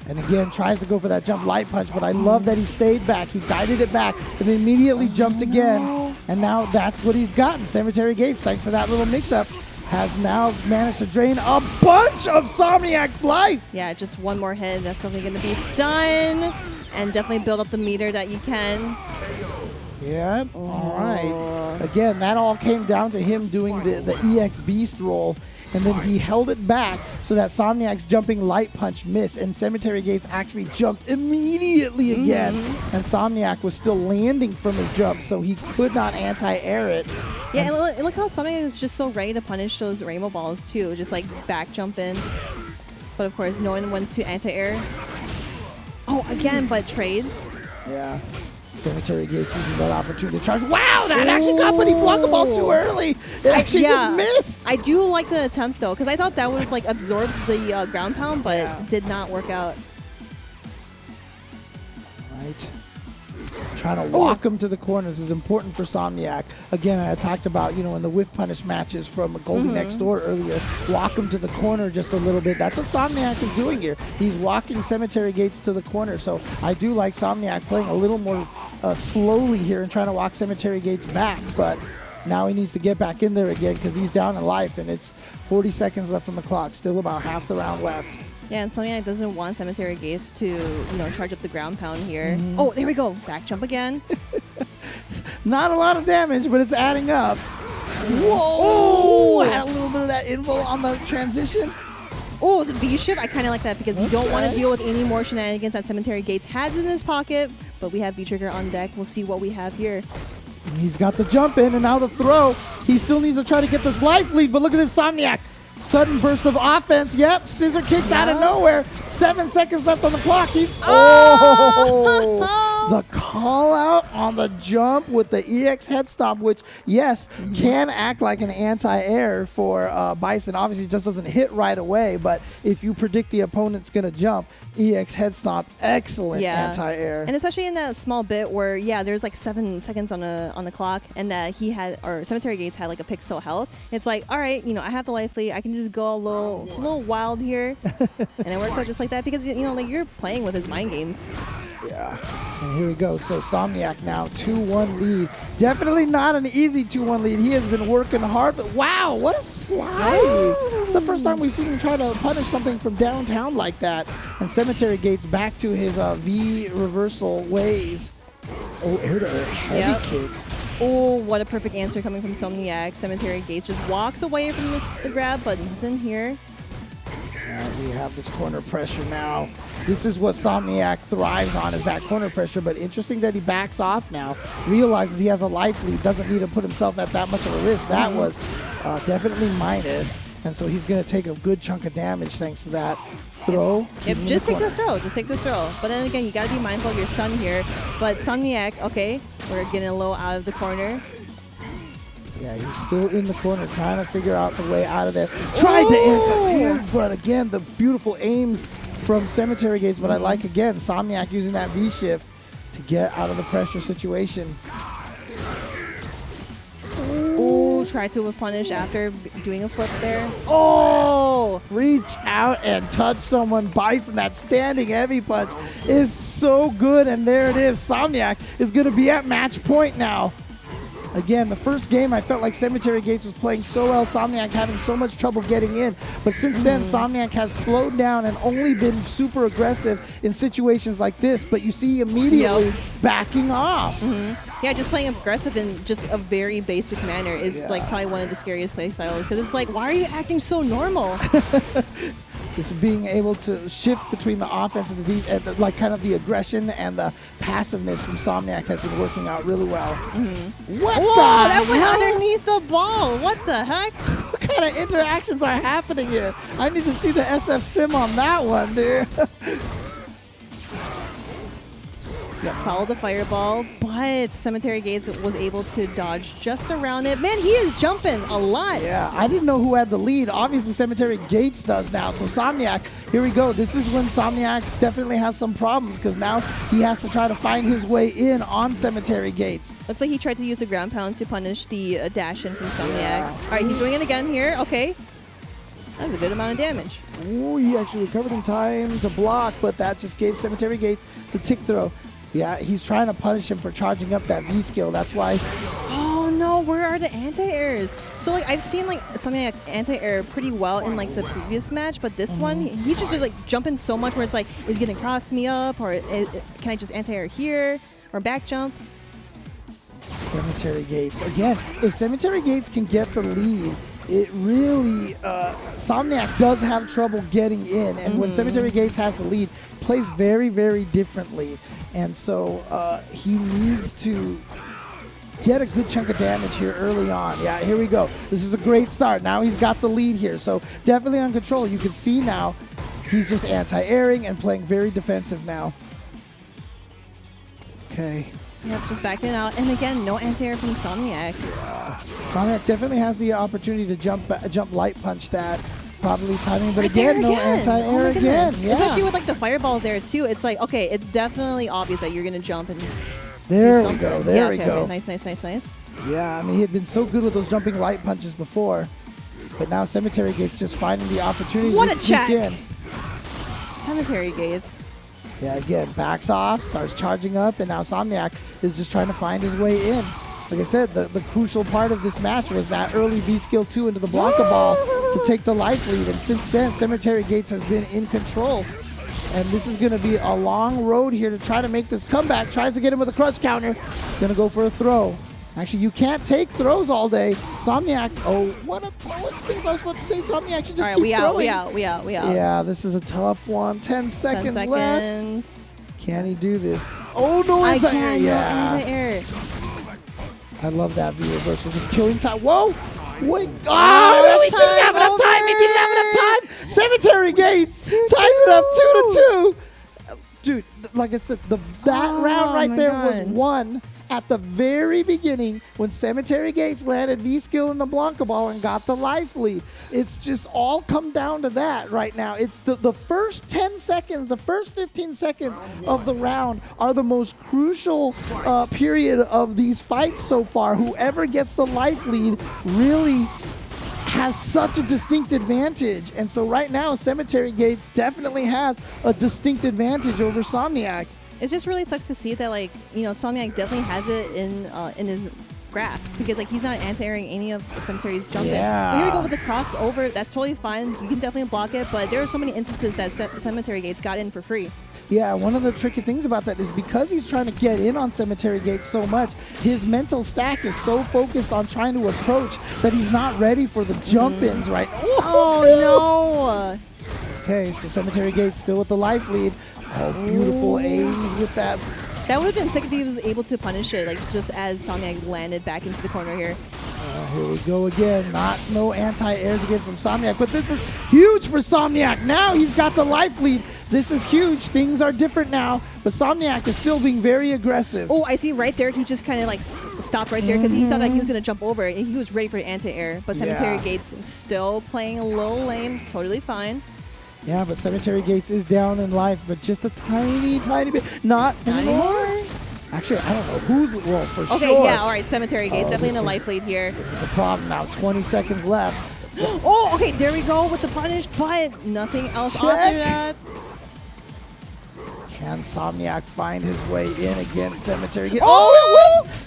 [SPEAKER 1] And again, tries to go for that jump light punch, but I love that he stayed back. He guided it back and immediately jumped again. And now that's what he's gotten. Cemetery Gates, thanks to that little mix-up, has now managed to drain a bunch of Somniac's life.
[SPEAKER 2] Yeah, just one more hit. That's definitely going to be stun. And definitely build up the meter that you can.
[SPEAKER 1] Yep. All right. Again, that all came down to him doing the EX Beast roll, and then he held it back so that Somniac's jumping light punch missed, and Cemetery Gates actually jumped immediately again, and Somniac was still landing from his jump, so he could not anti-air it.
[SPEAKER 2] Yeah, and look how Somniac is just so ready to punish those rainbow balls too, just like back jump in. But of course, knowing when to anti-air. Oh, again, but trades.
[SPEAKER 1] Yeah. Cemetery Gates using that opportunity to charge. Wow, that actually got, but he blocked the ball too early. It actually just missed.
[SPEAKER 2] I do like the attempt though, because I thought that would like absorb the ground pound, but it did not work out.
[SPEAKER 1] Right. Trying to walk him to the corners is important for Somniac. Again, I talked about, you know, in the whiff punish matches from Goldie Next Door earlier, walk him to the corner just a little bit. That's what Somniac is doing here. He's walking Cemetery Gates to the corner. So I do like Somniac playing a little more slowly here and trying to walk Cemetery Gates back. But now he needs to get back in there again because he's down in life, and it's 40 seconds left on the clock. Still about half the round left.
[SPEAKER 2] Yeah, and Somniac doesn't want Cemetery Gates to, you know, charge up the ground pound here. Oh, there we go. Back jump again.
[SPEAKER 1] Not a lot of damage, but it's adding up.
[SPEAKER 2] Whoa!
[SPEAKER 1] Had a little bit of that info on the transition.
[SPEAKER 2] Oh, the V shift. I kind of like that because you don't want to deal with any more shenanigans that Cemetery Gates has in his pocket. But we have V-Trigger on deck. We'll see what we have here.
[SPEAKER 1] He's got the jump in and now the throw. He still needs to try to get this life lead, but look at this Somniac. Sudden burst of offense. Yep, scissor kicks out of nowhere. 7 seconds left on the clock. He's the call out on the jump with the EX head stomp, which yes can act like an anti-air for Bison. Obviously, it just doesn't hit right away. But if you predict the opponent's gonna jump, EX head stomp, excellent anti-air.
[SPEAKER 2] And especially in that small bit where there's like 7 seconds on the clock, and that he had, or Cemetery Gates had like a pixel health. It's like, all right, you know, I have the life lead. I can just go a little wild here, and it works out just like that because, you know, like you're playing with his mind games. Yeah.
[SPEAKER 1] And here we go. So Somniac now 2-1 lead. Definitely not an easy 2-1 lead. He has been working hard, but wow, what a slide. It's the first time we've seen him try to punish something from downtown like that. And Cemetery Gates back to his V reversal ways. Oh, air to air heavy kick.
[SPEAKER 2] Oh, what a perfect answer coming from Somniac. Cemetery Gates just walks away from the grab, but nothing here.
[SPEAKER 1] And we have this corner pressure now. This is what Somniac thrives on, is that corner pressure, but interesting that he backs off now, realizes he has a life lead, doesn't need to put himself at that much of a risk. That was definitely minus, and so he's going to take a good chunk of damage thanks to that throw.
[SPEAKER 2] Yep, just take the throw. Just take the throw. But then again, you got to be mindful of your stun here. But Somniac, okay, we're getting a little out of the corner.
[SPEAKER 1] Yeah, he's still in the corner trying to figure out the way out of there. Tried to anti-air, but again, the beautiful aims from Cemetery Gates. But I like, again, Somniac using that V-shift to get out of the pressure situation.
[SPEAKER 2] try to punish after doing a flip there. Oh!
[SPEAKER 1] Reach out and touch someone. Bison, that standing heavy punch is so good. And there it is. Somniac is going to be at match point now. Again, the first game, I felt like Cemetery Gates was playing so well, Somniac having so much trouble getting in. But since then, Somniac has slowed down and only been super aggressive in situations like this. But you see immediately backing off.
[SPEAKER 2] Yeah, just playing aggressive in just a very basic manner is like probably one of the scariest play styles. Because it's like, why are you acting so normal?
[SPEAKER 1] Just being able to shift between the offense and the defense, like kind of the aggression and the passiveness from Somniac has been working out really well. What
[SPEAKER 2] Whoa,
[SPEAKER 1] the
[SPEAKER 2] that went
[SPEAKER 1] hell?
[SPEAKER 2] underneath the ball. What the heck?
[SPEAKER 1] What kind of interactions are happening here? I need to see the SF sim on that one, dude.
[SPEAKER 2] Follow the fireball, but Cemetery Gates was able to dodge just around it. Man, he is jumping a lot.
[SPEAKER 1] Yeah, I didn't know who had the lead. Obviously, Cemetery Gates does now. So Somniac, here we go. This is when Somniac definitely has some problems because now he has to try to find his way in on Cemetery Gates.
[SPEAKER 2] Looks like he tried to use the ground pound to punish the dash in from Somniac. All right, he's doing it again here. Okay. That was a good amount of damage.
[SPEAKER 1] Ooh, he actually recovered in time to block, but that just gave Cemetery Gates the tick throw. Yeah, he's trying to punish him for charging up that V skill. That's why.
[SPEAKER 2] Oh no, where are the anti-airs? So like I've seen like something like anti-air pretty well in like the previous match, but this one he's just like jumping so much where it's like, is he gonna cross me up, or can I just anti-air here or back jump?
[SPEAKER 1] Cemetery Gates again. If Cemetery Gates can get the lead, it really Somniac does have trouble getting in, and when Cemetery Gates has the lead, plays very, very differently. And so he needs to get a good chunk of damage here early on. Yeah, here we go. This is a great start. Now he's got the lead here. So definitely on control. You can see now he's just anti-airing and playing very defensive now. Okay.
[SPEAKER 2] Yep, just backing out. And again, no anti-air from Somniac.
[SPEAKER 1] Yeah. Somniac definitely has the opportunity to jump light punch that. Probably timing, but
[SPEAKER 2] Right
[SPEAKER 1] again, no
[SPEAKER 2] there
[SPEAKER 1] anti-air again. Yeah.
[SPEAKER 2] Especially with like the fireball there too. It's like, okay, it's definitely obvious that you're gonna jump and
[SPEAKER 1] There
[SPEAKER 2] do
[SPEAKER 1] we go.
[SPEAKER 2] something.
[SPEAKER 1] There
[SPEAKER 2] yeah,
[SPEAKER 1] we
[SPEAKER 2] okay,
[SPEAKER 1] go.
[SPEAKER 2] Okay. Nice, nice, nice, nice.
[SPEAKER 1] Yeah, I mean, he had been so good with those jumping light punches before, but now Cemetery Gates just finding the opportunity
[SPEAKER 2] What
[SPEAKER 1] to
[SPEAKER 2] a
[SPEAKER 1] sneak
[SPEAKER 2] check.
[SPEAKER 1] in.
[SPEAKER 2] Cemetery Gates.
[SPEAKER 1] Yeah, again, backs off, starts charging up, and now Somniac is just trying to find his way in. Like I said, the crucial part of this match was that early V-Skill 2 into the blocker ball to take the life lead, and since then, Cemetery Gates has been in control. And this is going to be a long road here to try to make this comeback. Tries to get him with a crush counter. Going to go for a throw. Actually, you can't take throws all day. Somniac, what scheme I was supposed to say? Somniac should just
[SPEAKER 2] All right,
[SPEAKER 1] keep
[SPEAKER 2] we
[SPEAKER 1] throwing.
[SPEAKER 2] out.
[SPEAKER 1] Yeah, this is a tough one. 10 seconds
[SPEAKER 2] 10
[SPEAKER 1] left.
[SPEAKER 2] seconds.
[SPEAKER 1] Can he do this? Oh, no
[SPEAKER 2] I
[SPEAKER 1] anti-air.
[SPEAKER 2] can't,
[SPEAKER 1] Yeah.
[SPEAKER 2] no anti-air.
[SPEAKER 1] I love that V reversal. Just killing time. Whoa! Wait. Oh, we didn't have enough time. He didn't have enough time. Cemetery Gates ties it up 2-2. Dude, like I said, that round right there was won at the very beginning when Cemetery Gates landed V-Skill in the Blanca ball and got the life lead. It's just all come down to that right now. It's the first 10 seconds, the first 15 seconds of the round are the most crucial period of these fights so far. Whoever gets the life lead really has such a distinct advantage. And so right now, Cemetery Gates definitely has a distinct advantage over Somniac.
[SPEAKER 2] It just really sucks to see that, like, you know, Somniac definitely has it in his grasp, because like he's not anti-airing any of Cemetery's jump ins. But here we go with the crossover. That's totally fine. You can definitely block it, but there are so many instances that Cemetery Gates got in for free.
[SPEAKER 1] Yeah, one of the tricky things about that is because he's trying to get in on Cemetery Gates so much, his mental stack is so focused on trying to approach that he's not ready for the jump-ins right now.
[SPEAKER 2] Oh, no!
[SPEAKER 1] Okay, so Cemetery Gates still with the life lead. Oh, beautiful aims with that.
[SPEAKER 2] That would have been sick if he was able to punish it, like just as Somniac landed back into the corner here.
[SPEAKER 1] Here we go again. No anti-airs again from Somniac, but this is huge for Somniac. Now he's got the life lead. This is huge. Things are different now, but Somniac is still being very aggressive.
[SPEAKER 2] Oh, I see right there. He just kind of like stopped right there because he thought that he was going to jump over it, and he was ready for anti-air. But Cemetery Gates still playing a little lame. Totally fine.
[SPEAKER 1] Yeah, but Cemetery Gates is down in life, but just a tiny, tiny bit. Not anymore. Actually, I don't know who's, well, for
[SPEAKER 2] Okay,
[SPEAKER 1] sure.
[SPEAKER 2] yeah, all right, Cemetery Gates, definitely in the
[SPEAKER 1] this
[SPEAKER 2] life lead here.
[SPEAKER 1] This is the problem now. 20 seconds left.
[SPEAKER 2] Oh, okay, there we go with the punish, but nothing else after that.
[SPEAKER 1] Can Somniac find his way in against Cemetery Gates?
[SPEAKER 2] Oh!
[SPEAKER 1] It went!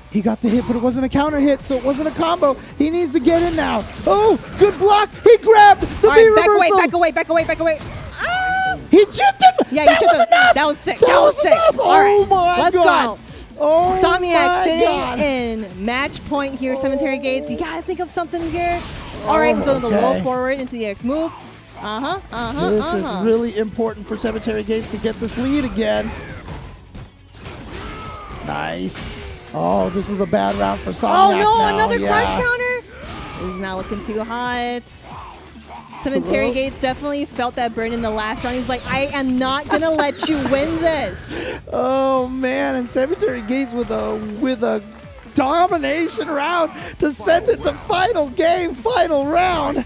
[SPEAKER 1] He got the hit, but it wasn't a counter hit, so it wasn't a combo. He needs to get in now. Oh, good block. He grabbed the
[SPEAKER 2] All
[SPEAKER 1] B
[SPEAKER 2] right,
[SPEAKER 1] reversal.
[SPEAKER 2] back away.
[SPEAKER 1] He chipped him.
[SPEAKER 2] Yeah,
[SPEAKER 1] that
[SPEAKER 2] you chipped
[SPEAKER 1] was
[SPEAKER 2] him.
[SPEAKER 1] enough.
[SPEAKER 2] That was sick.
[SPEAKER 1] That was
[SPEAKER 2] sick.
[SPEAKER 1] enough.
[SPEAKER 2] All right,
[SPEAKER 1] Oh my
[SPEAKER 2] let's
[SPEAKER 1] God.
[SPEAKER 2] go.
[SPEAKER 1] Oh
[SPEAKER 2] Somniac
[SPEAKER 1] my
[SPEAKER 2] sitting
[SPEAKER 1] God.
[SPEAKER 2] in match point here, Cemetery Gates. You gotta think of something here. All right, we're going the
[SPEAKER 1] okay.
[SPEAKER 2] low forward into the X move.
[SPEAKER 1] This is really important for Cemetery Gates to get this lead again. Nice. Oh, this is a bad round for Somniac
[SPEAKER 2] Oh no,
[SPEAKER 1] now.
[SPEAKER 2] another
[SPEAKER 1] Yeah.
[SPEAKER 2] crush counter. This is not looking too hot. Cemetery
[SPEAKER 1] Hello?
[SPEAKER 2] Gates definitely felt that burn in the last round. He's like, I am not gonna let you win this.
[SPEAKER 1] Oh man, and Cemetery Gates with a domination round to send it to final game, final round.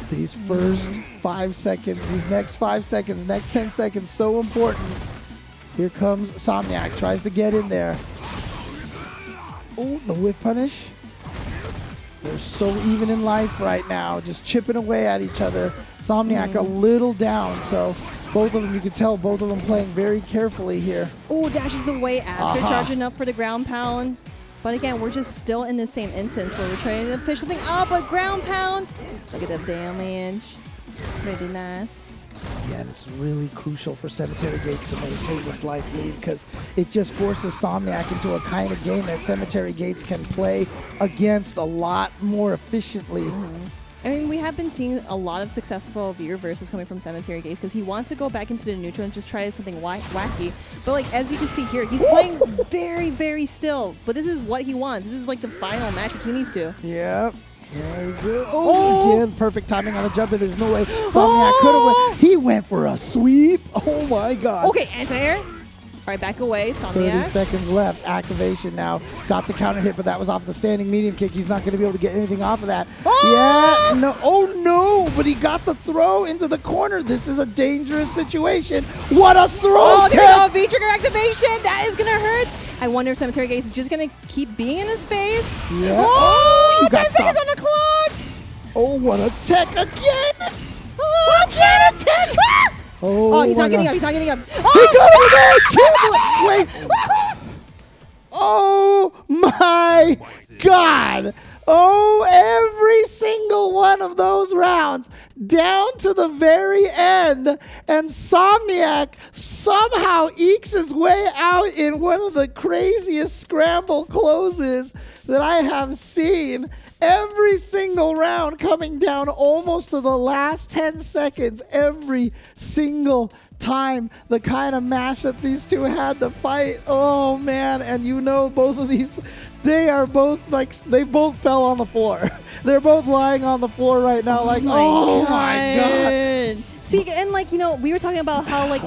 [SPEAKER 1] These first 5 seconds, these next 5 seconds, next 10 seconds, so important. Here comes Somniac, tries to get in there. Oh, the whip punish. They're so even in life right now, just chipping away at each other. Somniac a little down, so both of them, you can tell both of them playing very carefully here.
[SPEAKER 2] Oh, dashes away after charging up for the ground pound. But again, we're just still in the same instance where we're trying to push something up, but ground pound. Look at the damage. Pretty nice.
[SPEAKER 1] Yeah, it's really crucial for Cemetery Gates to maintain this life lead because it just forces Somniac into a kind of game that Cemetery Gates can play against a lot more efficiently.
[SPEAKER 2] I mean, we have been seeing a lot of successful V reversals coming from Cemetery Gates because he wants to go back into the neutral and just try something wacky. But like, as you can see here, he's playing very, very still. But this is what he wants. This is like the final match between these two.
[SPEAKER 1] Yep. Very good. Oh, again, perfect timing on the jump, and there's no way Somniac could have went. He went for a sweep. Oh my God.
[SPEAKER 2] Okay, anti-air. All right, back away,
[SPEAKER 1] 30
[SPEAKER 2] Somniac.
[SPEAKER 1] seconds left. Activation now. Got the counter hit, but that was off the standing medium kick. He's not going to be able to get anything off of that.
[SPEAKER 2] Oh!
[SPEAKER 1] Yeah. No. Oh no! But he got the throw into the corner. This is a dangerous situation. What a throw!
[SPEAKER 2] Oh, there we go. V-trigger activation. That is going to hurt. I wonder if Cemetery Gates is just going to keep being in his space.
[SPEAKER 1] Yeah.
[SPEAKER 2] Oh,
[SPEAKER 1] you
[SPEAKER 2] 10
[SPEAKER 1] got
[SPEAKER 2] seconds
[SPEAKER 1] stopped.
[SPEAKER 2] on the clock.
[SPEAKER 1] Oh, what a tech again!
[SPEAKER 2] Oh,
[SPEAKER 1] Again a tech!
[SPEAKER 2] Oh, he's
[SPEAKER 1] my
[SPEAKER 2] not getting
[SPEAKER 1] God.
[SPEAKER 2] up. He's not getting up.
[SPEAKER 1] He
[SPEAKER 2] Oh!
[SPEAKER 1] got it again! Wait! Oh my God! Oh, every single one of those rounds down to the very end, and Somniac somehow ekes his way out in one of the craziest scramble closes that I have seen. Every single round coming down almost to the last 10 seconds, every single time. The kind of match that these two had to fight. Oh man, and you know both of these, they are both like, they both fell on the floor. They're both lying on the floor right now like, oh my God.
[SPEAKER 2] See, and like, you know, we were talking about how like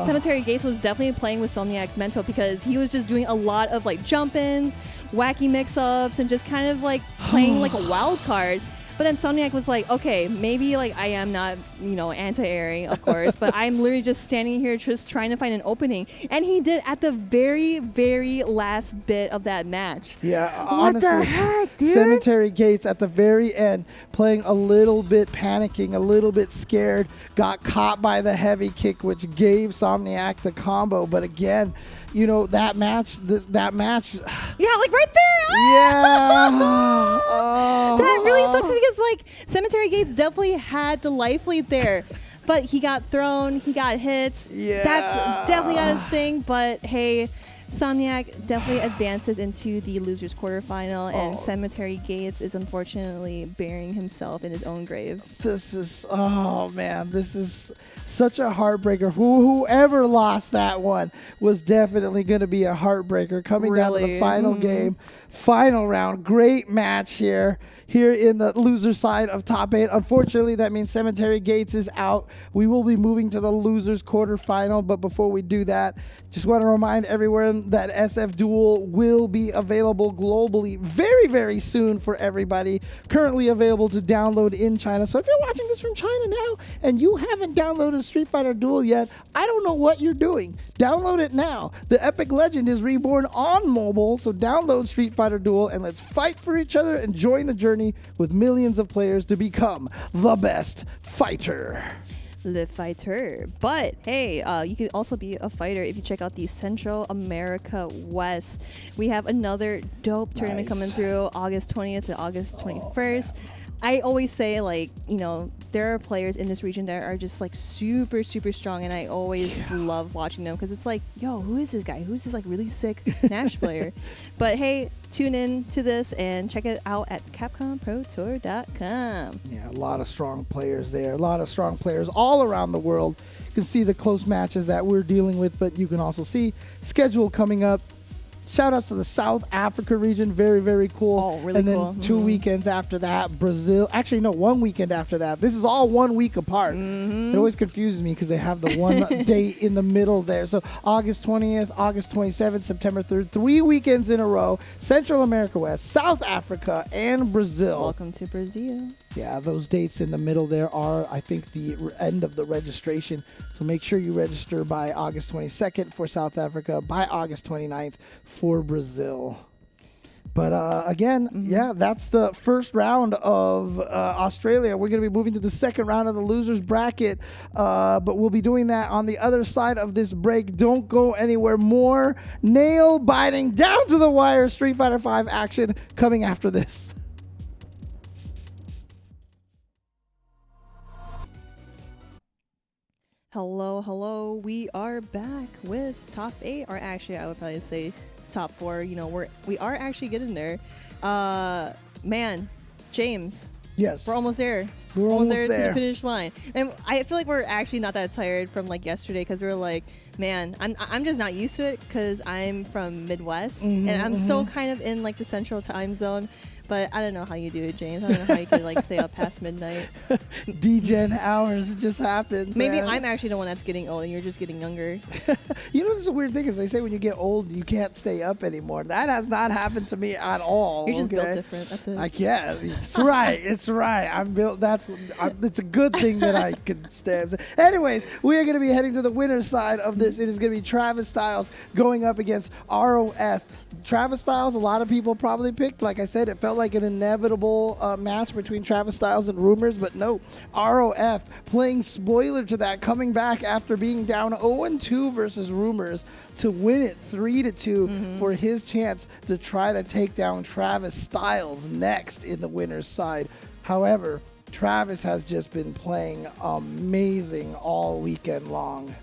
[SPEAKER 2] Cemetery Gates was definitely playing with Somniac's mental because he was just doing a lot of like jump-ins, wacky mix-ups, and just kind of like playing like a wild card. But then Somniac was like, okay, maybe like I am not, you know, anti-airing, of course, but I'm literally just standing here just trying to find an opening. And he did at the very, very last bit of that match.
[SPEAKER 1] Yeah,
[SPEAKER 2] What
[SPEAKER 1] honestly,
[SPEAKER 2] the heck, dude?
[SPEAKER 1] Cemetery Gates at the very end, playing a little bit panicking, a little bit scared, got caught by the heavy kick, which gave Somniac the combo. But again, you know, that match.
[SPEAKER 2] Yeah, like right there.
[SPEAKER 1] Yeah.
[SPEAKER 2] That really sucks because like Cemetery Gates definitely had the life lead there. But he got thrown, he got hit.
[SPEAKER 1] Yeah.
[SPEAKER 2] That's definitely got his sting, but hey, Somniac definitely advances into the losers quarterfinal, and Cemetery Gates is unfortunately burying himself in his own grave.
[SPEAKER 1] This is, oh man, this is such a heartbreaker. Whoever lost that one was definitely going to be a heartbreaker. Coming down to the final game, final round. Great match here in the loser side of top 8. Unfortunately, that means Cemetery Gates is out. We will be moving to the losers quarterfinal, but before we do that, just want to remind everyone everyone that SF Duel will be available globally very, very soon for everybody. Currently available to download in China. So if you're watching this from China now and you haven't downloaded Street Fighter Duel yet, I don't know what you're doing. Download it now. The epic legend is reborn on mobile, so download Street Fighter Duel and let's fight for each other and join the journey with millions of players to become the best fighter.
[SPEAKER 2] The fighter. But hey, you can also be a fighter if you check out the Central America West. We have another dope tournament coming through August 20th to August 21st. I always say, like, you know, there are players in this region that are just like super, super strong, and I always love watching them because it's like, yo, who is this guy? Who's this like really sick Nash player? But hey, tune in to this and check it out at CapcomProTour.com.
[SPEAKER 1] Yeah, a lot of strong players there. A lot of strong players all around the world. You can see the close matches that we're dealing with, but you can also see schedule coming up. Shout outs to the South Africa region. Very, very cool.
[SPEAKER 2] Oh, really
[SPEAKER 1] and then
[SPEAKER 2] cool.
[SPEAKER 1] 2 weekends after that, Brazil. Actually, no, 1 weekend after that. This is all 1 week apart. It always confuses me because they have the one date in the middle there. So August 20th, August 27th, September 3rd. 3 weekends in a row. Central America West, South Africa, and Brazil.
[SPEAKER 2] Welcome to Brazil.
[SPEAKER 1] Yeah, those dates in the middle there are, I think, the end of the registration. So make sure you register by August 22nd for South Africa, by August 29th for Brazil. But again, yeah, that's the first round of Australia. We're going to be moving to the second round of the losers bracket, but we'll be doing that on the other side of this break. Don't go anywhere. More nail-biting, down-to-the-wire Street Fighter V action coming after this.
[SPEAKER 2] Hello, hello. We are back with top 8, or actually, I would probably say top 4. You know, we are actually getting there. Man, James.
[SPEAKER 1] Yes.
[SPEAKER 2] We're almost there.
[SPEAKER 1] We're almost
[SPEAKER 2] there to
[SPEAKER 1] there.
[SPEAKER 2] the finish line. And I feel like we're actually not that tired from like yesterday because we were like, man, I'm just not used to it because I'm from Midwest and I'm so kind of in like the central time zone. But I don't know how you do it, James. I don't know how you can like stay up past midnight.
[SPEAKER 1] D-Gen hours, it just happens.
[SPEAKER 2] Maybe
[SPEAKER 1] man.
[SPEAKER 2] I'm actually the one that's getting old and you're just getting younger.
[SPEAKER 1] You know, this is a weird thing is they say when you get old, you can't stay up anymore. That has not happened to me at all.
[SPEAKER 2] You're just built different. That's it.
[SPEAKER 1] I can't. It's right. It's right. I'm built. It's a good thing that I can stay. Anyways, we are going to be heading to the winner's side of this. It is going to be Travis Styles going up against ROF. Travis Styles, a lot of people probably picked. Like I said, it felt like an inevitable match between Travis Styles and Rumors, but no, ROF playing spoiler to that, coming back after being down 0-2 versus Rumors to win it 3-2 for his chance to try to take down Travis Styles next in the winner's side. However, Travis has just been playing amazing all weekend long.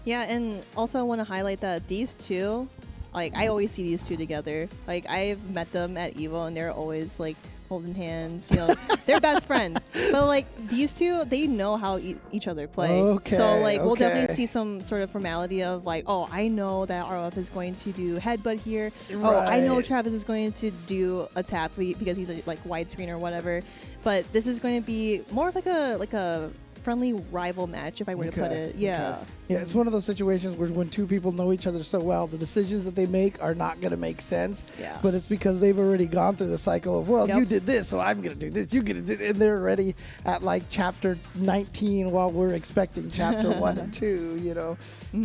[SPEAKER 2] Yeah, and also I want to highlight that these two, like, I always see these two together. Like, I've met them at EVO, and they're always, like, holding hands. You know, they're best friends. But, like, these two, they know how each other play.
[SPEAKER 1] Okay,
[SPEAKER 2] so, like, we'll definitely see some sort of formality of, like, oh, I know that RLF is going to do headbutt here.
[SPEAKER 1] Right.
[SPEAKER 2] Oh, I know Travis is going to do a tap because he's, a, like, widescreen or whatever. But this is going to be more of, like a friendly rival match, if I were to put it. Yeah.
[SPEAKER 1] Okay. Yeah, it's one of those situations where when two people know each other so well, the decisions that they make are not going to make sense.
[SPEAKER 2] Yeah.
[SPEAKER 1] But it's because they've already gone through the cycle of, well, you did this, so I'm going to do this. You get it, and they're already at like chapter 19 while we're expecting chapter 1 and 2. You know.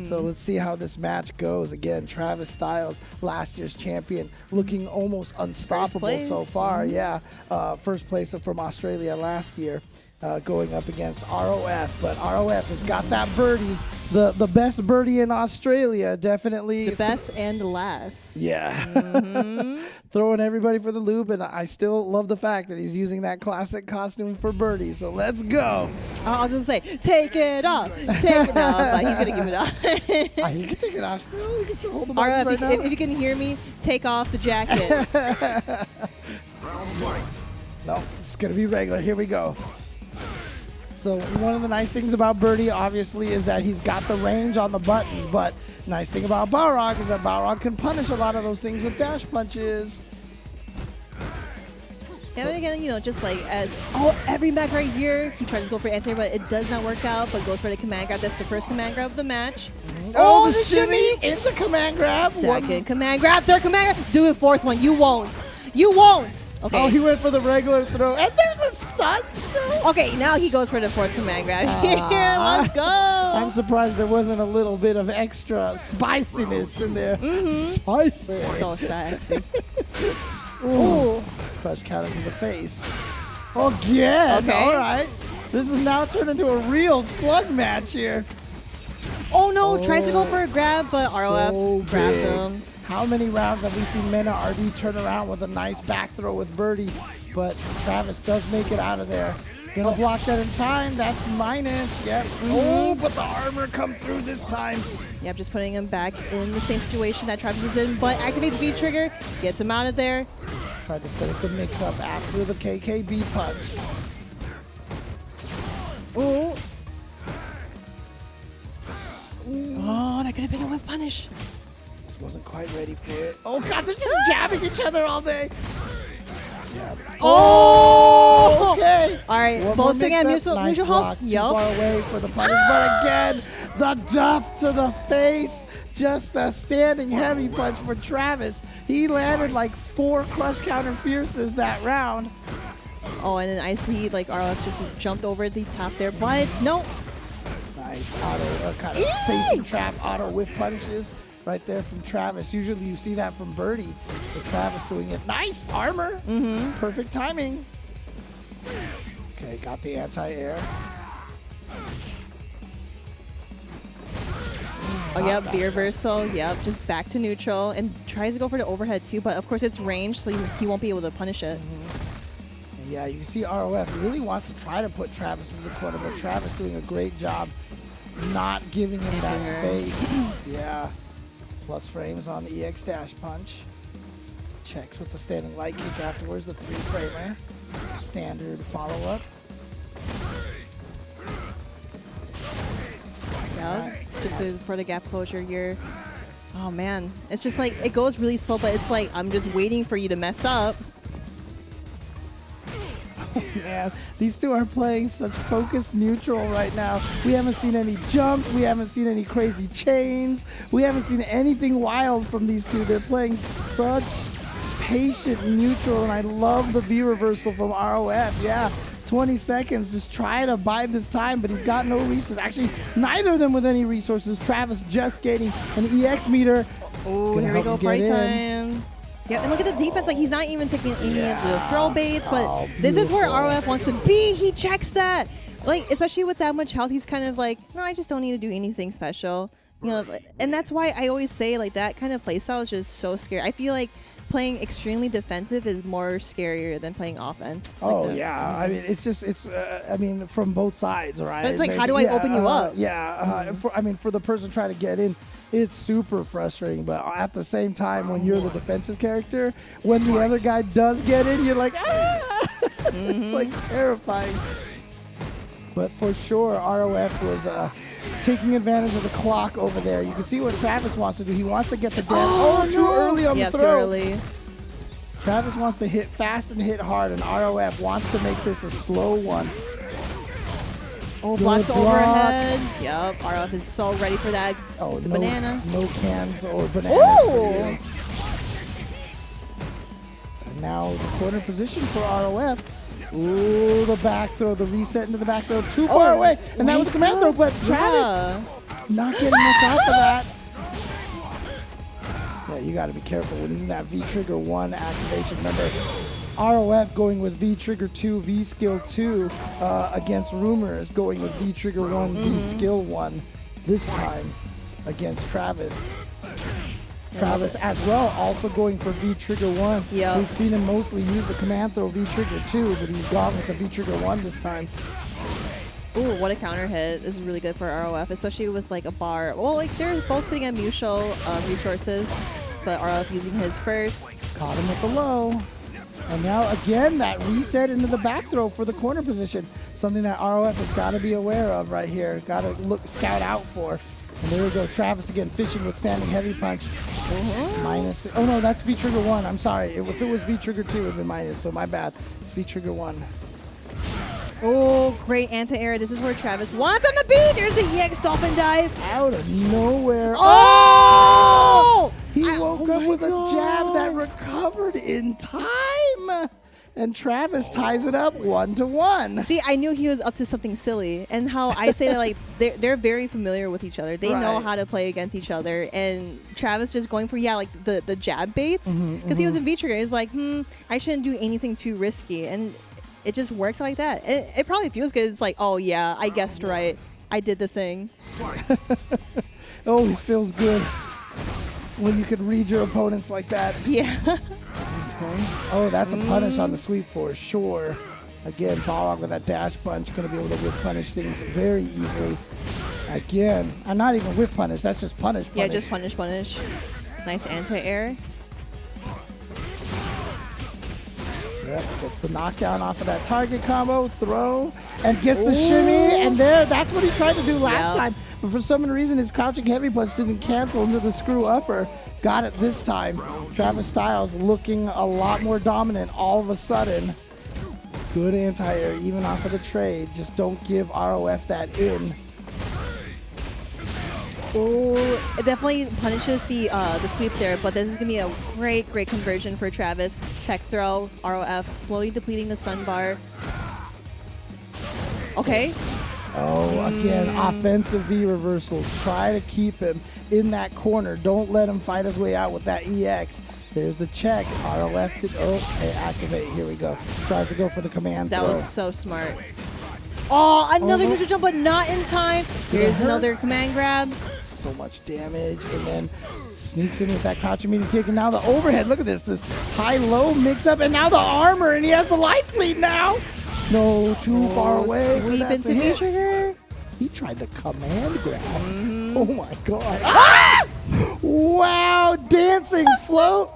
[SPEAKER 1] So let's see how this match goes. Again, Travis Styles, last year's champion, looking almost unstoppable so far. Yeah, first place from Australia last year. Going up against ROF, but ROF has got that birdie, the best birdie in Australia, definitely.
[SPEAKER 2] The best and the last.
[SPEAKER 1] Yeah. Throwing everybody for the loop, and I still love the fact that he's using that classic costume for birdie, so let's go.
[SPEAKER 2] I was going to say, take it off. Take it off, but he's going to give it off.
[SPEAKER 1] He can take it off still. He can still hold the button right now.
[SPEAKER 2] If you can hear me, take off the jacket.
[SPEAKER 1] No, it's going to be regular. Here we go. So one of the nice things about Birdie, obviously, is that he's got the range on the buttons, but nice thing about Balrog is that Balrog can punish a lot of those things with dash punches.
[SPEAKER 2] And again, just like every match right here, he tries to go for anti, but it does not work out, but goes for the command grab. That's the first command grab of the match.
[SPEAKER 1] Oh, the shimmy into command grab.
[SPEAKER 2] Second command grab, third command grab. Do it, fourth one. You won't. You won't. Okay.
[SPEAKER 1] Oh, he went for the regular throw. And there's a stun still.
[SPEAKER 2] Okay, now he goes for the fourth command grab. Here, let's go.
[SPEAKER 1] I'm surprised there wasn't a little bit of extra spiciness in there. Spicy.
[SPEAKER 2] So spicy.
[SPEAKER 1] Ooh. Crush counter to the face. Again.
[SPEAKER 2] Okay.
[SPEAKER 1] All right. This is now turned into a real slug match here.
[SPEAKER 2] Oh no, tries to go for a grab, but ROF
[SPEAKER 1] So
[SPEAKER 2] grabs
[SPEAKER 1] big.
[SPEAKER 2] him.
[SPEAKER 1] How many rounds have we seen Mena RD turn around with a nice back throw with Birdie? But Travis does make it out of there. Gonna block that in time. That's minus. Yep. Oh, but the armor come through this time.
[SPEAKER 2] Yep, just putting him back in the same situation that Travis is in, but activates V trigger, gets him out of there.
[SPEAKER 1] Tried to set up the mix up after the KKB punch.
[SPEAKER 2] Ooh. Oh, that could have been a whip punish.
[SPEAKER 1] Just wasn't quite ready for it. Oh God, they're just jabbing each other all day. Yeah.
[SPEAKER 2] Oh!
[SPEAKER 1] Okay.
[SPEAKER 2] All right,
[SPEAKER 1] One more
[SPEAKER 2] both again,
[SPEAKER 1] mix-up.
[SPEAKER 2] mutual,
[SPEAKER 1] Nice
[SPEAKER 2] mutual
[SPEAKER 1] block.
[SPEAKER 2] help.
[SPEAKER 1] Too
[SPEAKER 2] Yup.
[SPEAKER 1] far away for the punish, but again, the duff to the face. Just a standing heavy punch for Travis. He landed like 4 crush counter fierces that round.
[SPEAKER 2] Oh, and then I see like ROF just jumped over the top there, but no.
[SPEAKER 1] Nice auto kind of spacing trap auto whiff punches right there from Travis. Usually you see that from Birdie, but Travis doing it. Nice armor. Perfect timing. Okay, got the anti-air.
[SPEAKER 2] Oh, yep, V reversal. Yep, just back to neutral and tries to go for the overhead too, but of course it's range, so he won't be able to punish it.
[SPEAKER 1] Yeah, you can see ROF really wants to try to put Travis in the corner, but Travis doing a great job not giving him that space. Yeah. Plus frames on the EX dash punch. Checks with the standing light kick afterwards, the 3-framer. Standard follow-up.
[SPEAKER 2] Yeah, just for the gap closure here. Oh man, it's just like, it goes really slow, but it's like, I'm just waiting for you to mess up.
[SPEAKER 1] Man, these two are playing such focused neutral right now. We haven't seen any jumps. We haven't seen any crazy chains. We haven't seen anything wild from these two. They're playing such patient neutral, and I love the V reversal from ROF. Yeah, 20 seconds. Just try to buy this time, but he's got no resources. Actually, neither of them with any resources. Travis just getting an EX meter.
[SPEAKER 2] Oh, here we go, party time. Yeah, and look at the defense. Like, he's not even taking any of the throw baits, but this is where ROF wants to be. He checks that. Like, especially with that much health, he's kind of like, no, I just don't need to do anything special. You know, and that's why I always say, like, that kind of playstyle is just so scary. I feel like playing extremely defensive is more scarier than playing offense.
[SPEAKER 1] Oh,
[SPEAKER 2] like
[SPEAKER 1] yeah. I mean, it's just, I mean, from both sides, right?
[SPEAKER 2] But it's like, how do I open you up?
[SPEAKER 1] Yeah. I mean, for the person trying to get in, it's super frustrating. But at the same time, when you're the defensive character, when the other guy does get in, you're like, ah! It's like terrifying. But for sure, ROF was taking advantage of the clock over there. You can see what Travis wants to do. He wants to get the death. Oh, too early on the throw.
[SPEAKER 2] Too early.
[SPEAKER 1] Travis wants to hit fast and hit hard, and ROF wants to make this a slow one.
[SPEAKER 2] Oh, blocks the overhead. Yep, ROF is so ready for that.
[SPEAKER 1] Oh,
[SPEAKER 2] it's a
[SPEAKER 1] no,
[SPEAKER 2] banana.
[SPEAKER 1] No cans or bananas.
[SPEAKER 2] Ooh!
[SPEAKER 1] And now the corner position for ROF. Ooh, the back throw, the reset into the back throw, too far away. And that was a command throw, but Travis not getting much out of that. Yeah, you got to be careful when he's in that V trigger 1 activation. Remember, ROF going with V trigger 2, V skill 2 against Rumors, going with V trigger 1, V skill 1 this time against Travis. Travis as well, also going for V trigger 1.
[SPEAKER 2] Yep.
[SPEAKER 1] We've seen him mostly use the command throw V trigger 2, but he's gone with the V trigger 1 this time.
[SPEAKER 2] Ooh, what a counter hit. This is really good for ROF, especially with like a bar. Well, like they're both sitting at mutual resources, but ROF using his first.
[SPEAKER 1] Caught him with the low. And now again, that reset into the back throw for the corner position. Something that ROF has got to be aware of right here. Got to scout out for. And there we go. Travis again fishing with standing heavy punch. Minus. Oh no, that's V trigger 1. I'm sorry. If it was V trigger 2, it would have been minus. So my bad. It's V trigger 1.
[SPEAKER 2] Oh, great anti-air. This is where Travis wants on the beat. There's the EX Dolphin Dive.
[SPEAKER 1] Out of nowhere.
[SPEAKER 2] Oh!
[SPEAKER 1] He woke up with a jab that recovered in time. And Travis ties it up 1-1.
[SPEAKER 2] See, I knew he was up to something silly. And how I say that, like, they're very familiar with each other. They know how to play against each other. And Travis just going for, like, the jab baits. Because he was in V-Trigger. He's like, I shouldn't do anything too risky. And it just works like that. It probably feels good. It's like, oh, yeah, I guessed right. I did the thing.
[SPEAKER 1] Always feels good when you can read your opponents like that.
[SPEAKER 2] Yeah.
[SPEAKER 1] Okay. Oh, that's a punish on the sweep for sure. Again, Balrog with that dash punch, going to be able to whip punish things very easily. Again, I'm not even whip punish, that's just punish.
[SPEAKER 2] Yeah, just punish. Nice anti-air.
[SPEAKER 1] Yep, gets the knockdown off of that target combo, throw, and gets the shimmy, and that's what he tried to do last time. But for some reason, his crouching heavy punch didn't cancel into the screw upper. Got it this time. Travis Styles looking a lot more dominant all of a sudden. Good anti-air, even off of the trade. Just don't give ROF that in.
[SPEAKER 2] Oh, it definitely punishes the sweep there, but this is going to be a great conversion for Travis. Tech throw, ROF, slowly depleting the stun bar. Okay.
[SPEAKER 1] Oh, again, offensive V reversal. Try to keep him in that corner. Don't let him fight his way out with that EX. There's the check. ROF did, activate. Here we go. Tries to go for the command throw.
[SPEAKER 2] That was so smart. Oh, another neutral jump, but not in time. Here's another command grab.
[SPEAKER 1] So much damage, and then sneaks in with that crouching medium kick, and now the overhead. Look at this high-low mix-up, and now the armor, and he has the life lead now. No, too far away.
[SPEAKER 2] Sweep into V-trigger.
[SPEAKER 1] He tried the command grab. Oh my god. Ah! Wow, dancing, float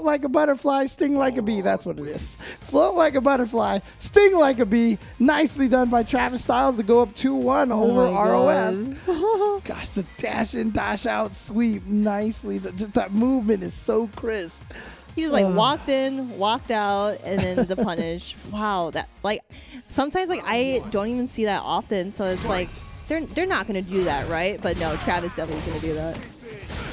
[SPEAKER 1] like a butterfly, sting like a bee. That's what it is. Float like a butterfly, sting like a bee. Nicely done by Travis Styles to go up 2-1 over ROF. Gosh, the dash in, dash out sweep. Nicely. Just that movement is so crisp.
[SPEAKER 2] He just like walked in, walked out, and then the punish. Wow, that like sometimes like I don't even see that often, so it's like they're not gonna do that, right? But no, Travis definitely is gonna do that.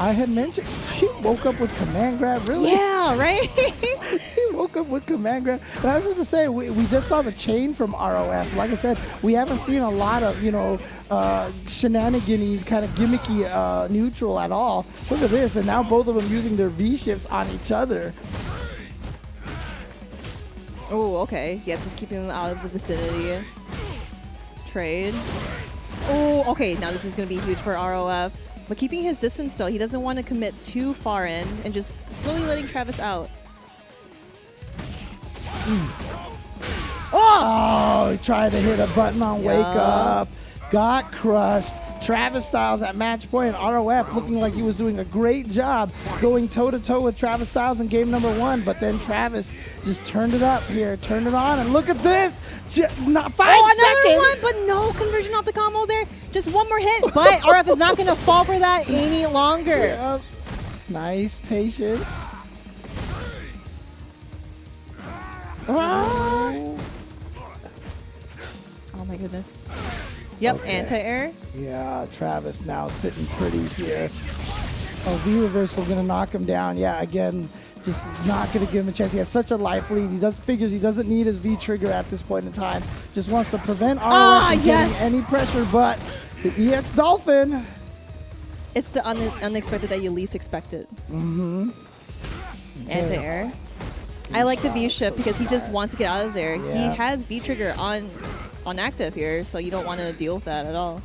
[SPEAKER 1] I had mentioned he woke up with command grab, really?
[SPEAKER 2] Yeah, right?
[SPEAKER 1] He woke up with command grab. And I was just to say, we just saw the chain from ROF. Like I said, we haven't seen a lot of, shenanigans, kind of gimmicky neutral at all. Look at this, and now both of them using their V-shifts on each other.
[SPEAKER 2] Oh, okay. Yep, just keeping them out of the vicinity. Trade. Oh, okay. Now this is going to be huge for ROF. But keeping his distance still, he doesn't want to commit too far in and just slowly letting Travis out.
[SPEAKER 1] Oh, he tried to hit a button on Wake Up. Got crushed. Travis Styles at match point. ROF looking like he was doing a great job going toe-to-toe with Travis Styles in game number 1. But then Travis just turned it up here, turned it on, and look at this. Not 5 seconds.
[SPEAKER 2] Another one, but no conversion off the combo there. Just one more hit, but RF is not going to fall for that any longer.
[SPEAKER 1] Yep. Nice patience.
[SPEAKER 2] Oh my goodness. Yep, okay. Anti-air.
[SPEAKER 1] Yeah, Travis now sitting pretty here. Oh, V-reversal going to knock him down. Yeah, again, just not going to give him a chance. He has such a life lead. He figures he doesn't need his V-trigger at this point in time. Just wants to prevent ROF from getting any pressure, but the EX Dolphin.
[SPEAKER 2] It's the unexpected that you least expect it. Anti-air. I like the V-shift because he just wants to get out of there. Yeah. He has V-trigger on active here, so you don't want to deal with that at all.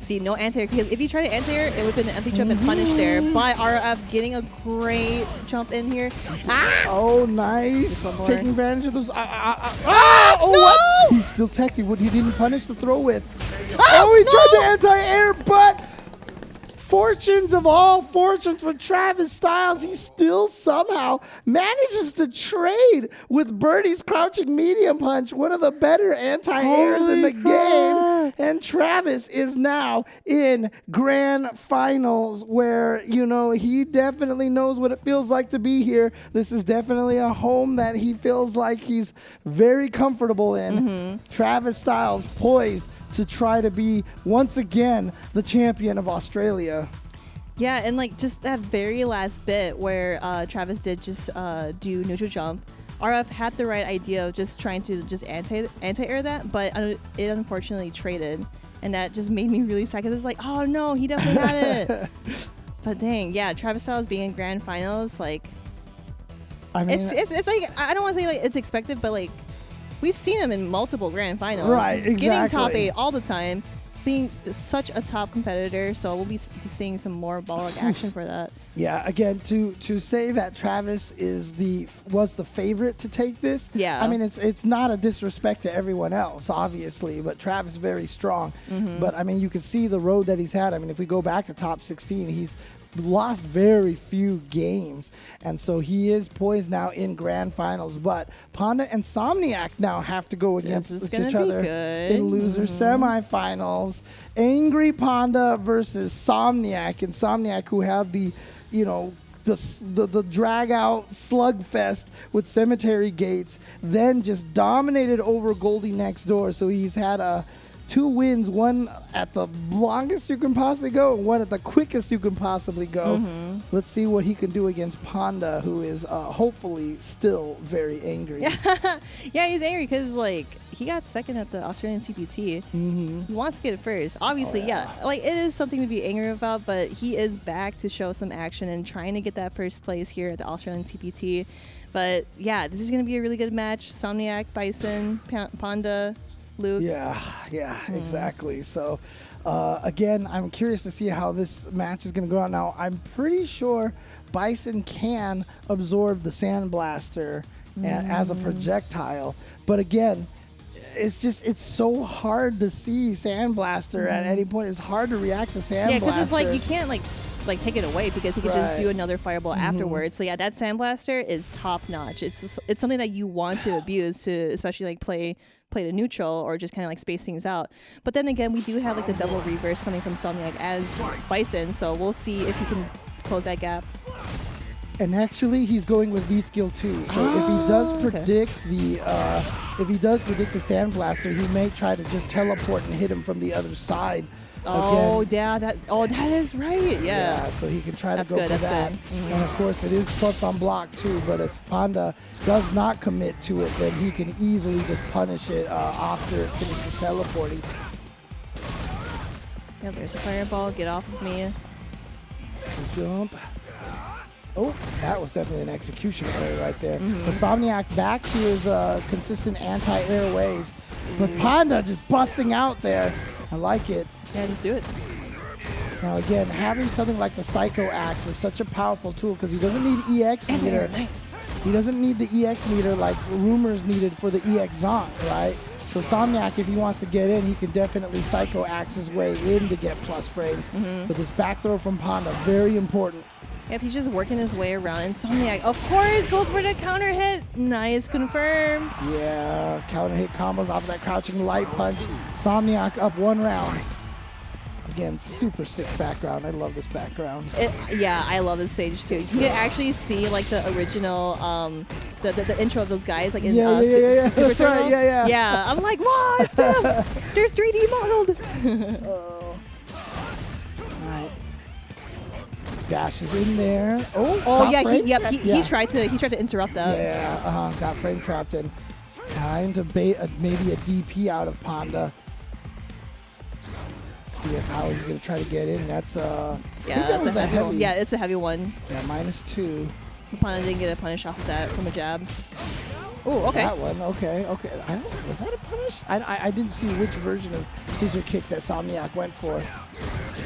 [SPEAKER 2] See, no anti-air, because if you try to anti-air, it would have been an empty jump and punish there. But RF getting a great jump in here. Ah!
[SPEAKER 1] Oh, nice. Taking advantage of those.
[SPEAKER 2] No!
[SPEAKER 1] What? He's still teching what he didn't punish the throw with. Oh, he tried the anti-air, but fortunes of all fortunes for Travis Styles, he still somehow manages to trade with Birdie's crouching medium punch, one of the better anti-airs in the game. And Travis is now in grand finals where, you know, he definitely knows what it feels like to be here. This is definitely a home that he feels like he's very comfortable in. Travis Styles poised to try to be once again the champion of Australia.
[SPEAKER 2] Yeah, and like just that very last bit where Travis did just do neutral jump. RF had the right idea of just trying to just anti-air that, but it unfortunately traded, and that just made me really sad because it's like, oh no, he definitely had it. But dang, yeah, Travis Styles being in grand finals, like, I mean, it's like, I don't want to say like it's expected, but like we've seen him in multiple grand finals,
[SPEAKER 1] right? Exactly.
[SPEAKER 2] Getting top 8 all the time, being such a top competitor. So we'll be seeing some more ball-like action for that.
[SPEAKER 1] Yeah, again, to say that Travis was the favorite to take this.
[SPEAKER 2] Yeah,
[SPEAKER 1] I mean, it's not a disrespect to everyone else, obviously, but Travis very strong. But I mean, you can see the road that he's had. I mean, if we go back to top 16, he's lost very few games, and so he is poised now in grand finals. But Panda and Somniac now have to go against each other in loser semifinals. Angry Panda versus Somniac, and Somniac, who had the, you know, the drag out slugfest with Cemetery Gates, then just dominated over Goldie next door. So he's had 2 wins, one at the longest you can possibly go, and one at the quickest you can possibly go. Let's see what he can do against Panda, who is hopefully still very angry.
[SPEAKER 2] Yeah, he's angry because like he got second at the Australian CPT. He wants to get it first. Obviously, like it is something to be angry about, but he is back to show some action and trying to get that first place here at the Australian CPT. But yeah, this is going to be a really good match. Somniac, Bison, Panda, Luke.
[SPEAKER 1] Yeah, exactly. So, again, I'm curious to see how this match is going to go out. Now, I'm pretty sure Bison can absorb the Sandblaster as a projectile. But again, it's so hard to see Sandblaster at any point. It's hard to react to Sandblaster. Yeah,
[SPEAKER 2] because it's like you can't like take it away because he could just do another fireball afterwards. So yeah, that Sandblaster is top notch. It's something that you want to abuse to, especially like play to neutral or just kind of like space things out. But then again, we do have like the double reverse coming from Somniac as Bison, so we'll see if he can close that gap.
[SPEAKER 1] And actually, he's going with V skill 2. So if he does predict the Sandblaster, he may try to just teleport and hit him from the other side.
[SPEAKER 2] Oh, yeah, that is right. Yeah.
[SPEAKER 1] So he can try to go for that. And of course, it is plus on block too. But if Panda does not commit to it, then he can easily just punish it after it finishes teleporting.
[SPEAKER 2] Yeah, there's a fireball. Get off of me.
[SPEAKER 1] Jump. Oh, that was definitely an execution error right there. The Somniac back to his consistent anti-air ways. But Panda just busting out there. I like it.
[SPEAKER 2] Yeah, just do it.
[SPEAKER 1] Now again, having something like the Psycho Axe is such a powerful tool because he doesn't need EX meter.
[SPEAKER 2] Nice.
[SPEAKER 1] He doesn't need the EX meter like Rumors needed for the EX Zonk, right? So Somniac, if he wants to get in, he can definitely Psycho Axe his way in to get plus frames. But this back throw from Panda, very important.
[SPEAKER 2] Yep, he's just working his way around. And Somniac, of course, goes for the counter hit. Nice, confirmed.
[SPEAKER 1] Yeah, counter hit combos off of that crouching light punch. Somniac up 1 round. Again, super sick background. I love this background.
[SPEAKER 2] Yeah, I love this stage too. You can actually see like the original, the intro of those guys like in Super Turbo.
[SPEAKER 1] Right,
[SPEAKER 2] yeah. I'm like, what? It's them. They're 3D modeled.
[SPEAKER 1] Right. Dash is in there.
[SPEAKER 2] Oh yeah, he tried to interrupt that.
[SPEAKER 1] Yeah, got frame trapped and trying to bait maybe a DP out of Panda. See how he's gonna try to get in. That's
[SPEAKER 2] that's a heavy one. Yeah, it's a heavy one.
[SPEAKER 1] Yeah, -2.
[SPEAKER 2] Panda didn't get a punish off of that from a jab. Oh, okay.
[SPEAKER 1] That one, okay. Was that a punish? I didn't see which version of scissor kick that Somniac went for.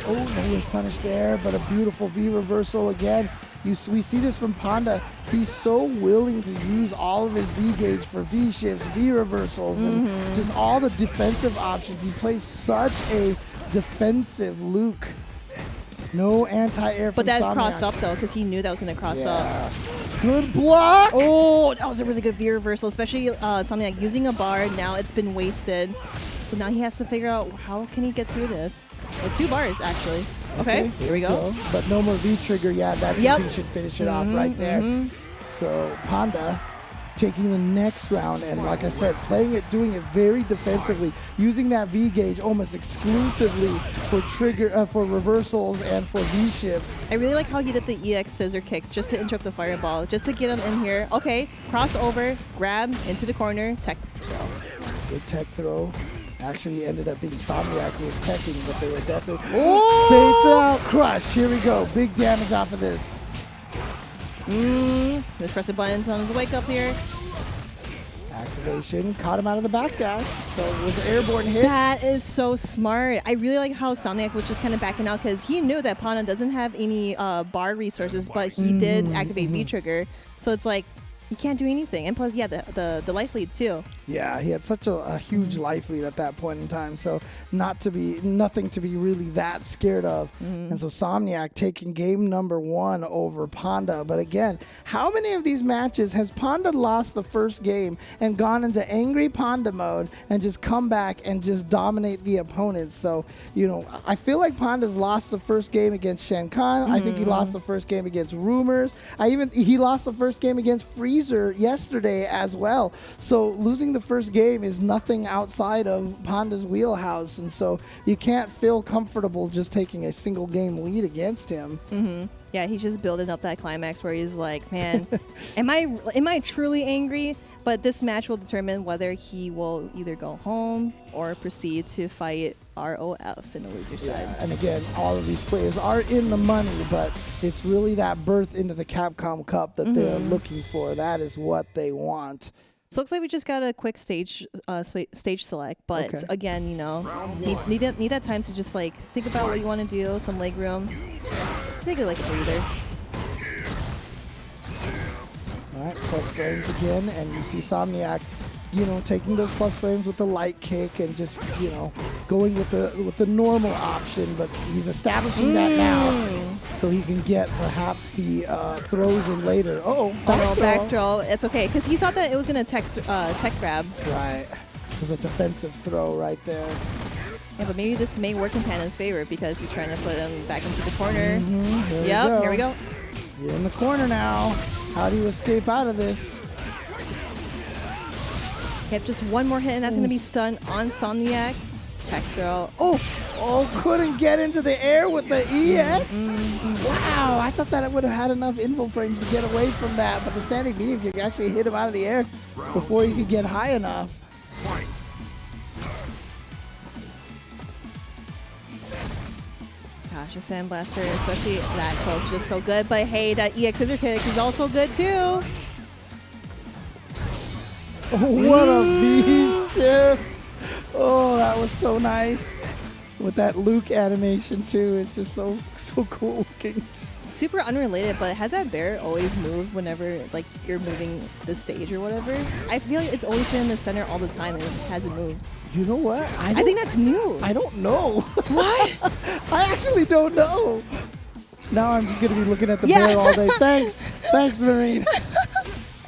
[SPEAKER 1] Oh, no, he was punished there, but a beautiful V reversal again. We see this from Panda. He's so willing to use all of his V gauge for V shifts, V reversals, and just all the defensive options. He plays such a defensive Luke. No anti-air from
[SPEAKER 2] But that
[SPEAKER 1] Somniac.
[SPEAKER 2] crossed up though, because he knew that was gonna cross up.
[SPEAKER 1] Good block.
[SPEAKER 2] Oh, that was a really good V reversal, especially Somniac using a bar. Now it's been wasted. So now he has to figure out how can he get through this. With 2 bars, actually. Okay, here we go.
[SPEAKER 1] But no more V trigger. Yeah, that VP should finish it off right there. So Panda taking the next round, and like I said, doing it very defensively, using that V gauge almost exclusively for for reversals and for V shifts.
[SPEAKER 2] I really like how he did the EX scissor kicks just to interrupt the fireball, just to get him in here. Okay, crossover, grab into the corner, tech throw.
[SPEAKER 1] Good tech throw. Actually ended up being Somniac who was teching, but they were definitely fades out, crush. Here we go, big damage off of this.
[SPEAKER 2] Let's press the buttons on his wake up here.
[SPEAKER 1] Activation, caught him out of the backdash, so it was an airborne hit.
[SPEAKER 2] That is so smart. I really like how Somniac was just kind of backing out because he knew that Panda doesn't have any bar resources, but he did activate V-Trigger. So it's like, he can't do anything. And plus, yeah, the life lead too.
[SPEAKER 1] Yeah, he had such a huge life lead at that point in time, so nothing to be really that scared of. And so Somniac taking game number 1 over Panda. But again, how many of these matches has Panda lost the first game and gone into angry Panda mode and just come back and just dominate the opponents? So, you know, I feel like Panda's lost the first game against Shen Khan. I think he lost the first game against Rumors. He lost the first game against Freezer yesterday as well. So losing the first game is nothing outside of Panda's wheelhouse, and so you can't feel comfortable just taking a single game lead against him.
[SPEAKER 2] Yeah, he's just building up that climax where he's like, man, am I truly angry? But this match will determine whether he will either go home or proceed to fight ROF in the loser side.
[SPEAKER 1] And again, all of these players are in the money, but it's really that berth into the Capcom Cup that they're looking for. That is what they want.
[SPEAKER 2] So it looks like we just got a quick stage select, but again, you know, need that time to just like think about what you want to do, some leg room. Take it like a breather.
[SPEAKER 1] All right, plus frames again, and you see Somniac, you know, taking those plus frames with the light kick and just, you know, going with the normal option, but he's establishing that now, so he can get perhaps the throws in later.
[SPEAKER 2] Back throw. It's okay, because he thought that it was gonna tech grab.
[SPEAKER 1] Right, it was a defensive throw right there.
[SPEAKER 2] Yeah, but maybe this may work in Panda's favor because he's trying to put him back into the corner. Here we go.
[SPEAKER 1] You're in the corner now. How do you escape out of this?
[SPEAKER 2] Yep, just one more hit, and that's going to be stun on Somniac. Tech throw.
[SPEAKER 1] Couldn't get into the air with the EX? Wow, I thought that it would have had enough info frames to get away from that, but the standing medium kick actually hit him out of the air before he could get high enough.
[SPEAKER 2] Gosh, the Sandblaster, especially that close, is just so good. But hey, that EX scissor kick is also good too.
[SPEAKER 1] What a V shift! Oh, that was so nice. With that Luke animation too, it's just so cool looking.
[SPEAKER 2] Super unrelated, but has that bear always moved whenever like you're moving the stage or whatever? I feel like it's always been in the center all the time and it hasn't moved.
[SPEAKER 1] You know what?
[SPEAKER 2] I think that's new.
[SPEAKER 1] I don't know.
[SPEAKER 2] What?
[SPEAKER 1] I actually don't know. Now I'm just going to be looking at the bear all day. Thanks, Marine.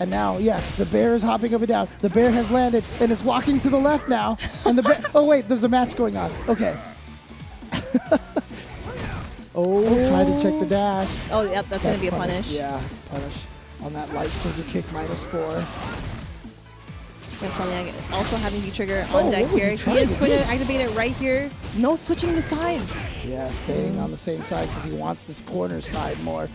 [SPEAKER 1] And now, yes, the bear is hopping up and down. The bear has landed, and it's walking to the left now. And the bear, oh wait, there's a match going on. Okay. Try to check the dash.
[SPEAKER 2] Oh, yep, that's going to be a punish.
[SPEAKER 1] Yeah, punish on that light scissor kick -4.
[SPEAKER 2] Yeah, Somniac also having V-Trigger on deck here. He is going to activate it right here. No switching the sides.
[SPEAKER 1] Yeah, staying on the same side because he wants this corner side more.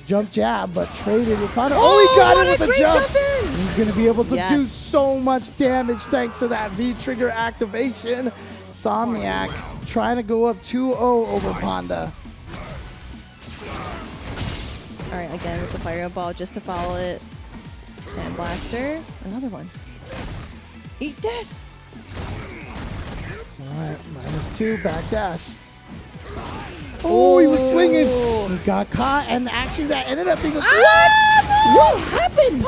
[SPEAKER 1] Jump jab, but traded with Panda. He got it with a jump. He's going to be able to do so much damage thanks to that V-Trigger activation. Somniac trying to go up 2-0 over Panda.
[SPEAKER 2] All right, again with the fireball just to follow it. Sandblaster, another one. Eat this!
[SPEAKER 1] All right, -2, back dash. He was swinging. He got caught, and actually that ended up being a... What happened?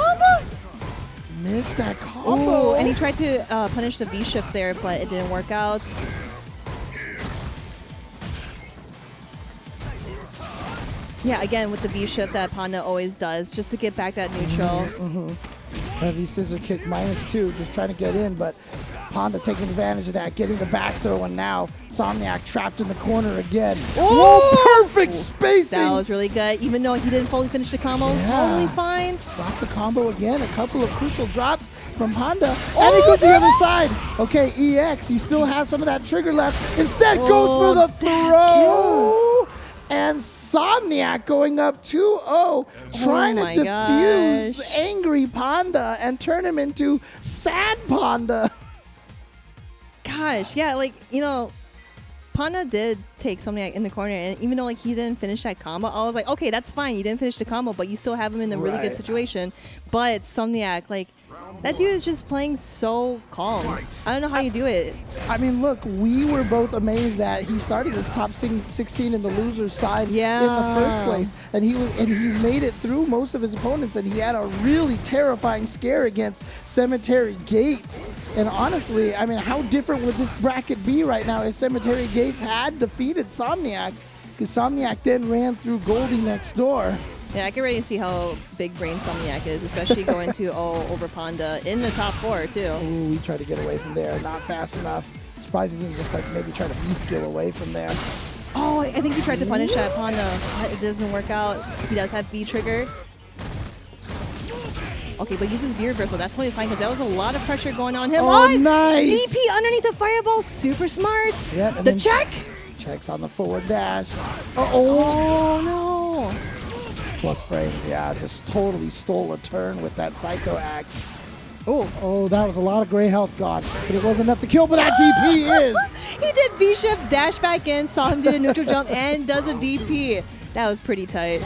[SPEAKER 1] Missed that combo.
[SPEAKER 2] And he tried to punish the V-shift there, but it didn't work out. Yeah, again, with the V-shift that Panda always does, just to get back that neutral.
[SPEAKER 1] Heavy scissor kick -2, just trying to get in, but Panda taking advantage of that, getting the back throw, and now Somniac trapped in the corner again. Oh, perfect spacing!
[SPEAKER 2] That was really good. Even though he didn't fully finish the combo, totally fine.
[SPEAKER 1] Dropped the combo again, a couple of crucial drops from Panda, and he goes the other side. Okay, EX, he still has some of that trigger left. Instead, goes for the throw. And Somniac going up 2-0, trying to defuse angry Panda and turn him into sad Panda.
[SPEAKER 2] Gosh, yeah, like, you know, Panda did take Somniac in the corner, and even though like he didn't finish that combo, I was like, okay, that's fine. You didn't finish the combo, but you still have him in a really good situation. But Somniac, like, that dude is just playing so calm. I don't know how you do it.
[SPEAKER 1] I mean, look, we were both amazed that he started as top 16 in the loser's side in the first place, and he's made it through most of his opponents, and he had a really terrifying scare against Cemetery Gates. And honestly, I mean, how different would this bracket be right now if Cemetery Gates had defeated Somniac? Because Somniac then ran through Goldie next door.
[SPEAKER 2] Yeah, I can really see how big brain Somniac is, especially going 2-0 over Panda in the top 4 too.
[SPEAKER 1] Ooh, he tried to get away from there, not fast enough. Surprisingly, just like maybe try to V-skill away from there.
[SPEAKER 2] Oh, I think he tried to punish that Panda. It doesn't work out. He does have V-trigger. Okay, but uses V-reversal. That's totally fine because that was a lot of pressure going on him.
[SPEAKER 1] Oh, nice!
[SPEAKER 2] DP underneath the fireball, super smart.
[SPEAKER 1] Yeah,
[SPEAKER 2] the check.
[SPEAKER 1] Checks on the forward dash.
[SPEAKER 2] Oh no!
[SPEAKER 1] Plus frames, yeah, just totally stole a turn with that Psycho Axe.
[SPEAKER 2] Oh,
[SPEAKER 1] that was a lot of gray health gone, but it wasn't enough to kill, but that DP is.
[SPEAKER 2] He did V-shift, dash back in, saw him do a neutral jump, and does a DP. That was pretty tight.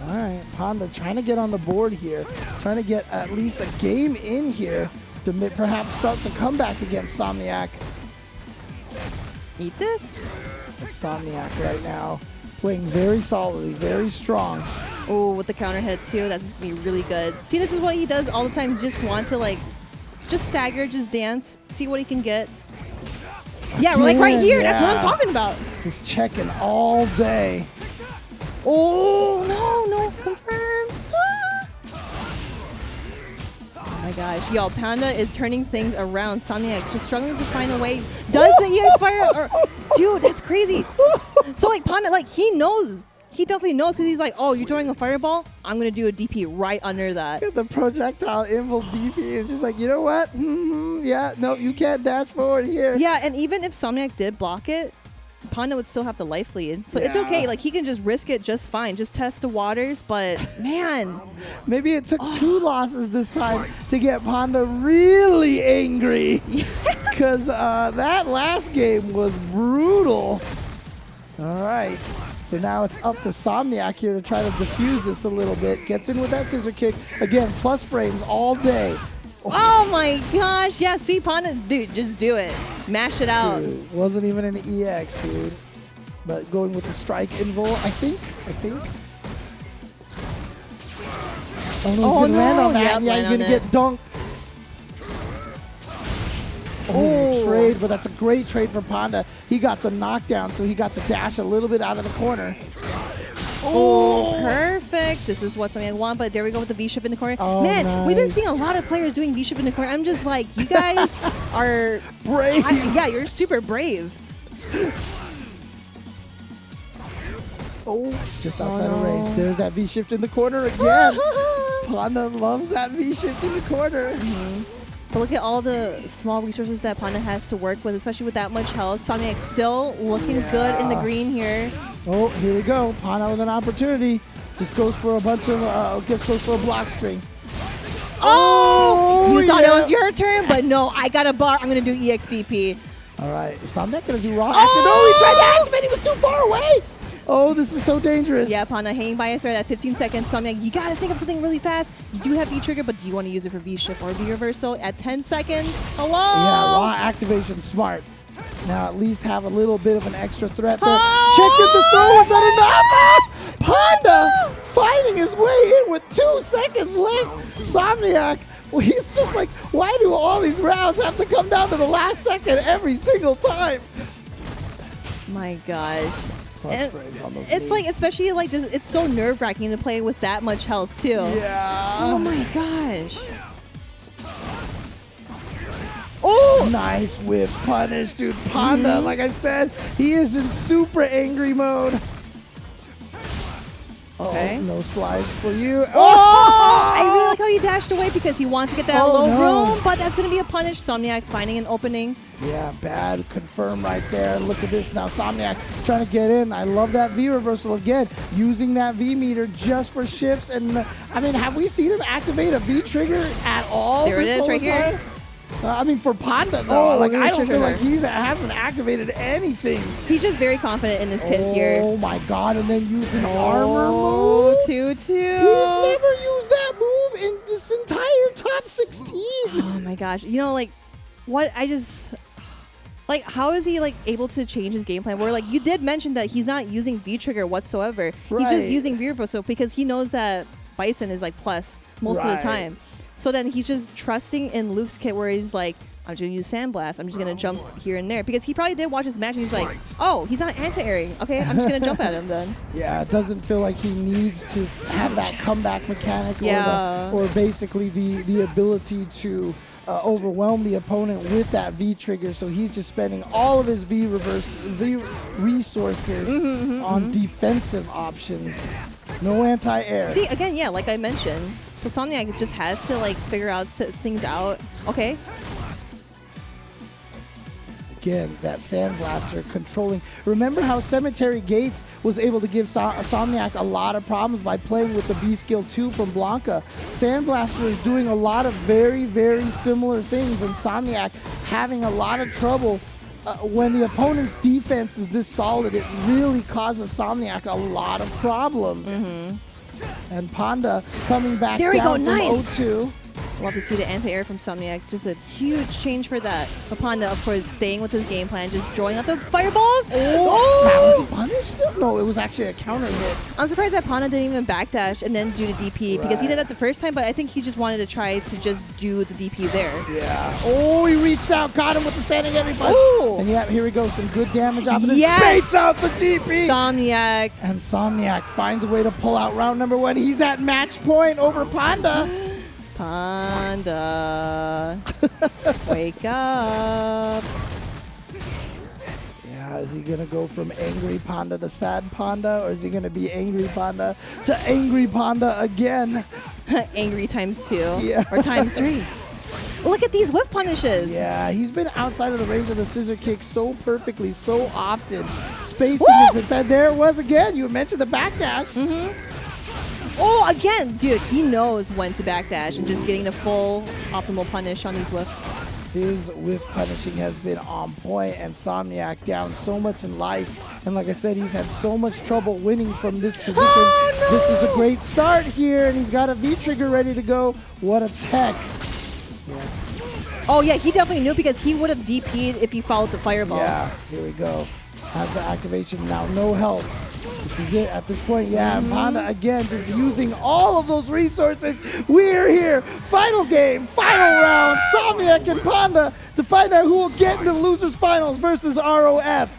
[SPEAKER 1] All right, Panda trying to get on the board here, trying to get at least a game in here to perhaps start the comeback against Somniac.
[SPEAKER 2] Eat this?
[SPEAKER 1] It's Somniac right now, playing very solidly, very strong.
[SPEAKER 2] Oh, with the counter hit too, that's gonna be really good. See, this is what he does all the time. He just wants to like, just stagger, just dance, see what he can get. Yeah, we're like right here. Yeah. That's what I'm talking about.
[SPEAKER 1] Just checking all day.
[SPEAKER 2] Oh no, confirm. Oh my gosh, yo, Panda is turning things around. Somniac just struggling to find a way. Does the EX fire? Dude, that's crazy. So like Panda, like he knows. He definitely knows because he's like, oh, you're throwing a fireball? I'm going to do a DP right under that.
[SPEAKER 1] The projectile invoke DP is just like, you know what? Yeah, no, you can't dash forward here.
[SPEAKER 2] Yeah, and even if Somniac did block it, Panda would still have the life lead. So it's okay. Like, he can just risk it just fine. Just test the waters. But, man.
[SPEAKER 1] Maybe it took 2 losses this time to get Panda really angry. Because that last game was brutal. All right. So now it's up to Somniac here to try to defuse this a little bit. Gets in with that scissor kick. Again, plus frames all day.
[SPEAKER 2] Oh my gosh. Yeah, see, Panda, dude, just do it. Mash it out.
[SPEAKER 1] Dude, wasn't even an EX, dude. But going with the strike invul, I think. Oh, no, he's going to land on that.
[SPEAKER 2] Yep,
[SPEAKER 1] yeah, he's going to get dunked. Oh, trade, but that's a great trade for Panda. He got the knockdown, so he got the dash a little bit out of the corner.
[SPEAKER 2] Oh, perfect. This is what something I want, but there we go with the V-ship in the corner.
[SPEAKER 1] Oh,
[SPEAKER 2] man,
[SPEAKER 1] nice.
[SPEAKER 2] We've been seeing a lot of players doing V-ship in the corner. I'm just like, you guys are
[SPEAKER 1] brave.
[SPEAKER 2] Yeah, you're super brave.
[SPEAKER 1] Oh, just outside of range. There's that V-shift in the corner again. Panda loves that V-shift in the corner.
[SPEAKER 2] But look at all the small resources that Panda has to work with, especially with that much health. Somniac's still looking good in the green here.
[SPEAKER 1] Oh, here we go. Panda with an opportunity. Just goes for a bunch of, goes for a block string.
[SPEAKER 2] Oh! You thought it was your turn, but no, I got a bar. I'm going to do EXDP.
[SPEAKER 1] All right, Somniac going to do raw activate. No, he tried to activate. He was too far away. Oh, this is so dangerous.
[SPEAKER 2] Yeah, Panda hanging by a thread at 15 seconds. Somniac, you got to think of something really fast. You do have V-trigger, but do you want to use it for V-shift or V-reversal at 10 seconds? Hello?
[SPEAKER 1] Yeah, raw activation, smart. Now at least have a little bit of an extra threat there. Check if the throw was not enough. Panda fighting his way in with 2 seconds left. Somniac, well, he's just like, why do all these rounds have to come down to the last second every single time?
[SPEAKER 2] My gosh.
[SPEAKER 1] Plus
[SPEAKER 2] And
[SPEAKER 1] frames on those
[SPEAKER 2] it's
[SPEAKER 1] knees.
[SPEAKER 2] like, especially like just, it's so nerve-wracking to play with that much health too.
[SPEAKER 1] Yeah.
[SPEAKER 2] Oh my gosh. Oh!
[SPEAKER 1] Nice whip punish, dude. Panda, like I said, he is in super angry mode.
[SPEAKER 2] Okay.
[SPEAKER 1] Oh, no slides for you.
[SPEAKER 2] Oh! I really like how he dashed away because he wants to get that
[SPEAKER 1] Oh,
[SPEAKER 2] low
[SPEAKER 1] no.
[SPEAKER 2] room, but that's going to be a punish. Somniac finding an opening.
[SPEAKER 1] Yeah, bad confirm right there. Look at this now. Somniac trying to get in. I love that V reversal again. Using that V meter just for shifts. And I mean, have we seen him activate a V trigger at all?
[SPEAKER 2] There it
[SPEAKER 1] this
[SPEAKER 2] is
[SPEAKER 1] whole
[SPEAKER 2] right here.
[SPEAKER 1] time? I mean, for Panda though,
[SPEAKER 2] Oh,
[SPEAKER 1] like
[SPEAKER 2] yeah,
[SPEAKER 1] I don't
[SPEAKER 2] sure,
[SPEAKER 1] feel
[SPEAKER 2] sure.
[SPEAKER 1] like he hasn't activated anything.
[SPEAKER 2] He's just very confident in his kit here.
[SPEAKER 1] Oh my God! And then using armor
[SPEAKER 2] Oh,
[SPEAKER 1] move.
[SPEAKER 2] 2-2.
[SPEAKER 1] He's never used that move in this entire top 16.
[SPEAKER 2] Oh my gosh. You know, like, what I just... Like, how is he, like, able to change his game plan? Where, like, you did mention that he's not using V-Trigger whatsoever. He's just
[SPEAKER 1] Right.
[SPEAKER 2] using V-Reversal because he knows that Bison is, like, plus most of
[SPEAKER 1] Right.
[SPEAKER 2] the time. So then he's just trusting in Luke's kit where he's like, I'm just going to use Sandblast. I'm just going to jump here and there. Because he probably did watch his match and he's like, oh, he's not anti-airing. Okay, I'm just going to jump at him then.
[SPEAKER 1] Yeah, it doesn't feel like he needs to have that comeback mechanic
[SPEAKER 2] Yeah.
[SPEAKER 1] or basically the ability to overwhelm the opponent with that V trigger. So he's just spending all of his V resources on defensive options. No anti-air.
[SPEAKER 2] See, again, yeah, like I mentioned. So Somniac just has to, like, figure out things out. Okay.
[SPEAKER 1] Again, that Sandblaster controlling. Remember how Cemetery Gates was able to give Somniac a lot of problems by playing with the B-Skill 2 from Blanca. Sandblaster is doing a lot of very, very similar things, and Somniac having a lot of trouble when the opponent's defense is this solid. It really causes Somniac a lot of problems. And Panda coming back
[SPEAKER 2] There we
[SPEAKER 1] down
[SPEAKER 2] go,
[SPEAKER 1] from
[SPEAKER 2] nice.
[SPEAKER 1] 0-2.
[SPEAKER 2] Love to see the anti-air from Somniac. Just a huge change for that. Panda, of course, staying with his game plan, just drawing out the fireballs.
[SPEAKER 1] That was punished? No, it was actually a counter hit.
[SPEAKER 2] I'm surprised that Panda didn't even backdash and then do the DP because he did that the first time, but I think he just wanted to try to just do the DP there.
[SPEAKER 1] Yeah. Oh, he reached out, caught him with the standing heavy punch.
[SPEAKER 2] Ooh.
[SPEAKER 1] And yeah, here we go. Some good damage off of this.
[SPEAKER 2] Yes.
[SPEAKER 1] Baits out the DP.
[SPEAKER 2] Somniac.
[SPEAKER 1] And Somniac finds a way to pull out round number 1. He's at match point over Panda.
[SPEAKER 2] Panda. Wake up.
[SPEAKER 1] Yeah, is he going to go from angry Panda to sad Panda? Or is he going to be angry Panda to angry Panda again?
[SPEAKER 2] Angry times 2.
[SPEAKER 1] Yeah.
[SPEAKER 2] Or times 3. Look at these whiff punishes.
[SPEAKER 1] Yeah, he's been outside of the range of the scissor kick so perfectly, so often. Spacing
[SPEAKER 2] Woo!
[SPEAKER 1] has been fed. There it was again. You mentioned the backdash.
[SPEAKER 2] Oh, again, dude, he knows when to backdash and just getting the full optimal punish on these whiffs.
[SPEAKER 1] His whiff punishing has been on point, and Somniac down so much in life. And like I said, he's had so much trouble winning from this position.
[SPEAKER 2] Oh, no!
[SPEAKER 1] This is a great start here, and he's got a V-trigger ready to go. What a tech.
[SPEAKER 2] Oh, yeah, he definitely knew because he would have DP'd if he followed the fireball.
[SPEAKER 1] Yeah, here we go. Has the activation now, no help. This is it at this point. Yeah, and Panda again just using all of those resources. We're here. Final game, final round. Somniac and Panda to find out who will get into the losers finals versus ROF.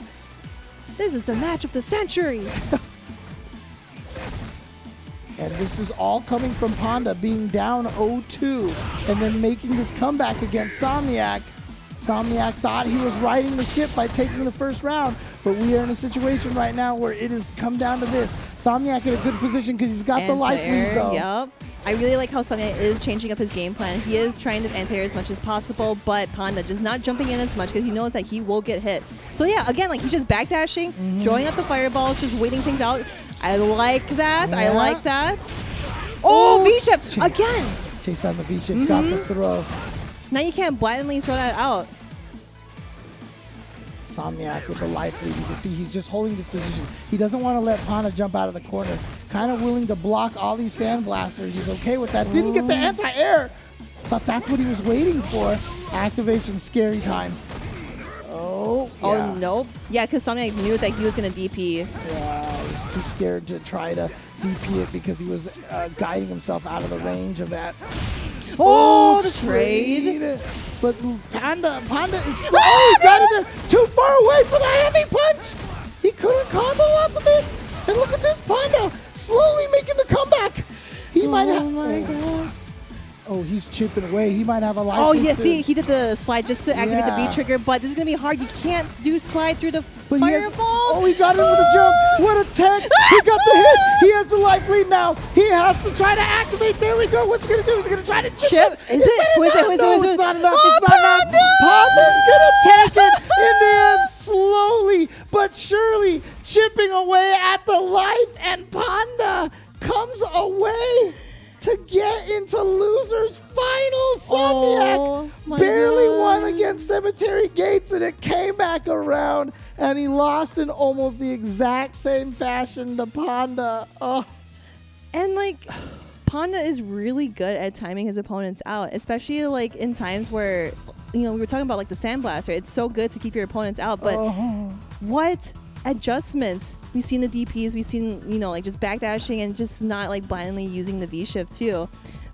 [SPEAKER 2] This is the match of the century.
[SPEAKER 1] And this is all coming from Panda being down 0-2 and then making this comeback against Somniac. Somniac thought he was riding the ship by taking the first round, but we are in a situation right now where it has come down to this. Somniac in a good position because he's got the life lead though.
[SPEAKER 2] Yep. I really like how Somniac is changing up his game plan. He is trying to anti-air as much as possible, but Panda just not jumping in as much because he knows that he will get hit. So yeah, again, like he's just backdashing, drawing up the fireballs, just waiting things out. I like that. I
[SPEAKER 1] Yeah.
[SPEAKER 2] like that. Oh, V-ship again.
[SPEAKER 1] Chase down the V-ship, got the throw.
[SPEAKER 2] Now you can't blatantly throw that out.
[SPEAKER 1] Somniac with the life lead. You can see he's just holding this position. He doesn't want to let Panda jump out of the corner. Kind of willing to block all these sandblasters. He's okay with that. Didn't get the anti-air. Thought that's what he was waiting for. Activation scary time. Oh,
[SPEAKER 2] Oh,
[SPEAKER 1] yeah.
[SPEAKER 2] nope. Yeah, because Somniac knew that he was going to DP.
[SPEAKER 1] Yeah, he was too scared to try to DP it because he was guiding himself out of the range of that.
[SPEAKER 2] Oh, the trade.
[SPEAKER 1] But Panda is slow. Oh, he got in there too far away for the heavy punch. He couldn't combo off of it. And look at this, Panda slowly making the comeback. He might have.
[SPEAKER 2] Oh my god.
[SPEAKER 1] Oh, he's chipping away. He might have a life.
[SPEAKER 2] Oh, yeah, see, he did the slide just to activate the
[SPEAKER 1] Yeah.
[SPEAKER 2] B trigger, but this is going to be hard. You can't do slide through the
[SPEAKER 1] But he has,
[SPEAKER 2] fireball.
[SPEAKER 1] oh, he got it with a jump. What a tech. He got the hit. He has the life lead now. He has to try to activate. There we go. What's he going to do? Is he going to try to chip?
[SPEAKER 2] Is it? Who is it? Who is it?
[SPEAKER 1] No,
[SPEAKER 2] Who is it?
[SPEAKER 1] it's not enough.
[SPEAKER 2] Oh,
[SPEAKER 1] It's not enough.
[SPEAKER 2] Panda!
[SPEAKER 1] Panda's going to take it in the end, slowly but surely, chipping away at the life. And Panda comes away to get into losers finals. Somniac
[SPEAKER 2] Oh my
[SPEAKER 1] barely
[SPEAKER 2] God.
[SPEAKER 1] won against Cemetery Gates, and it came back around, and he lost in almost the exact same fashion to Panda. Oh,
[SPEAKER 2] And like, Panda is really good at timing his opponents out, especially like in times where, we were talking about like the Sandblaster. It's so good to keep your opponents out, but what adjustments we've seen the DPs, we've seen like just backdashing and just not like blindly using the V shift too.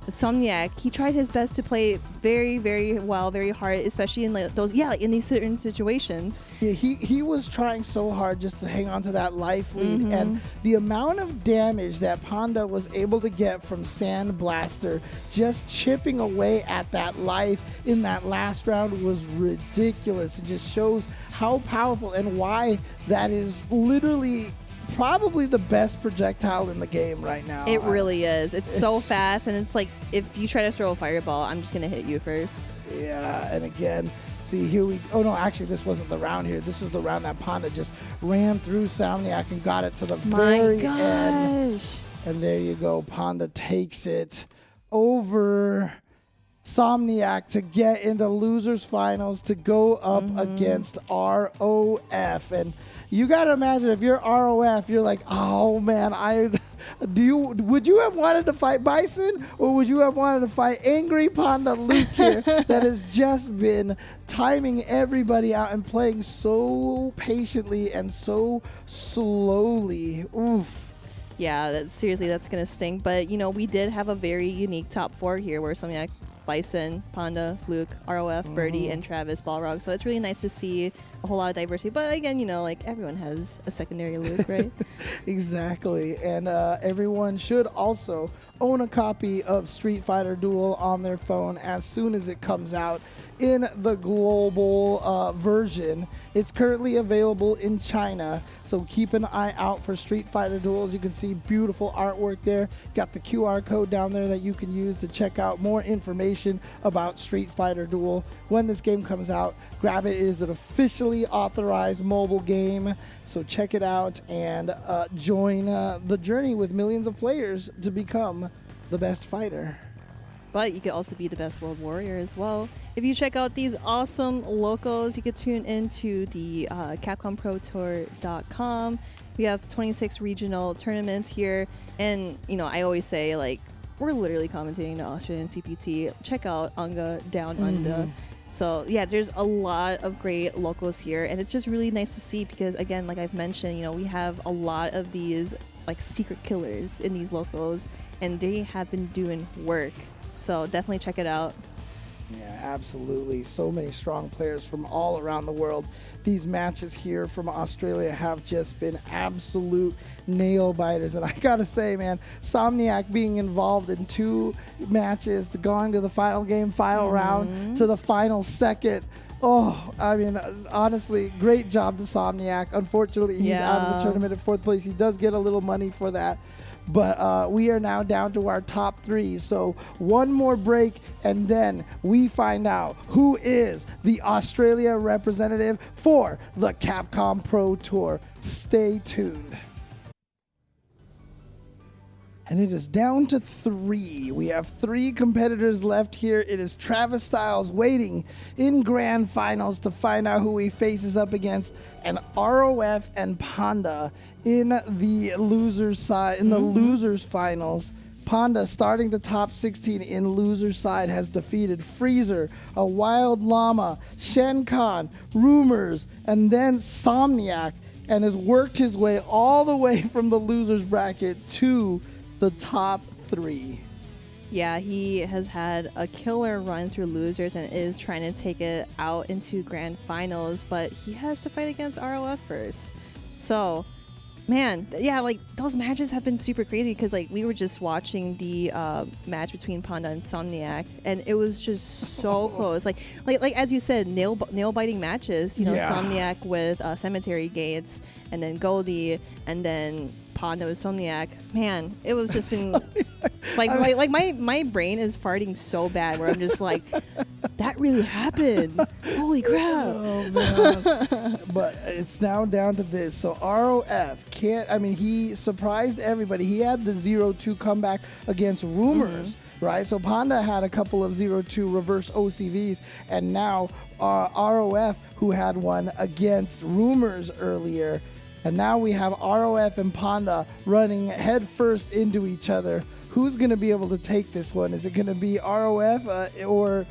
[SPEAKER 2] Somniac, he tried his best to play very, very well, very hard, especially in like those, like in these certain situations.
[SPEAKER 1] yeah, he was trying so hard just to hang on to that life lead, and the amount of damage that Panda was able to get from Sandblaster just chipping away at that life in that last round was ridiculous. It just shows how powerful and why that is literally probably the best projectile in the game right now.
[SPEAKER 2] It really is. It's so fast, and it's like if you try to throw a fireball, I'm just gonna hit you first.
[SPEAKER 1] Yeah, and again, see here we. Oh no, actually this wasn't the round here. This is the round that Panda just ran through Somniac and got it to the very end. And there you go. Panda takes it over Somniac to get into losers finals to go up against ROF. And you got to imagine if you're ROF, you're like, oh man, would you have wanted to fight Bison, or would you have wanted to fight angry Panda Luke here that has just been timing everybody out and playing so patiently and so slowly? Oof.
[SPEAKER 2] Yeah, seriously, that's gonna sting. But we did have a very unique top 4 here, where Somniac, Bison, Panda, Luke, ROF, Birdie, and Travis Balrog. So it's really nice to see a whole lot of diversity. But again, like everyone has a secondary Luke, right?
[SPEAKER 1] Exactly. And everyone should also own a copy of Street Fighter Duel on their phone as soon as it comes out in the global version. It's currently available in China, so keep an eye out for Street Fighter Duel. As you can see, beautiful artwork there. Got the QR code down there that you can use to check out more information about Street Fighter Duel. When this game comes out, grab it. It is an officially authorized mobile game, so check it out and join the journey with millions of players to become the best fighter.
[SPEAKER 2] But you could also be the best world warrior as well. If you check out these awesome locals, you could tune into the CapcomProTour.com. We have 26 regional tournaments here. And, I always say, like, we're literally commentating the Australian CPT. Check out Unga Down Under. So, yeah, there's a lot of great locals here. And it's just really nice to see because, again, like I've mentioned, we have a lot of these, like, secret killers in these locals. And they have been doing work. So definitely check it out.
[SPEAKER 1] Yeah, absolutely. So many strong players from all around the world. These matches here from Australia have just been absolute nail biters. And I gotta say, man, Somniac being involved in 2 matches, going to the final game, final round, to the final second. Oh, I mean, honestly, great job to Somniac. Unfortunately, he's out of the tournament in 4th place. He does get a little money for that. But we are now down to our top 3. So one more break, and then we find out who is the Australia representative for the Capcom Pro Tour. Stay tuned. And it is down to 3. We have 3 competitors left here. It is Travis Styles waiting in grand finals to find out who he faces up against, and ROF and Panda in the losers side, in the losers finals. Panda, starting the top 16 in loser side, has defeated Freezer, a Wild Llama, Shen Khan, Rumors, and then Somniac, and has worked his way all the way from the losers bracket to the top 3.
[SPEAKER 2] Yeah, he has had a killer run through losers and is trying to take it out into grand finals, but he has to fight against ROF first. So, man, yeah, like those matches have been super crazy because like we were just watching the match between Panda and Somniac, and it was just so close. Like as you said, nail biting matches. You know,
[SPEAKER 1] Yeah.
[SPEAKER 2] Somniac with Cemetery Gates, and then Goldie, and then Panda with Somniac. Man, it was just been like my brain is farting so bad where I'm just like, that really happened. Holy crap.
[SPEAKER 1] Oh, man. But it's now down to this. So ROF can't, I mean, he surprised everybody. He had the 0-2 comeback against Rumors, right? So Panda had a couple of 0-2 reverse OCVs, and now ROF, who had one against Rumors earlier. And now we have ROF and Panda running head first into each other. Who's going to be able to take this one? Is it going to be ROF or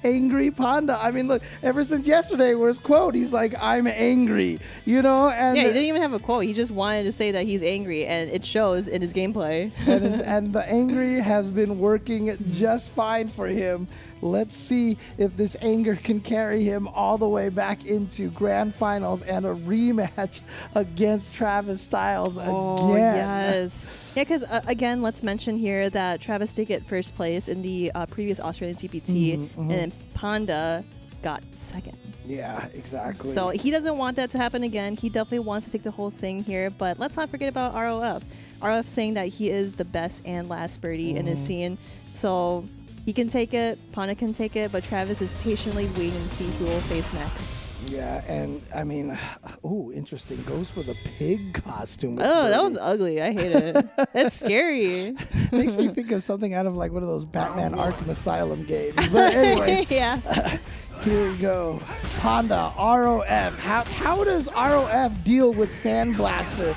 [SPEAKER 1] angry Panda? I mean, look, ever since yesterday, where his quote, he's like, "I'm angry," you know? And
[SPEAKER 2] yeah, he didn't even have a quote. He just wanted to say that he's angry, and it shows in his gameplay.
[SPEAKER 1] and the angry has been working just fine for him. Let's see if this anger can carry him all the way back into grand finals and a rematch against Travis Styles again.
[SPEAKER 2] Yes. Yeah, because again, let's mention here that Travis did get first place in the previous Australian CPT, and then Panda got second.
[SPEAKER 1] Yeah, exactly.
[SPEAKER 2] So he doesn't want that to happen again. He definitely wants to take the whole thing here, but let's not forget about ROF. ROF saying that he is the best and last birdie in his scene. So he can take it, Panda can take it, but Travis is patiently waiting to see who will face next.
[SPEAKER 1] Yeah, and I mean, ooh, interesting. Goes for the pig costume.
[SPEAKER 2] Oh, that one's ugly. I hate it. That's scary.
[SPEAKER 1] Makes me think of something out of like one of those Batman Arkham Asylum games. But anyways,
[SPEAKER 2] Yeah.
[SPEAKER 1] here we go. Panda, ROF. How does ROF deal with Sandblaster?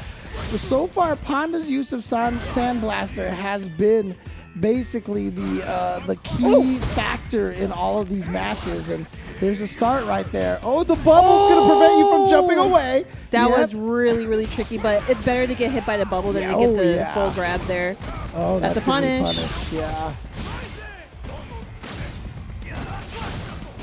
[SPEAKER 1] So far, Panda's use of Sandblaster has been basically the key factor in all of these matches, and there's a start right there. Oh, the bubble's going to prevent you from jumping away.
[SPEAKER 2] That
[SPEAKER 1] Yep.
[SPEAKER 2] was really, really tricky, but it's better to get hit by the bubble than to get the full grab there.
[SPEAKER 1] Oh,
[SPEAKER 2] That's a
[SPEAKER 1] gonna be
[SPEAKER 2] punish.
[SPEAKER 1] punish. Yeah.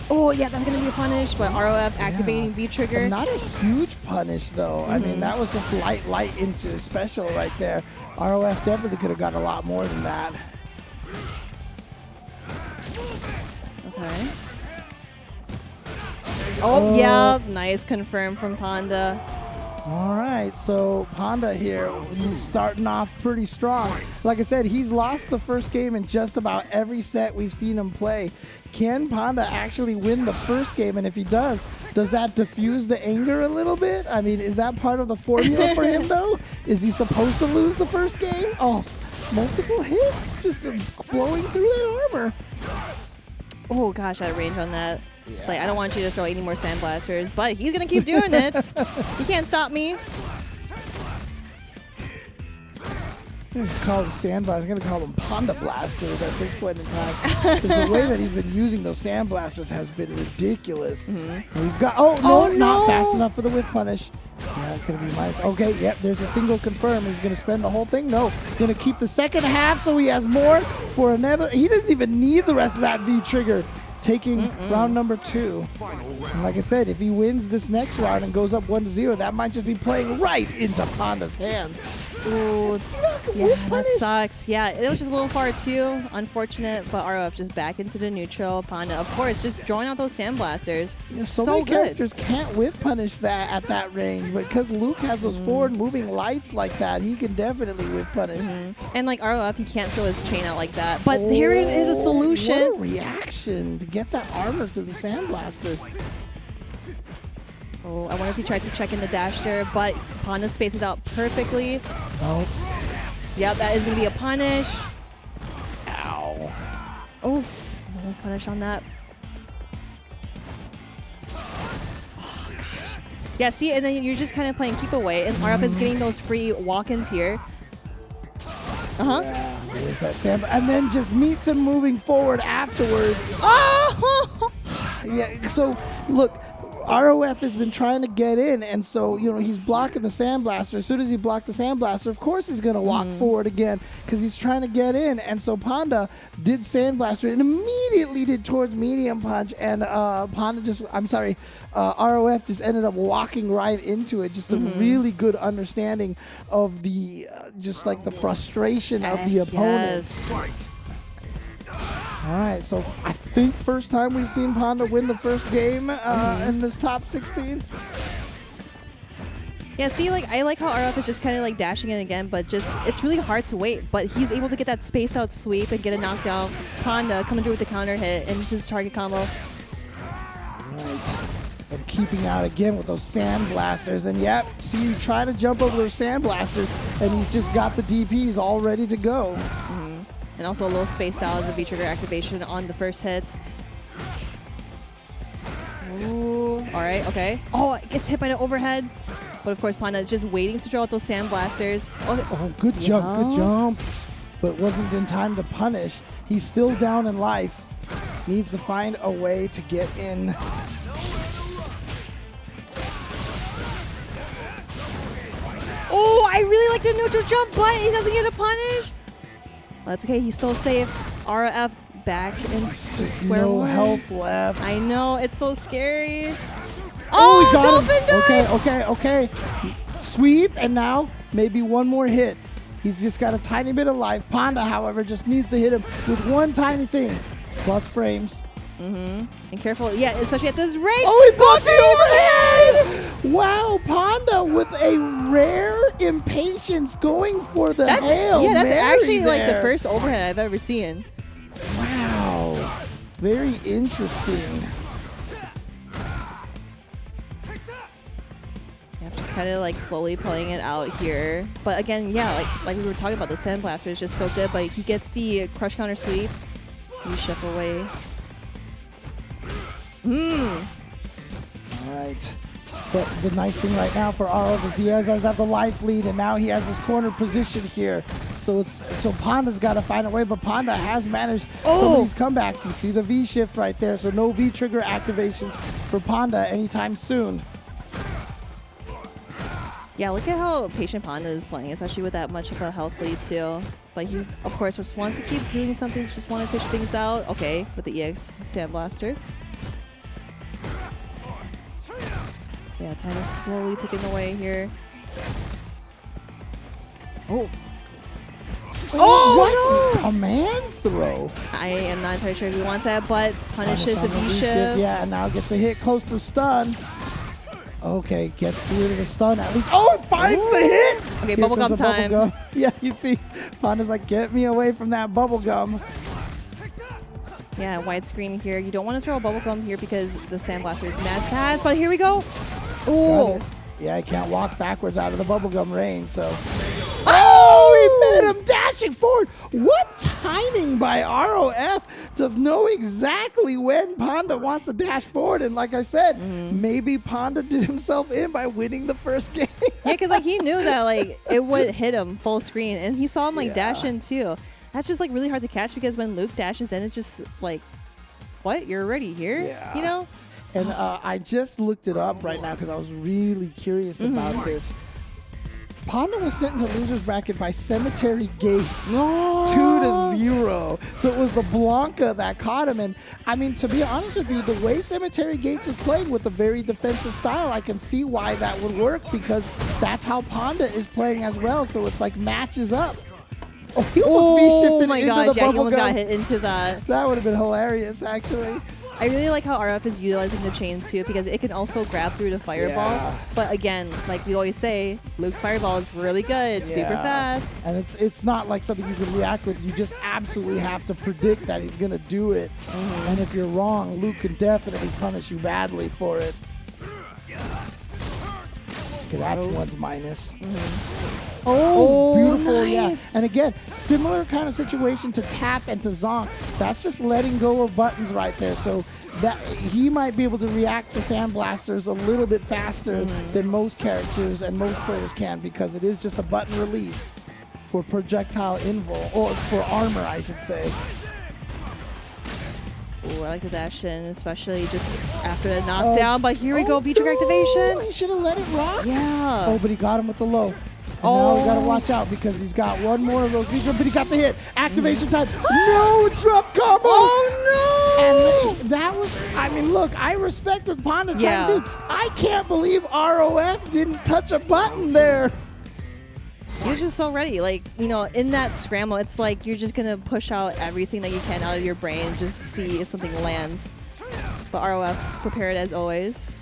[SPEAKER 2] Oh, yeah, that's going to be a punish, but ROF activating V-trigger.
[SPEAKER 1] Not a huge punish, though. I mean, that was just light into special right there. ROF definitely could have got a lot more than that.
[SPEAKER 2] Okay. Oh, yeah, nice confirm from Panda.
[SPEAKER 1] All right, so Panda here starting off pretty strong. Like I said, he's lost the first game in just about every set we've seen him play. Can Panda actually win the first game? And if he does that diffuse the anger a little bit? I mean, is that part of the formula for him, though? Is he supposed to lose the first game? Oh, multiple hits just flowing through that armor.
[SPEAKER 2] Oh, gosh, that range on that. It's like, I don't want you to throw any more sandblasters, but he's going to keep doing it. He can't stop me.
[SPEAKER 1] I'm going to call him Sandblasters. I'm going to call him Panda Blasters at this point in time. Because the way that he's been using those Sandblasters has been ridiculous. We've got, no, not fast enough for the whiff punish. Yeah, it's going to be minus. Okay, yep, there's a single confirm. He's going to spend the whole thing. No, going to keep the second half so he has more for another. He doesn't even need the rest of that V trigger. Taking round number 2. And like I said, if he wins this next round and goes up 1-0, that might just be playing right into Panda's hands.
[SPEAKER 2] Ooh, yeah, that sucks. Yeah, it was just a little far too. Unfortunate, but ROF just back into the neutral. Panda, of course, just drawing out those sandblasters.
[SPEAKER 1] Yeah, so many characters can't whip punish that at that range, but because Luke has those forward moving lights like that, he can definitely whip punish.
[SPEAKER 2] And like ROF, he can't throw his chain out like that. But here it is, a solution.
[SPEAKER 1] What a reaction to get that armor through the sandblaster.
[SPEAKER 2] Oh, I wonder if he tried to check in the dash there, but Panda spaces out perfectly.
[SPEAKER 1] Oh.
[SPEAKER 2] Yep, that is going to be a punish.
[SPEAKER 1] Ow.
[SPEAKER 2] Oof, no punish on that. Oh, gosh. Yeah, see, and then you're just kind of playing keep away, and RF is getting those free walk-ins here.
[SPEAKER 1] Yeah, there's that sand, and then just meets him moving forward afterwards.
[SPEAKER 2] Oh!
[SPEAKER 1] Yeah, so look, ROF has been trying to get in, and so, you know, he's blocking the Sandblaster. As soon as he blocked the Sandblaster, of course he's going to walk forward again because he's trying to get in. And so Panda did Sandblaster and immediately did towards Medium Punch, and ROF just ended up walking right into it. Just a really good understanding of the, just like the frustration of the opponents. All right, so I think first time we've seen Panda win the first game in this top 16.
[SPEAKER 2] Yeah, see, like I like how RF is just kind of like dashing in again, but just it's really hard to wait. But he's able to get that space out sweep and get a knockdown. Panda coming through with the counter hit and this is target combo.
[SPEAKER 1] Right. And keeping out again with those Sand Blasters. And yep, see, you try to jump over those Sand Blasters, and he's just got the DPs all ready to go.
[SPEAKER 2] And also a little spaced out as a V-trigger activation on the first hit. Ooh, all right, okay. Oh, it gets hit by the overhead. But of course, Panda is just waiting to throw out those Sand Blasters.
[SPEAKER 1] Oh, good jump, good jump. But wasn't in time to punish. He's still down in life. Needs to find a way to get in.
[SPEAKER 2] Oh, I really like the neutral jump, but he doesn't get a punish. That's okay, he's still safe. RF back in square one.
[SPEAKER 1] No health left.
[SPEAKER 2] I know, it's so scary.
[SPEAKER 1] Oh, he got
[SPEAKER 2] him.
[SPEAKER 1] Okay. Sweep, and now maybe one more hit. He's just got a tiny bit of life. Panda, however, just needs to hit him with one tiny thing. Plus frames.
[SPEAKER 2] And careful, yeah, especially at this range.
[SPEAKER 1] Oh, he got the overhead! Wow, Panda with a rare impatience going for the Hail
[SPEAKER 2] Yeah, that's
[SPEAKER 1] Mary
[SPEAKER 2] actually
[SPEAKER 1] there.
[SPEAKER 2] like the first overhead I've ever seen.
[SPEAKER 1] Wow, very interesting.
[SPEAKER 2] Yeah, just kind of like slowly playing it out here. But again, yeah, like we were talking about, the Sandblaster is just so good, but he gets the crush counter sweep. You shuffle away.
[SPEAKER 1] All right. But the nice thing right now for RF is he has the life lead, and now he has his corner position here. So Panda's got to find a way, but Panda has managed some of these comebacks. You see the V shift right there, so no V trigger activation for Panda anytime soon.
[SPEAKER 2] Yeah, look at how patient Panda is playing, especially with that much of a health lead too. But he's, of course, just wants to keep doing something, just want to push things out. Okay, with the EX Sandblaster. Yeah, time is slowly ticking away here.
[SPEAKER 1] Oh,
[SPEAKER 2] Oh,
[SPEAKER 1] what? Command throw.
[SPEAKER 2] I am not entirely sure if he wants that, but punishes the V-shift.
[SPEAKER 1] Yeah, and now gets a hit close to stun. Okay, gets rid of the stun at least. Oh, finds the hit!
[SPEAKER 2] Okay, bubblegum time.
[SPEAKER 1] Bubble gum. Yeah, you see, Panda's like, get me away from that bubblegum.
[SPEAKER 2] Yeah, widescreen here. You don't want to throw a bubblegum here because the Sandblaster is mad fast, but here we go. Oh!
[SPEAKER 1] Yeah, he can't walk backwards out of the bubblegum range, so. Oh, he met him dashing forward. What timing by ROF to know exactly when Panda wants to dash forward. And like I said, maybe Panda did himself in by winning the first game.
[SPEAKER 2] Yeah, because like he knew that like it would hit him full screen, and he saw him like dash in too. That's just like really hard to catch because when Luke dashes in, it's just like, what? You're already here?
[SPEAKER 1] Yeah.
[SPEAKER 2] You know?
[SPEAKER 1] And I just looked it up right now because I was really curious about this. Panda was sent into loser's bracket by Cemetery Gates, 2-0. So it was the Blanca that caught him. And I mean, to be honest with you, the way Cemetery Gates is playing with a very defensive style, I can see why that would work because that's how Panda is playing as well. So it's like matches up. Oh, he almost V-shifted into the
[SPEAKER 2] yeah, he almost
[SPEAKER 1] bubblegum.
[SPEAKER 2] got hit into that.
[SPEAKER 1] That would have been hilarious, actually.
[SPEAKER 2] I really like how RF is utilizing the chain too because it can also grab through the fireball.
[SPEAKER 1] Yeah.
[SPEAKER 2] But again, like we always say, Luke's fireball is really good. It's super fast.
[SPEAKER 1] And it's not like something you can react with. You just absolutely have to predict that he's going to do it. And if you're wrong, Luke can definitely punish you badly for it. Okay, that's one's minus. Oh, beautiful,
[SPEAKER 2] nice.
[SPEAKER 1] yeah. And again, similar kind of situation to Tap and to Zonk. That's just letting go of buttons right there. So that he might be able to react to Sandblasters a little bit faster than most characters and most players can because it is just a button release for projectile invul, or for armor, I should say.
[SPEAKER 2] Ooh, I like the dash in, especially just after the knockdown. But here we go, V-trigger activation.
[SPEAKER 1] He should have let it rock.
[SPEAKER 2] Yeah.
[SPEAKER 1] Oh, but he got him with the low. And now we gotta watch out because he's got one more of those V-triggers, but he got the hit. Activation time. No drop combo.
[SPEAKER 2] Oh no!
[SPEAKER 1] And that was, I mean, look, I respect what Panda trying
[SPEAKER 2] Yeah.
[SPEAKER 1] to do. I can't believe ROF didn't touch a button there.
[SPEAKER 2] He was just so ready. Like, you know, in that scramble, it's like you're just going to push out everything that you can out of your brain, just see if something lands. But ROF prepared as always.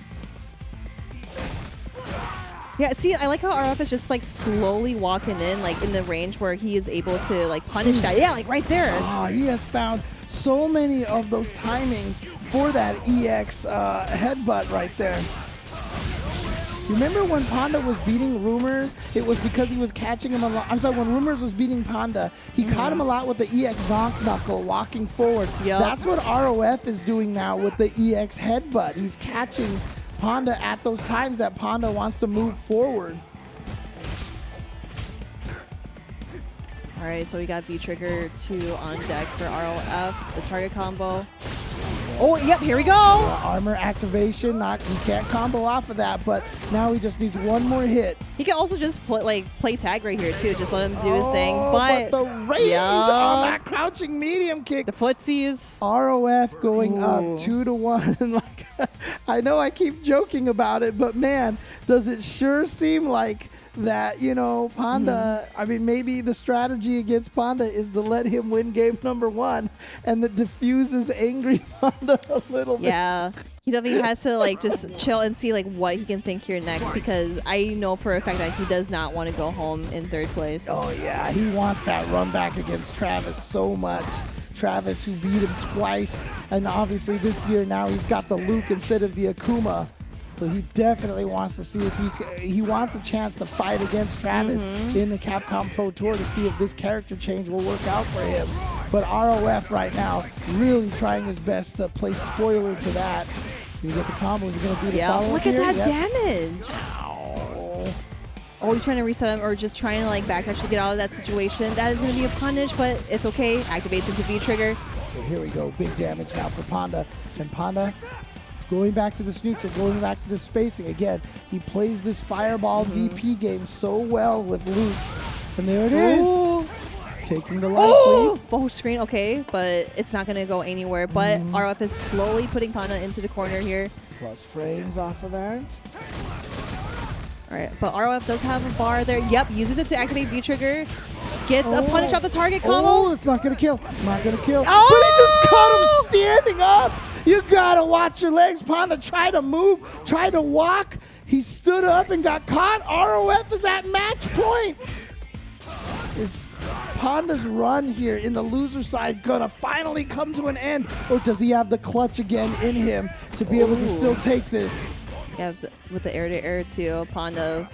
[SPEAKER 2] Yeah, see, I like how ROF is just like slowly walking in, like in the range where he is able to like punish that. Yeah, like right there.
[SPEAKER 1] Oh, he has found so many of those timings for that EX headbutt right there. Remember when Panda was beating Rumors? It was because he was catching him a lot. I'm sorry, when Rumors was beating Panda, he caught him a lot with the EX Zonk Knuckle walking forward.
[SPEAKER 2] Yep.
[SPEAKER 1] That's what ROF is doing now with the EX headbutt. He's catching Panda at those times that Panda wants to move forward.
[SPEAKER 2] All right, so we got V-trigger 2 on deck for ROF, the target combo. Oh, yep, here we go.
[SPEAKER 1] Armor activation, he can't combo off of that, but now he just needs one more hit.
[SPEAKER 2] He can also just play tag right here too, just let him do his thing. But
[SPEAKER 1] the range on that crouching medium kick.
[SPEAKER 2] The footsies.
[SPEAKER 1] ROF going up 2-1. Like, I know I keep joking about it, but man, does it sure seem like that, you know, Panda, I mean, maybe the strategy against Panda is to let him win game number 1 and that diffuses angry Panda a little bit.
[SPEAKER 2] Yeah. He definitely has to like just chill and see like what he can think here next, because I know for a fact that he does not want to go home in 3rd place.
[SPEAKER 1] Oh yeah, he wants that run back against Travis so much. Travis, who beat him twice, and obviously this year now he's got the Luke instead of the Akuma. So he definitely wants to see if he wants a chance to fight against Travis in the Capcom Pro Tour to see if this character change will work out for him. But ROF right now really trying his best to play spoiler to that. You get the combos, he's going to do the follow-up
[SPEAKER 2] Look at
[SPEAKER 1] here.
[SPEAKER 2] that damage. Oh, he's trying to reset him or just trying to like backdash to get out of that situation. That is going to be a punish, but it's okay. Activates into V-trigger.
[SPEAKER 1] So here we go, big damage now for Panda. And Panda going back to this neutral, going back to the spacing. Again, he plays this fireball DP game so well with Luke. And there it is. Taking the life lead.
[SPEAKER 2] Full screen, okay, but it's not going to go anywhere. But RF is slowly putting Panda into the corner here.
[SPEAKER 1] Plus frames off of that.
[SPEAKER 2] All right, but ROF does have a bar there. Yep, uses it to activate V-trigger. Gets a punish off the target combo.
[SPEAKER 1] Oh, it's not going to kill. Not going to kill. Oh! But he just caught him standing up. You got to watch your legs. Panda tried to move, tried to walk. He stood up and got caught. ROF is at match point. Is Panda's run here in the loser side gonna finally come to an end, or does he have the clutch again in him to be able to still take this?
[SPEAKER 2] Yeah, with the air-to-air too, Panda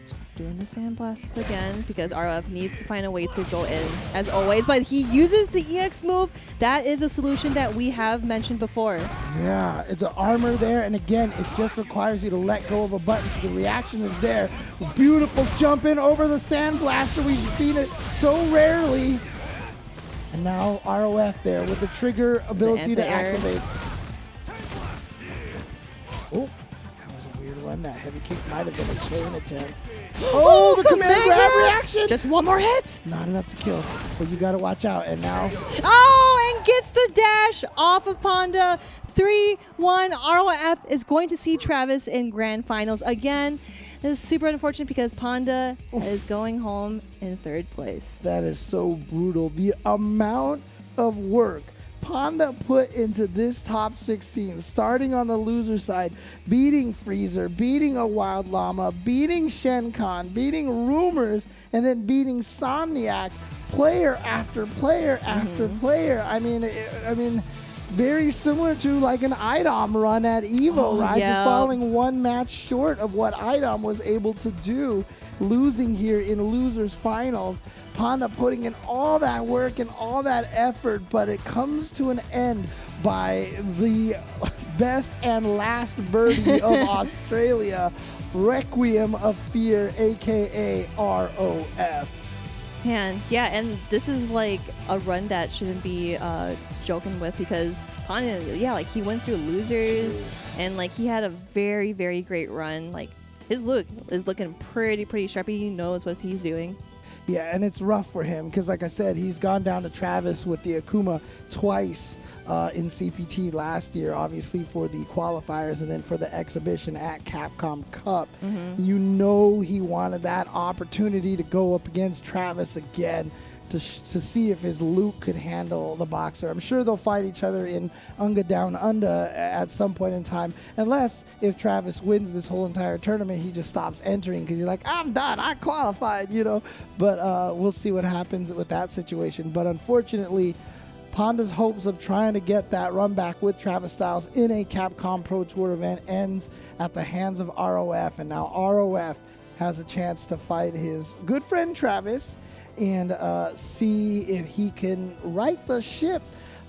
[SPEAKER 2] just doing the sandblasts again because RF needs to find a way to go in as always, but he uses the EX move. That is a solution that we have mentioned before.
[SPEAKER 1] Yeah, it's the armor there, and again, it just requires you to let go of a button, so the reaction is there. Beautiful jump in over the sandblaster. We've seen it so rarely. And now ROF there with the trigger ability to activate. Oh, that was a weird one. That heavy kick might have been a chain attempt. Oh, the command grab reaction!
[SPEAKER 2] Just one more hit!
[SPEAKER 1] Not enough to kill, but you gotta watch out. And now...
[SPEAKER 2] Oh, and gets the dash off of Panda. 3-1. ROF is going to see Travis in grand finals again. This is super unfortunate because Panda is going home in 3rd place.
[SPEAKER 1] That is so brutal. The amount of work Panda put into this top 16, starting on the loser side, beating Freezer, beating a Wild Llama, beating Shenkan, beating Rumors, and then beating Somniac, player after player after player. I mean, very similar to like an IDOM run at EVO, right?
[SPEAKER 2] Yeah.
[SPEAKER 1] Just falling one match short of what IDOM was able to do, losing here in losers finals. Panda putting in all that work and all that effort, but it comes to an end by the best and last birdie of Australia, Requiem of Fear, aka ROF.
[SPEAKER 2] Man, yeah, and this is like a run that shouldn't be joking with because Panya, yeah, like he went through losers and like he had a very, very great run. Like his look is looking pretty sharp. He knows what he's doing.
[SPEAKER 1] Yeah, and it's rough for him because, like I said, he's gone down to Travis with the Akuma twice in CPT last year, obviously for the qualifiers and then for the exhibition at Capcom Cup. You know he wanted that opportunity to go up against Travis again to see if his Luke could handle the Boxer. I'm sure they'll fight each other in Unga Down Under at some point in time, unless if Travis wins this whole entire tournament, he just stops entering because he's like, I'm done, I qualified, you know. But we'll see what happens with that situation. But unfortunately, Panda's hopes of trying to get that run back with Travis Styles in a Capcom Pro Tour event ends at the hands of ROF, and now ROF has a chance to fight his good friend Travis and see if he can right the ship.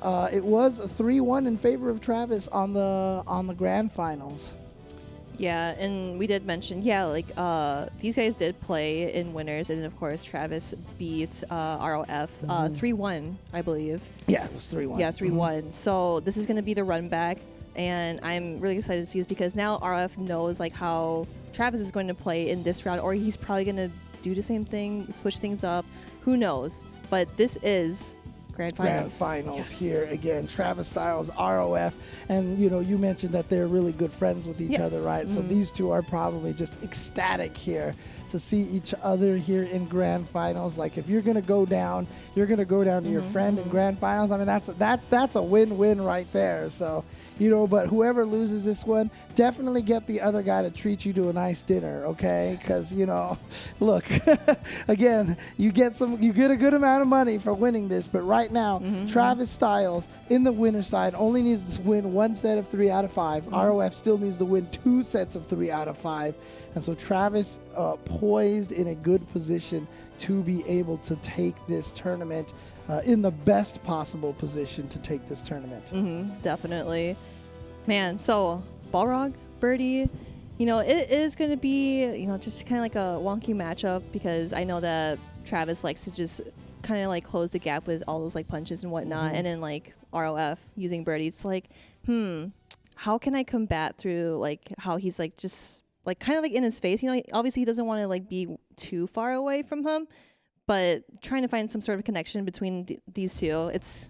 [SPEAKER 1] It was a 3-1 in favor of Travis on the grand finals.
[SPEAKER 2] Yeah, and we did mention, yeah, like these guys did play in winners, and of course Travis beat ROF 3-1, I believe.
[SPEAKER 1] Yeah, it was 3-1.
[SPEAKER 2] Yeah, 3-1. So this is going to be the run back, and I'm really excited to see this because now ROF knows like how Travis is going to play in this round, or he's probably going to do the same thing, switch things up. Who knows? But this is Grand Finals
[SPEAKER 1] here again. Travis Styles, ROF, and you mentioned that they're really good friends with each other, right? So these two are probably just ecstatic here to see each other here in Grand Finals. Like if you're gonna go down, you're gonna go down to your friend in Grand Finals. I mean that's a win-win right there. So but whoever loses this one, definitely get the other guy to treat you to a nice dinner, okay? Because look, again, you get a good amount of money for winning this, but right now, Travis Styles in the winner side only needs to win one set of 3 out of 5. ROF still needs to win 2 sets of 3 out of 5, and so Travis poised in a good position to be able to take this tournament. In the best possible position to take this tournament.
[SPEAKER 2] Definitely. Man, so Balrog, Birdie, it is going to be, just kind of like a wonky matchup because I know that Travis likes to just kind of like close the gap with all those like punches and whatnot. And then like ROF using Birdie, it's like, how can I combat through like how he's like just like kind of like in his face? Obviously he doesn't want to like be too far away from him. But trying to find some sort of connection between these two, it's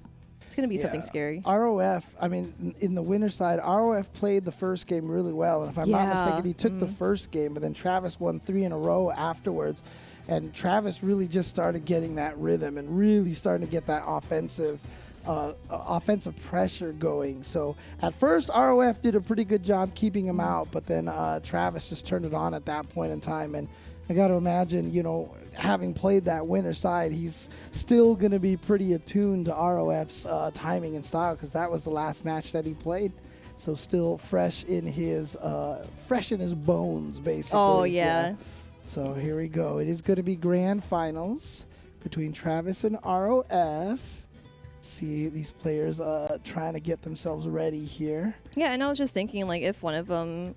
[SPEAKER 2] going to be something scary.
[SPEAKER 1] ROF, I mean, in the winner side, ROF played the first game really well. And if I'm not mistaken, he took the first game, but then Travis won 3 in a row afterwards. And Travis really just started getting that rhythm and really starting to get that offensive pressure going. So at first, ROF did a pretty good job keeping him out, but then Travis just turned it on at that point in time. And I got to imagine, having played that winner side, he's still going to be pretty attuned to ROF's timing and style because that was the last match that he played. So still fresh in his bones, basically.
[SPEAKER 2] Oh, yeah.
[SPEAKER 1] So here we go. It is going to be Grand Finals between Travis and ROF. See these players trying to get themselves ready here.
[SPEAKER 2] Yeah, and I was just thinking, like, if one of them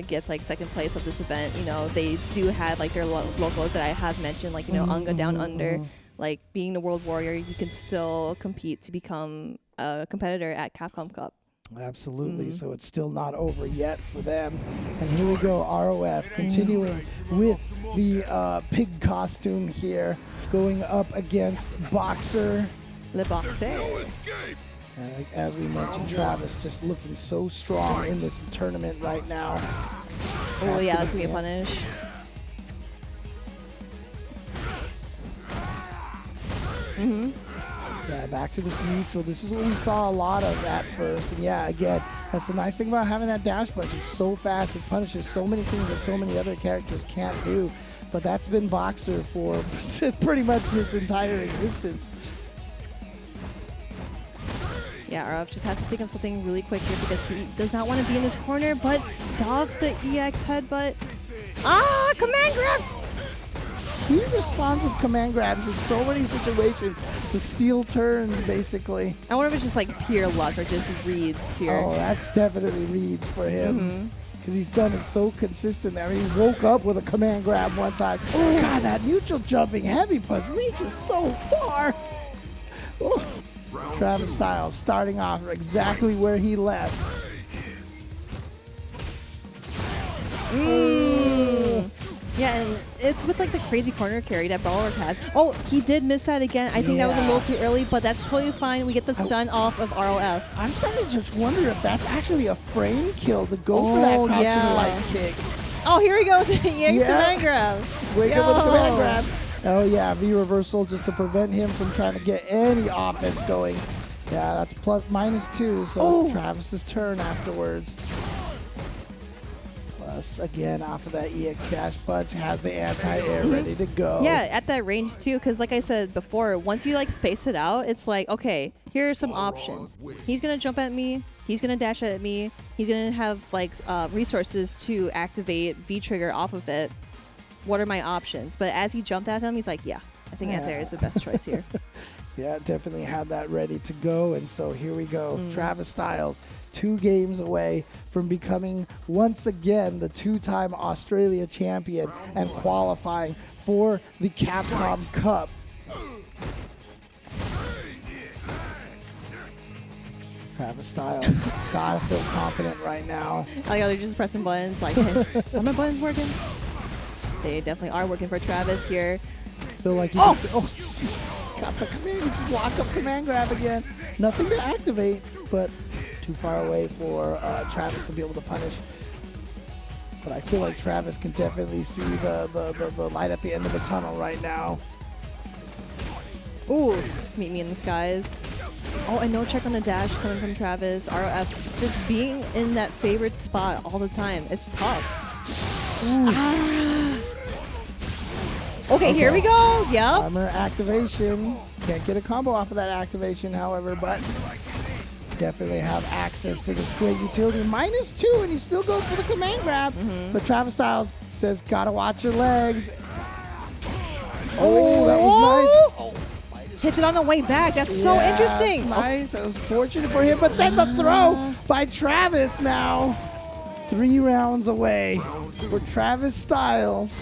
[SPEAKER 2] gets like second place of this event, they do have like their locals that I have mentioned, like Unga Down Under, like being the World Warrior, you can still compete to become a competitor at Capcom Cup.
[SPEAKER 1] Absolutely. So it's still not over yet for them. And here we go, ROF continuing with the pig costume here, going up against Boxer.
[SPEAKER 2] Le Boxer.
[SPEAKER 1] As we mentioned, Travis just looking so strong in this tournament right now.
[SPEAKER 2] Oh yeah, that's gonna be a punish.
[SPEAKER 1] Yeah, back to this neutral. This is what we saw a lot of at first. And yeah, again, that's the nice thing about having that dash punch. It's so fast. It punishes so many things that so many other characters can't do. But that's been Boxer for pretty much its entire existence.
[SPEAKER 2] Yeah, RF just has to think of something really quick here because he does not want to be in this corner, but stops the EX headbutt. Command grab!
[SPEAKER 1] Huge responsive command grabs in so many situations to steal turns, basically.
[SPEAKER 2] I wonder if it's just like pure luck or just reads here.
[SPEAKER 1] Oh, that's definitely reads for him. because he's done it so consistent. I mean, he woke up with a command grab one time. Oh, God, that neutral jumping heavy punch reaches so far. Oh. Travis Styles starting off exactly where he left.
[SPEAKER 2] Yeah, and it's with like the crazy corner carry that Balrog has. Oh, he did miss that again. I think that was a little too early, but that's totally fine. We get the stun off of ROF.
[SPEAKER 1] I'm starting to just wonder if that's actually a frame kill to go for that crouching light kick.
[SPEAKER 2] Oh, here we go with the EX command grab.
[SPEAKER 1] Wake up with the command grab. Oh yeah, V reversal just to prevent him from trying to get any offense going. Yeah, that's -2, so Travis's turn afterwards. Plus, again, off of that EX dash punch, has the anti-air ready to go.
[SPEAKER 2] Yeah, at that range too, because like I said before, once you like space it out, it's like, okay, here are some options. He's gonna jump at me. He's gonna dash at me. He's gonna have like resources to activate V-trigger off of it. What are my options? But as he jumped at him, he's like, yeah, I think anti-air is the best choice here.
[SPEAKER 1] Yeah, definitely had that ready to go. And so here we go. Travis Styles, 2 games away from becoming once again the 2-time Australia champion and qualifying for the Capcom Cup. Travis Styles, gotta feel confident right now.
[SPEAKER 2] Oh yeah, they're just pressing buttons like, hey, are my buttons working? They definitely are working for Travis here.
[SPEAKER 1] Feel like he just got the command, just lock up command grab again. Nothing to activate, but too far away for Travis to be able to punish. But I feel like Travis can definitely see the light at the end of the tunnel right now.
[SPEAKER 2] Ooh, meet me in the skies. Oh, and no check on the dash coming from Travis. ROF just being in that favorite spot all the time. It's tough. Okay, here we go. Yep.
[SPEAKER 1] Armor activation. Can't get a combo off of that activation, however, but definitely have access to this great utility. -2, and he still goes for the command grab. But Travis Styles says, gotta watch your legs. Oh, that was nice. Oh,
[SPEAKER 2] hits it on the way back. That's so interesting.
[SPEAKER 1] Nice. That was fortunate for him. But then the throw by Travis now. 3 rounds away for Travis Styles.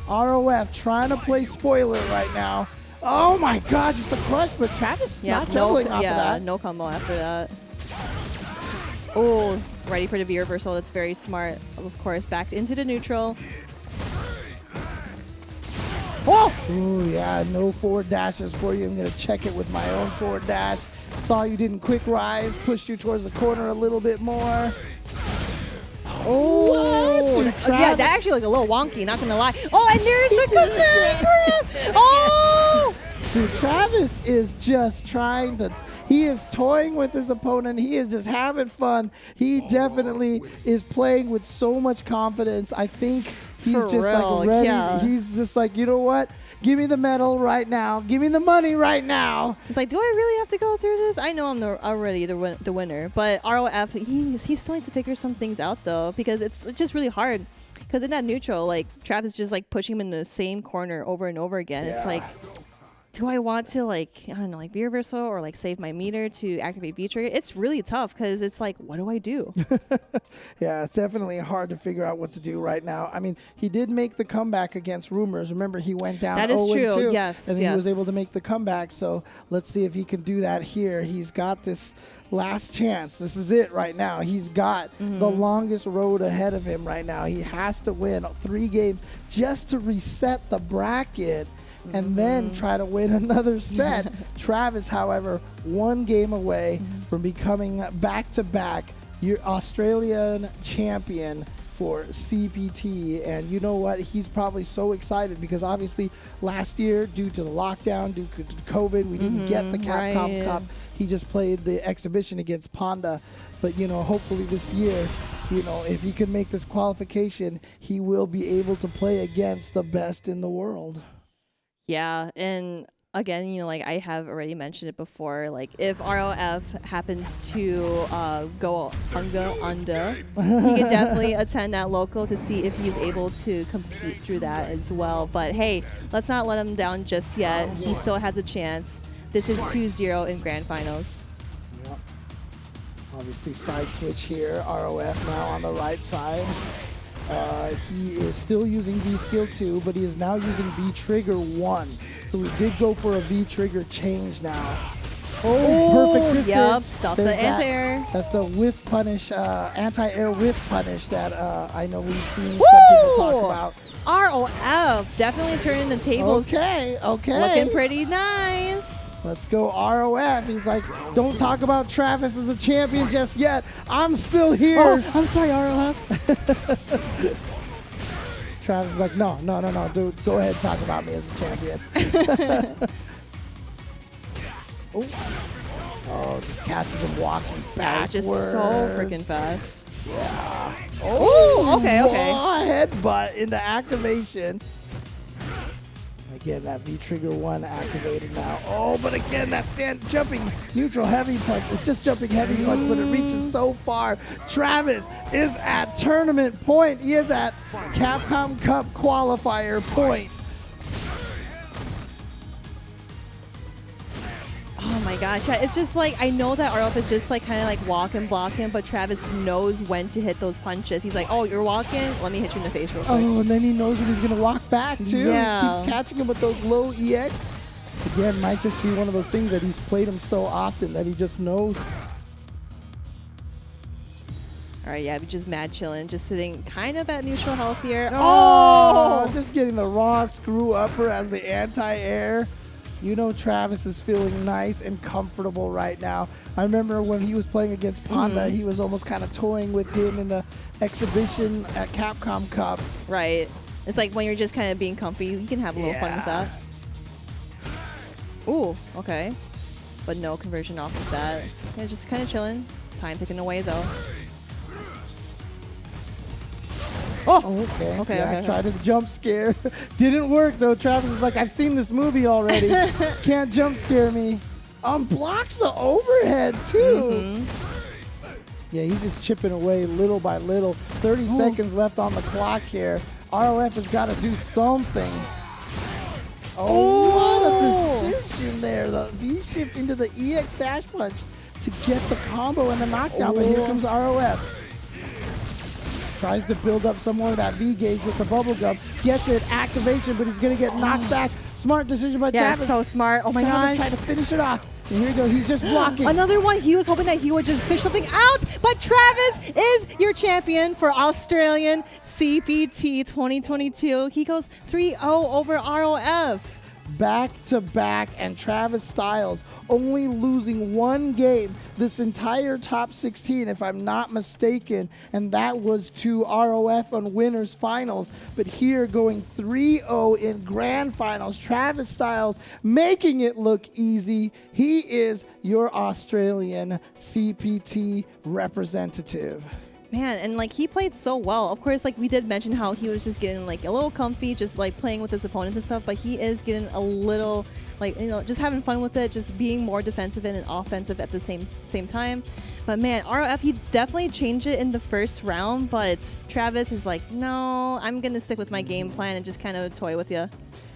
[SPEAKER 1] ROF trying to play spoiler right now. Oh my God, just a crush, but Travis not juggling off of that.
[SPEAKER 2] No combo after that. Oh, ready for the V reversal. That's very smart. Of course, back into the neutral. Oh!
[SPEAKER 1] Ooh, yeah, no forward dashes for you. I'm going to check it with my own forward dash. Saw you didn't quick rise, pushed you towards the corner a little bit more.
[SPEAKER 2] Oh, yeah, that actually looked a little wonky, not gonna lie. Oh, and there's the command grab! Oh!
[SPEAKER 1] Dude, Travis is just trying to, he is toying with his opponent. He is just having fun. He definitely is playing with so much confidence. I think he's just like ready. Yeah. He's just like, you know what? Give me the medal right now. Give me the money right now.
[SPEAKER 2] It's like, do I really have to go through this? I know I'm already the winner, but ROF, he still needs to figure some things out though, because it's just really hard. Because in that neutral, like Travis just like pushing him in the same corner over and over again. Yeah. It's like, do I want to like, I don't know, like V reversal or like save my meter to activate V trigger? It's really tough because it's like, what do I do?
[SPEAKER 1] Yeah, it's definitely hard to figure out what to do right now. I mean, he did make the comeback against Rumors. Remember, he went down 0-2.
[SPEAKER 2] That is true, yes.
[SPEAKER 1] And he was able to make the comeback. So let's see if he can do that here. He's got this last chance. This is it right now. He's got the longest road ahead of him right now. He has to win 3 games just to reset the bracket and then try to win another set. Travis, however, 1 game away from becoming back-to-back your Australian champion for CPT. And you know what? He's probably so excited because obviously last year, due to the lockdown, due to COVID, we didn't get the Capcom Cup. He just played the exhibition against Panda. But, you know, hopefully this year, you know, if he can make this qualification, he will be able to play against the best in the world.
[SPEAKER 2] Yeah, and again, you know, like I have already mentioned it before, like if ROF happens to go under, he can definitely attend that local to see if he's able to compete through that as well. But hey, let's not let him down just yet. He still has a chance. This is 2-0 in grand finals.
[SPEAKER 1] Obviously, side switch here. ROF now on the right side. He is still using V skill 2, but he is now using V trigger 1. So we did go for a V trigger change now. Oh, perfect distance.
[SPEAKER 2] Yep, stop the
[SPEAKER 1] There's that.
[SPEAKER 2] anti-air.
[SPEAKER 1] That's the whiff punish, anti-air whiff punish that I know we've seen some people talk about.
[SPEAKER 2] ROF definitely turning the tables.
[SPEAKER 1] Okay.
[SPEAKER 2] Looking pretty nice.
[SPEAKER 1] Let's go ROF. He's like, don't talk about Travis as a champion just yet. I'm still here.
[SPEAKER 2] Oh, I'm sorry, ROF.
[SPEAKER 1] Travis is like, no, dude, go ahead and talk about me as a champion. Oh, just catches him walking backwards.
[SPEAKER 2] Just so freaking fast.
[SPEAKER 1] Yeah.
[SPEAKER 2] Oh, okay.
[SPEAKER 1] Headbutt into activation. Again, that V trigger 1 activated now. Oh, but again, that jumping neutral heavy punch. It's just jumping heavy punch, but it reaches so far. Travis is at tournament point. He is at Capcom Cup qualifier point.
[SPEAKER 2] Oh my gosh, yeah, it's just like, I know that ROF is just like kind of like walk and block him, but Travis knows when to hit those punches. He's like, oh, you're walking? Let me hit you in the face real quick.
[SPEAKER 1] Oh, and then he knows when he's going to walk back too.
[SPEAKER 2] Yeah.
[SPEAKER 1] He keeps catching him with those low EX. Again, might just be one of those things that he's played him so often that he just knows.
[SPEAKER 2] All right, yeah, just mad chilling, just sitting kind of at neutral health here.
[SPEAKER 1] Oh, just getting the raw screw upper as the anti-air. You know Travis is feeling nice and comfortable right now. I remember when he was playing against Panda, he was almost kind of toying with him in the exhibition at Capcom Cup.
[SPEAKER 2] Right. It's like when you're just kind of being comfy, you can have a little fun with that. Ooh, okay. But no conversion off of that. Yeah, just kind of chilling. Time ticking away, though.
[SPEAKER 1] Oh, okay.
[SPEAKER 2] Okay.
[SPEAKER 1] Tried to jump scare. Didn't work, though. Travis is like, I've seen this movie already. Can't jump scare me. Blocks the overhead, too. Yeah, he's just chipping away little by little. 30 seconds left on the clock here. ROF has got to do something. Oh, what a decision there. The V-shift into the EX dash punch to get the combo and the knockdown, but here comes ROF. Tries to build up some more of that V gauge with the bubble gum. Gets it, activation, but he's going to get knocked back. Smart decision by Travis.
[SPEAKER 2] Yeah, so smart. Oh my gosh.
[SPEAKER 1] Trying to finish it off. And here we go. He's just blocking.
[SPEAKER 2] Another one. He was hoping that he would just fish something out, but Travis is your champion for Australian CPT 2022. He goes 3-0 over ROF.
[SPEAKER 1] Back to back, and Travis Styles only losing one game this entire top 16, if I'm not mistaken, and that was to ROF on winners finals. But here going 3-0 in grand finals, Travis Styles making it look easy. He is your Australian CPT representative.
[SPEAKER 2] Man, and like he played so well. Of course, like we did mention how he was just getting like a little comfy, just like playing with his opponents and stuff, but he is getting a little like, you know, just having fun with it, just being more defensive and offensive at the same time. But man, ROF, he definitely changed it in the first round, but Travis is like, no, I'm going to stick with my game plan and just kind of toy with you.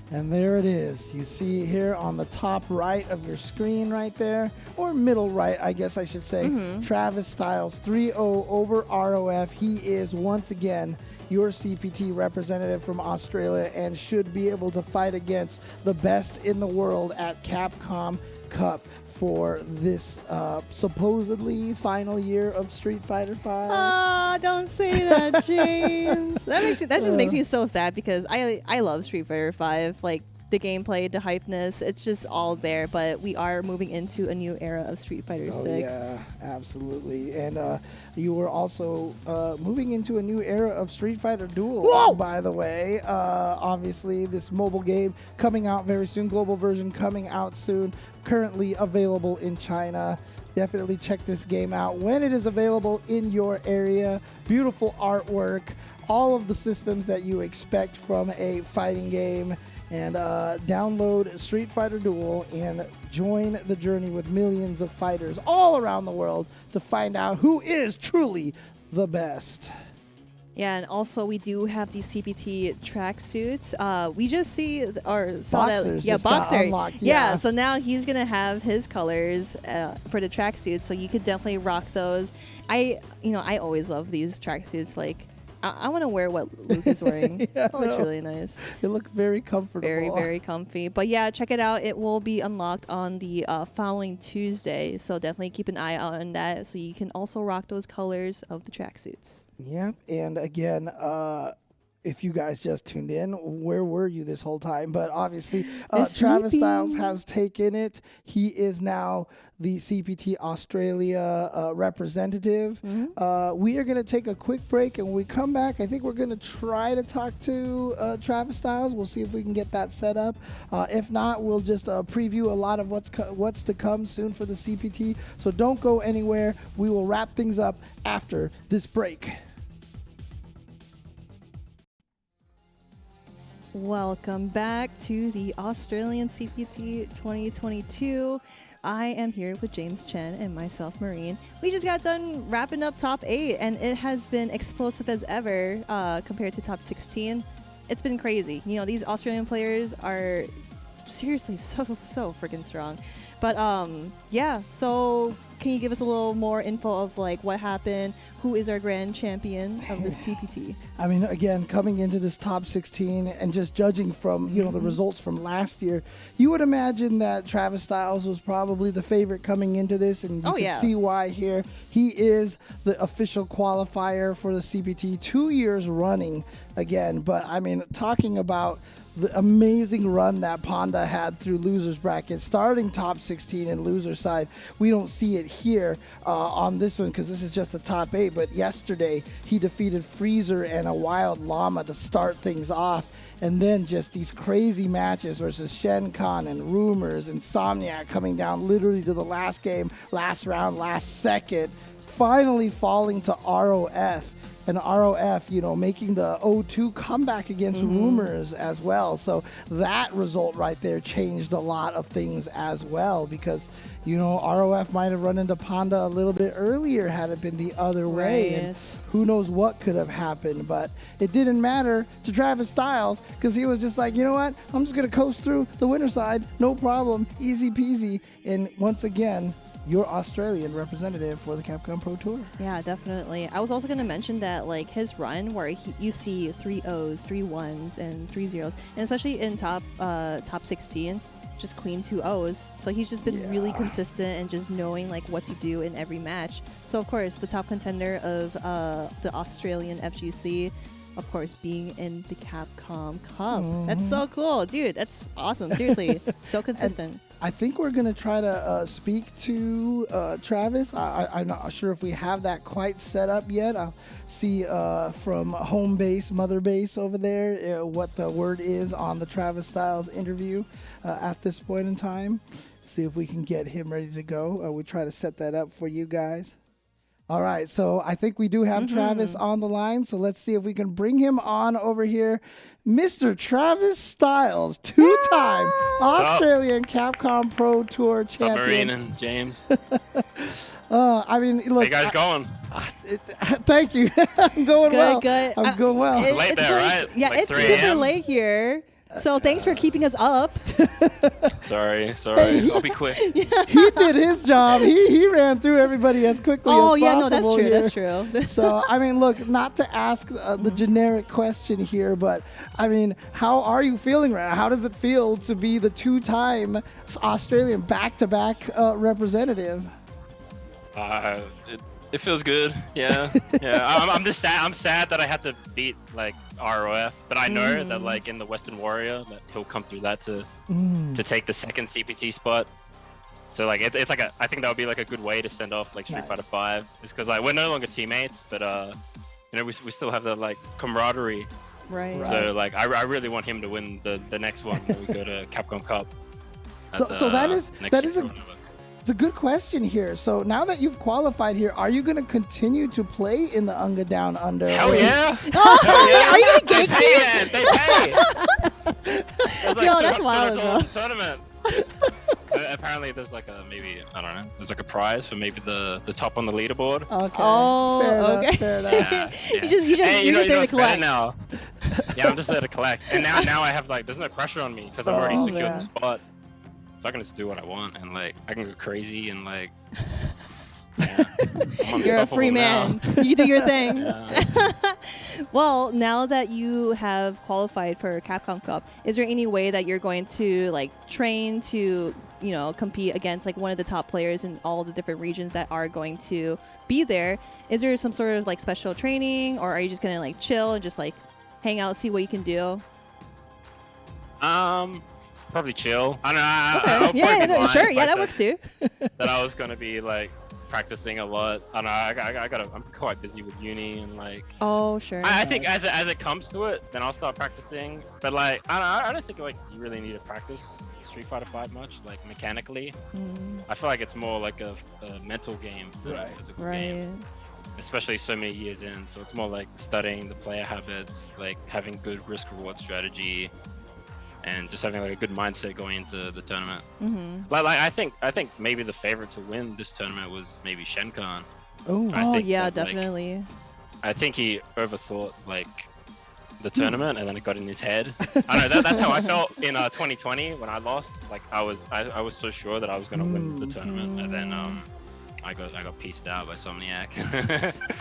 [SPEAKER 1] And there it is. You see here on the top right of your screen right there, or middle right, I guess I should say, Travis Styles 3-0 over ROF. He is once again your CPT representative from Australia and should be able to fight against the best in the world at Capcom Cup for this supposedly final year of Street Fighter V.
[SPEAKER 2] Oh, don't say that, James. that just makes me so sad because I love Street Fighter V. Like the gameplay, the hypeness, it's just all there. But we are moving into a new era of Street Fighter 6.
[SPEAKER 1] Yeah, absolutely. And you were also moving into a new era of Street Fighter Duel, by the way. Obviously, this mobile game coming out very soon, global version coming out soon, currently available in China. Definitely check this game out when it is available in your area. Beautiful artwork, all of the systems that you expect from a fighting game. And download Street Fighter Duel and join the journey with millions of fighters all around the world to find out who is truly the best.
[SPEAKER 2] Yeah, and also we do have these CPT tracksuits. We just saw that.
[SPEAKER 1] Boxers
[SPEAKER 2] Yeah,
[SPEAKER 1] just got
[SPEAKER 2] Boxer.
[SPEAKER 1] unlocked,
[SPEAKER 2] Yeah,
[SPEAKER 1] yeah.
[SPEAKER 2] so now he's gonna have his colors for the tracksuits, so you could definitely rock those. I always love these tracksuits. Like, I want to wear what Luke is wearing.
[SPEAKER 1] Yeah,
[SPEAKER 2] It looks
[SPEAKER 1] no.
[SPEAKER 2] really nice.
[SPEAKER 1] It looked very comfortable.
[SPEAKER 2] Very, very comfy. But yeah, check it out. It will be unlocked on the following Tuesday. So definitely keep an eye out on that so you can also rock those colors of the tracksuits.
[SPEAKER 1] Yep. And again, if you guys just tuned in, where were you this whole time? But obviously, Travis Styles has taken it. He is now the CPT Australia representative. We are going to take a quick break, and when we come back, I think we're going to try to talk to Travis Styles. We'll see if we can get that set up. If not, we'll just preview a lot of what's to come soon for the CPT. So don't go anywhere. We will wrap things up after this break.
[SPEAKER 2] Welcome back to the Australian CPT 2022. I am here with James Chen and myself, Maureen. We just got done wrapping up top 8, and it has been explosive as ever compared to top 16. It's been crazy. You know, these Australian players are seriously so freaking strong. But yeah, so can you give us a little more info of like what happened? Who is our grand champion of this TPT?
[SPEAKER 1] I mean, again, coming into this top 16 and just judging from, the results from last year, you would imagine that Travis Styles was probably the favorite coming into this, and you can see why here. He is the official qualifier for the CPT 2 years running again. But I mean, talking about the amazing run that Panda had through losers bracket, starting top 16 in loser side. We don't see it here on this one because this is just the top 8, but yesterday he defeated Freezer and a Wild Llama to start things off. And then just these crazy matches versus Shen Khan and Rumors, Insomniac coming down literally to the last game, last round, last second, finally falling to ROF. And ROF, making the 0-2 comeback against Rumors as well. So that result right there changed a lot of things as well because, ROF might have run into Panda a little bit earlier had it been the other way. And who knows what could have happened. But it didn't matter to Travis Styles because he was just like, you know what? I'm just going to coast through the winner side. No problem. Easy peasy. And once again, your Australian representative for the Capcom Pro Tour.
[SPEAKER 2] Yeah, definitely. I was also going to mention that like his run where you see 3 O's, 3 1s, and 3 zeros, and especially in top 16, just clean 2 O's. So he's just been really consistent and just knowing like what to do in every match. So of course, the top contender of the Australian FGC, of course, being in the Capcom Cup. That's so cool, dude. That's awesome. Seriously, so consistent.
[SPEAKER 1] I think we're going to try to speak to Travis. I'm not sure if we have that quite set up yet. I'll see from home base, mother base over there, what the word is on the Travis Styles interview at this point in time. See if we can get him ready to go. We try to set that up for you guys. All right, so I think we do have Travis on the line, so let's see if we can bring him on over here. Mr. Travis Styles, two-time Australian Capcom Pro Tour champion.
[SPEAKER 3] Marine and James.
[SPEAKER 1] I mean, look.
[SPEAKER 3] How you guys going?
[SPEAKER 1] Thank you. I'm going well.
[SPEAKER 2] Good.
[SPEAKER 1] I'm going well.
[SPEAKER 3] It's late there, right?
[SPEAKER 2] Yeah,
[SPEAKER 3] Like
[SPEAKER 2] it's
[SPEAKER 3] 3
[SPEAKER 2] super
[SPEAKER 3] a.m.?
[SPEAKER 2] late here. So thanks for keeping us up.
[SPEAKER 3] Sorry.
[SPEAKER 1] Hey,
[SPEAKER 3] I'll be quick.
[SPEAKER 1] He did his job. He ran through everybody as quickly as possible.
[SPEAKER 2] Oh yeah, no, that's true.
[SPEAKER 1] here.
[SPEAKER 2] That's true.
[SPEAKER 1] So, I mean, look, not to ask the generic question here, but, I mean, how are you feeling right now? How does it feel to be the two-time Australian back-to-back representative?
[SPEAKER 3] It feels good. Yeah. I'm just sad. I'm sad that I had to beat like ROF, but I know that like in the Western Warrior that he'll come through that to take the second CPT spot. So like it's like I think that would be like a good way to send off like Street Fighter 5. It's because like we're no longer teammates, but we still have the like camaraderie.
[SPEAKER 2] Right.
[SPEAKER 3] So like I really want him to win the next one when we go to Capcom Cup.
[SPEAKER 1] So that is it's a good question here. So now that you've qualified here, are you going to continue to play in the Unga Down Under?
[SPEAKER 3] Hell yeah!
[SPEAKER 2] Hell yeah! Are you gonna
[SPEAKER 3] They pay, man. They pay. It's like
[SPEAKER 2] Yo, that's wild, bro.
[SPEAKER 3] tournament. Apparently, there's like a maybe I don't know. There's like a prize for maybe the top on the leaderboard.
[SPEAKER 1] Okay.
[SPEAKER 2] Oh,
[SPEAKER 1] fair
[SPEAKER 2] okay.
[SPEAKER 1] Enough, fair enough.
[SPEAKER 3] Yeah, yeah.
[SPEAKER 2] You're just there to
[SPEAKER 3] it's better
[SPEAKER 2] collect.
[SPEAKER 3] now. Yeah, I'm just there to collect. And now I have like, there's no pressure on me because I've already
[SPEAKER 1] Oh,
[SPEAKER 3] secured
[SPEAKER 1] man.
[SPEAKER 3] the spot. So I can just do what I want and like I can go crazy and like. Yeah, I'm
[SPEAKER 2] You're a free
[SPEAKER 3] unstoppable
[SPEAKER 2] man. You do your thing.
[SPEAKER 3] Yeah.
[SPEAKER 2] Well, now that you have qualified for Capcom Cup, is there any way that you're going to like train to, compete against like one of the top players in all the different regions that are going to be there? Is there some sort of like special training, or are you just gonna like chill and just like hang out, see what you can do?
[SPEAKER 3] Probably chill. I don't know. I'll
[SPEAKER 2] Yeah,
[SPEAKER 3] probably be lying
[SPEAKER 2] sure.
[SPEAKER 3] if
[SPEAKER 2] Yeah,
[SPEAKER 3] I
[SPEAKER 2] that
[SPEAKER 3] said
[SPEAKER 2] works too.
[SPEAKER 3] That I was gonna be like practicing a lot. I don't know. I'm quite busy with uni and like.
[SPEAKER 2] Oh, sure.
[SPEAKER 3] I think as it comes to it, then I'll start practicing. But like, I don't think like you really need to practice Street Fighter 5 much, like mechanically. I feel like it's more like a mental game than a physical game. Especially so many years in, so it's more like studying the player habits, like having good risk-reward strategy, and just having like a good mindset going into the tournament. Like I think maybe the favorite to win this tournament was maybe Shenkan.
[SPEAKER 1] Oh,
[SPEAKER 2] Yeah,
[SPEAKER 3] that, like,
[SPEAKER 2] definitely.
[SPEAKER 3] I think he overthought like the tournament, and then it got in his head. I know that's how I felt in 2020 when I lost. Like I was so sure that I was gonna win the tournament, and then I got pieced out by Somniac.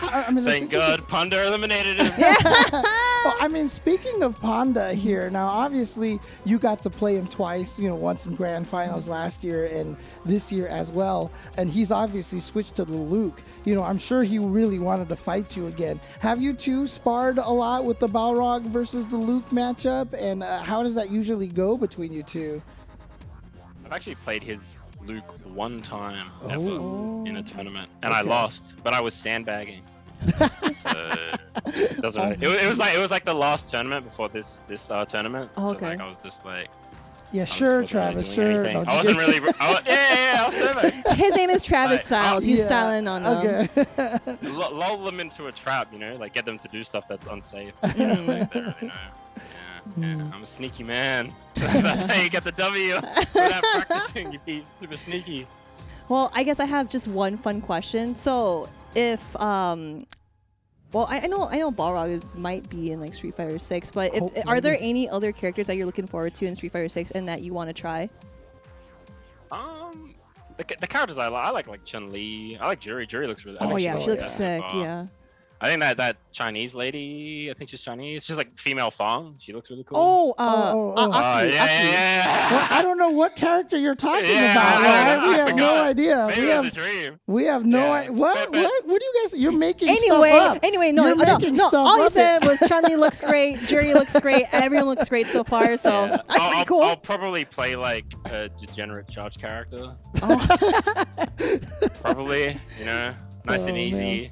[SPEAKER 1] I mean,
[SPEAKER 3] Thank God, Panda eliminated him.
[SPEAKER 1] Well, I mean, speaking of Panda here, now obviously you got to play him twice, once in grand finals last year and this year as well. And he's obviously switched to the Luke. I'm sure he really wanted to fight you again. Have you two sparred a lot with the Balrog versus the Luke matchup? And how does that usually go between you two?
[SPEAKER 3] I've actually played his Luke one time ever in a tournament, and
[SPEAKER 1] Okay.
[SPEAKER 3] I lost, but I was sandbagging. So it doesn't really, it was like the last tournament before this tournament.
[SPEAKER 2] Oh,
[SPEAKER 3] So
[SPEAKER 2] okay.
[SPEAKER 3] like I was just like,
[SPEAKER 1] Yeah,
[SPEAKER 3] I
[SPEAKER 1] sure,
[SPEAKER 3] wasn't really
[SPEAKER 1] Travis,
[SPEAKER 3] doing
[SPEAKER 1] sure.
[SPEAKER 3] anything.
[SPEAKER 1] Don't
[SPEAKER 3] I
[SPEAKER 1] you
[SPEAKER 3] wasn't
[SPEAKER 1] get-
[SPEAKER 3] really. I was sandbagging.
[SPEAKER 2] His name is Travis
[SPEAKER 3] Like,
[SPEAKER 2] Styles. He's styling on them.
[SPEAKER 1] Okay.
[SPEAKER 3] Lull them into a trap, like get them to do stuff that's unsafe. Like, they don't really know. Yeah, I'm a sneaky man. That's how you get the W without practicing. You be super sneaky.
[SPEAKER 2] Well, I guess I have just one fun question. So, if well, I know Balrog might be in like Street Fighter 6, but are there any other characters that you're looking forward to in Street Fighter 6 and that you want to try?
[SPEAKER 3] The characters I like Chun-Li. I like Juri. Juri looks really. I
[SPEAKER 2] Oh
[SPEAKER 3] think
[SPEAKER 2] yeah, she looks sick.
[SPEAKER 3] so far.
[SPEAKER 2] Yeah.
[SPEAKER 3] I think that Chinese lady. I think she's Chinese. She's like female Fong. She looks really cool.
[SPEAKER 2] Aki.
[SPEAKER 3] yeah.
[SPEAKER 1] Well, I don't know what character you're talking
[SPEAKER 3] Yeah,
[SPEAKER 1] about.
[SPEAKER 3] I
[SPEAKER 1] Right?
[SPEAKER 3] know,
[SPEAKER 1] We
[SPEAKER 3] I
[SPEAKER 1] have no
[SPEAKER 3] forgot.
[SPEAKER 1] idea.
[SPEAKER 3] Maybe
[SPEAKER 1] We
[SPEAKER 3] it
[SPEAKER 1] have
[SPEAKER 3] was a dream.
[SPEAKER 1] we have no
[SPEAKER 3] Yeah.
[SPEAKER 1] idea. What?
[SPEAKER 3] But-
[SPEAKER 1] What do you guys? You're making
[SPEAKER 2] Anyway,
[SPEAKER 1] stuff up.
[SPEAKER 2] no,
[SPEAKER 1] You're making stuff
[SPEAKER 2] all you
[SPEAKER 1] up.
[SPEAKER 2] said was Chun-Li looks great, Juri looks great, everyone looks great so far, so
[SPEAKER 3] Yeah.
[SPEAKER 2] that's pretty cool.
[SPEAKER 3] I'll probably play like a degenerate charge character. Probably, nice and
[SPEAKER 1] Oh,
[SPEAKER 3] easy.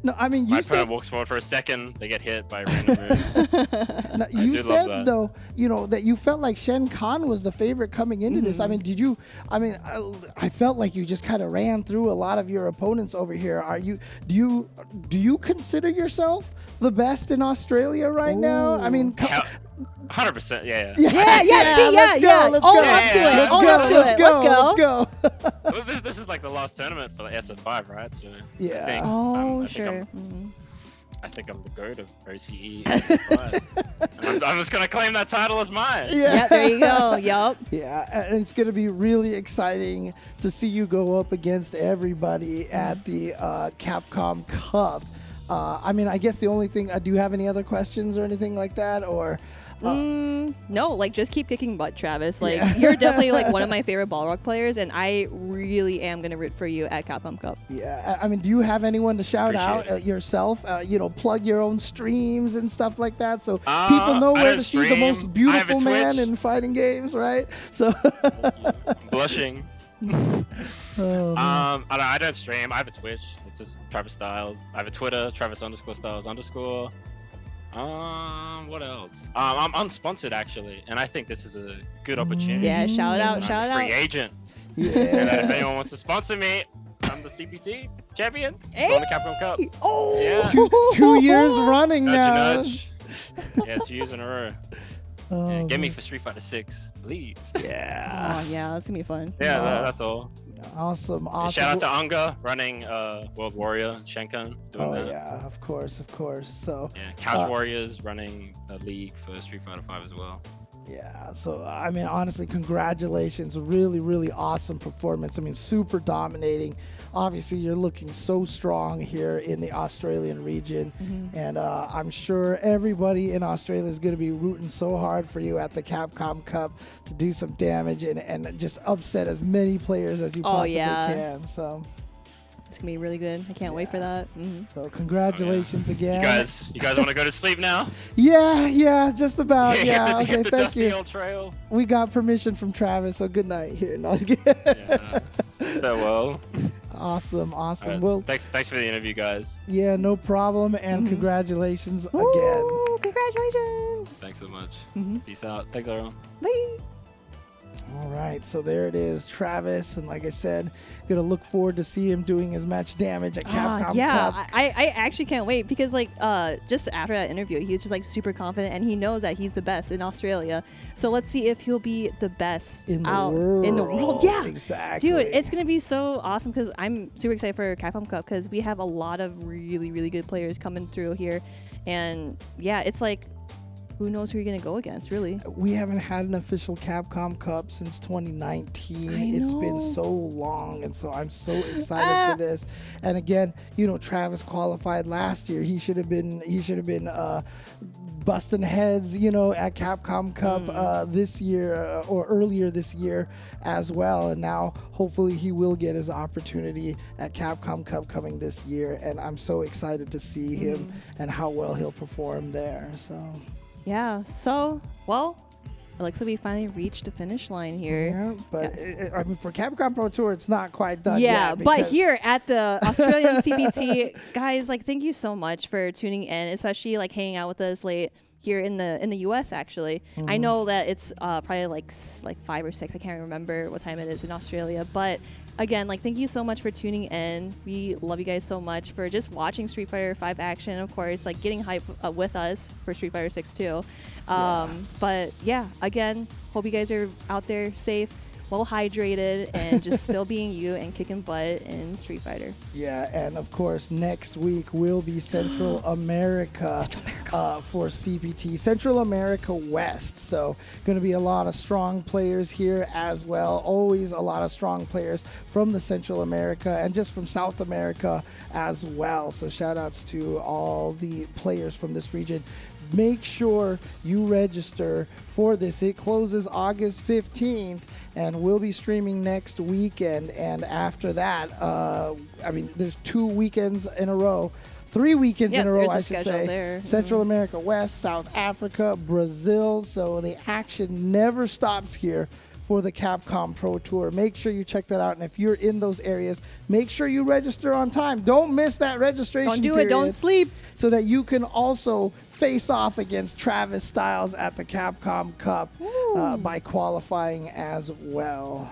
[SPEAKER 1] No, I mean
[SPEAKER 3] My
[SPEAKER 1] you said
[SPEAKER 3] opponent walks forward for a second, they get hit by a random move.
[SPEAKER 1] no,
[SPEAKER 3] I
[SPEAKER 1] you
[SPEAKER 3] do love
[SPEAKER 1] said
[SPEAKER 3] that.
[SPEAKER 1] though that you felt like Shen Khan was the favorite coming into this. I mean, did you? I mean, I felt like you just kind of ran through a lot of your opponents over here. Do you consider yourself the best in Australia right now? I mean,
[SPEAKER 3] 100%, yeah.
[SPEAKER 2] Yeah,
[SPEAKER 1] let's go, let's
[SPEAKER 2] Own
[SPEAKER 1] go.
[SPEAKER 2] up to it.
[SPEAKER 3] Let's
[SPEAKER 2] Own
[SPEAKER 3] go,
[SPEAKER 2] up to it. Let's go.
[SPEAKER 1] Let's go.
[SPEAKER 3] This is like the last tournament for the SF5, right? So
[SPEAKER 1] Yeah.
[SPEAKER 3] I think,
[SPEAKER 2] Oh,
[SPEAKER 3] I
[SPEAKER 2] sure.
[SPEAKER 3] I think I'm the goat of OCE SF5. And I'm just gonna claim that title as mine.
[SPEAKER 2] Yeah, there you go. Yup.
[SPEAKER 1] Yeah, and it's going to be really exciting to see you go up against everybody at the Capcom Cup. I mean, I guess the only thing, do you have any other questions or anything like that? Or
[SPEAKER 2] No, like just keep kicking butt, Travis. Like
[SPEAKER 1] Yeah.
[SPEAKER 2] you're definitely like one of my favorite Balrog players, and I really am gonna root for you at Capcom Cup.
[SPEAKER 1] yeah, I mean, do you have anyone to shout
[SPEAKER 3] Appreciate
[SPEAKER 1] out yourself? Plug your own streams and stuff like that, so people know
[SPEAKER 3] I
[SPEAKER 1] where
[SPEAKER 3] don't
[SPEAKER 1] to see the
[SPEAKER 3] stream.
[SPEAKER 1] most
[SPEAKER 3] I have a
[SPEAKER 1] beautiful man
[SPEAKER 3] Twitch.
[SPEAKER 1] in fighting games, right? So,
[SPEAKER 3] I'm blushing.
[SPEAKER 1] oh, man.
[SPEAKER 3] I don't stream. I have a Twitch. It's just Travis Styles. I have a Twitter, Travis_Styles_. What else? I'm unsponsored actually, and I think this is a good opportunity.
[SPEAKER 2] Yeah, shout out,
[SPEAKER 3] I'm
[SPEAKER 2] shout
[SPEAKER 3] a free
[SPEAKER 2] out.
[SPEAKER 3] agent. And
[SPEAKER 1] yeah.
[SPEAKER 3] if anyone wants to sponsor me, I'm the CPT champion.
[SPEAKER 2] Hey!
[SPEAKER 3] Going to Capcom Cup.
[SPEAKER 2] Oh,
[SPEAKER 3] Yeah.
[SPEAKER 1] 2 years running
[SPEAKER 3] Nudge,
[SPEAKER 1] now.
[SPEAKER 3] nudge. Yeah, 2 years in a row. Yeah, get me
[SPEAKER 1] man.
[SPEAKER 3] for Street Fighter 6, please.
[SPEAKER 1] Yeah.
[SPEAKER 2] Oh yeah, that's gonna be fun.
[SPEAKER 3] Yeah,
[SPEAKER 1] Oh.
[SPEAKER 3] that's all.
[SPEAKER 1] Awesome.
[SPEAKER 3] And
[SPEAKER 1] Awesome.
[SPEAKER 3] shout out to Anga running World Warrior, Shenkan doing
[SPEAKER 1] Oh
[SPEAKER 3] that.
[SPEAKER 1] yeah, of course, of course. So
[SPEAKER 3] Yeah, Couch Warriors running a league for Street Fighter 5 as well.
[SPEAKER 1] yeah, so I mean, honestly, congratulations! Really, really awesome performance. I mean, super dominating. Obviously, you're looking so strong here in the Australian region, and I'm sure everybody in Australia is going to be rooting so hard for you at the Capcom Cup to do some damage and just upset as many players as you possibly can. So.
[SPEAKER 2] It's gonna be really good. I can't wait for that.
[SPEAKER 1] So congratulations again.
[SPEAKER 3] You guys want to go to sleep now?
[SPEAKER 1] Yeah, just about.
[SPEAKER 3] Hit
[SPEAKER 1] Yeah,
[SPEAKER 3] the-
[SPEAKER 1] okay,
[SPEAKER 3] hit the
[SPEAKER 1] thank
[SPEAKER 3] dusty
[SPEAKER 1] you.
[SPEAKER 3] old trail.
[SPEAKER 1] We got permission from Travis, so good night here. No, I was kidding.
[SPEAKER 3] Yeah. Farewell.
[SPEAKER 1] Awesome.
[SPEAKER 3] Alright,
[SPEAKER 1] Well,
[SPEAKER 3] thanks for the interview, guys.
[SPEAKER 1] yeah, no problem, and congratulations again.
[SPEAKER 2] Woo, congratulations.
[SPEAKER 3] Thanks so much. Peace out. Thanks, everyone.
[SPEAKER 2] Bye.
[SPEAKER 1] All right, so there it is, Travis, and like I said, gonna look forward to see him doing his match damage at Capcom
[SPEAKER 2] Yeah,
[SPEAKER 1] Cup.
[SPEAKER 2] I actually can't wait because like just after that interview, he's just like super confident and he knows that he's the best in Australia. So let's see if he'll be the best
[SPEAKER 1] In the
[SPEAKER 2] out
[SPEAKER 1] world.
[SPEAKER 2] in the world. Yeah,
[SPEAKER 1] Exactly.
[SPEAKER 2] dude, it's gonna be so awesome because I'm super excited for Capcom Cup because we have a lot of really really good players coming through here, and yeah, it's like who knows who you're gonna go against, really.
[SPEAKER 1] We haven't had an official Capcom Cup since 2019.
[SPEAKER 2] I
[SPEAKER 1] It's been
[SPEAKER 2] know.
[SPEAKER 1] so long, and so I'm so excited for this. And again, you know, Travis qualified last year. He should have been busting heads, you know, at Capcom Cup this year or earlier this year as well. And now hopefully he will get his opportunity at Capcom Cup coming this year. And I'm so excited to see him and how well he'll perform there. So.
[SPEAKER 2] Yeah. So well, Alexa, we finally reached the finish line here.
[SPEAKER 1] Yeah, but I mean, for Capcom Pro Tour, it's not quite done
[SPEAKER 2] Yeah,
[SPEAKER 1] yet.
[SPEAKER 2] but
[SPEAKER 1] because-
[SPEAKER 2] here at the Australian CPT, guys, like thank you so much for tuning in, especially like hanging out with us late here in the US. Actually, I know that it's probably like 5 or 6. I can't remember what time it is in Australia, but again, like thank you so much for tuning in. We love you guys so much for just watching Street Fighter 5 action, of course, like getting hype with us for Street Fighter 6 too. But yeah, again, hope you guys are out there safe, well hydrated, and just still being you and kicking butt in Street Fighter.
[SPEAKER 1] Yeah, and of course, next week will be Central America, for CPT, Central America West. So, going to be a lot of strong players here as well. Always a lot of strong players from the Central America and just from South America as well. So, shout outs to all the players from this region. Make sure you register for this. It closes August 15th and we'll be streaming next weekend. And after that, I mean, there's 2 weekends in a row. 3 weekends
[SPEAKER 2] Yeah,
[SPEAKER 1] in a row,
[SPEAKER 2] there's a
[SPEAKER 1] I should
[SPEAKER 2] schedule
[SPEAKER 1] say.
[SPEAKER 2] there.
[SPEAKER 1] Central America West, South Africa, Brazil. So the action never stops here for the Capcom Pro Tour. Make sure you check that out. And if you're in those areas, make sure you register on time. Don't miss that registration
[SPEAKER 2] Don't do
[SPEAKER 1] period,
[SPEAKER 2] it. Don't sleep.
[SPEAKER 1] so that you can also face off against Travis Styles at the Capcom Cup by qualifying as well.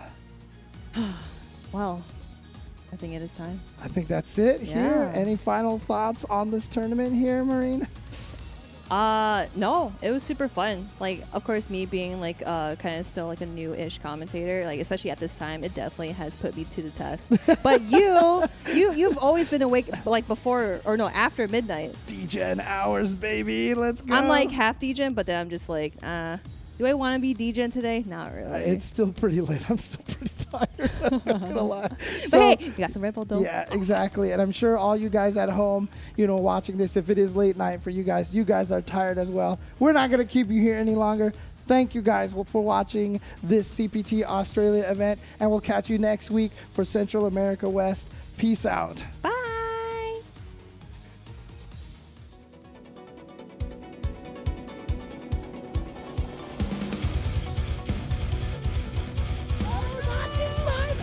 [SPEAKER 2] Well, I think it is time.
[SPEAKER 1] I think that's it here.
[SPEAKER 2] Yeah.
[SPEAKER 1] Any final thoughts on this tournament here, Marine?
[SPEAKER 2] No, it was super fun. Like, of course, me being like kind of still like a new-ish commentator, like especially at this time, it definitely has put me to the test. But you've always been awake like before or no after midnight.
[SPEAKER 1] DGen hours, baby. Let's go.
[SPEAKER 2] I'm like half DGen, but then I'm just like, do I want to be DGen today? Not really.
[SPEAKER 1] It's still pretty late. I'm still pretty tired. I'm not gonna lie.
[SPEAKER 2] but hey, you got some Red Bull though.
[SPEAKER 1] Yeah, exactly. And I'm sure all you guys at home, you know, watching this, if it is late night for you guys are tired as well. We're not going to keep you here any longer. Thank you guys for watching this CPT Australia event, and we'll catch you next week for Central America West. Peace out.
[SPEAKER 2] Bye.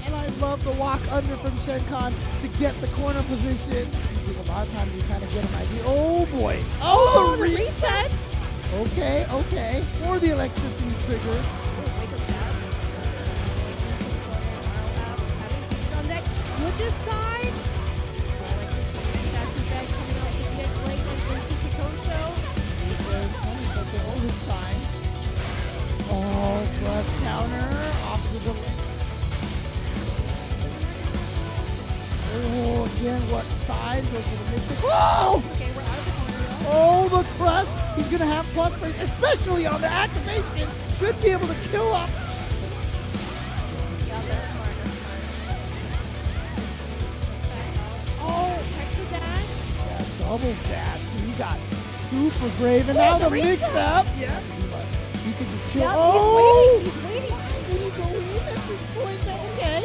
[SPEAKER 1] And I love the walk under from Shenkan to get the corner position. I think a lot of times you kind of get an idea. Oh boy. Oh, the resets. Okay. For the electricity trigger.
[SPEAKER 2] Switches side.
[SPEAKER 1] All this time. what side, goes for the mid. Oh!
[SPEAKER 2] Okay, we're out of the corner.
[SPEAKER 1] Oh, the crush. He's going to have plus range, especially on the activation. Should be able to kill up.
[SPEAKER 2] Yeah, that's smart.
[SPEAKER 1] Oh,
[SPEAKER 2] Check the dash.
[SPEAKER 1] yeah, double dash. He got super brave. And now the mix-up. Yeah. He can just chill.
[SPEAKER 2] Yep,
[SPEAKER 1] Oh!
[SPEAKER 2] he's waiting.
[SPEAKER 1] Did he go in at this point? Okay.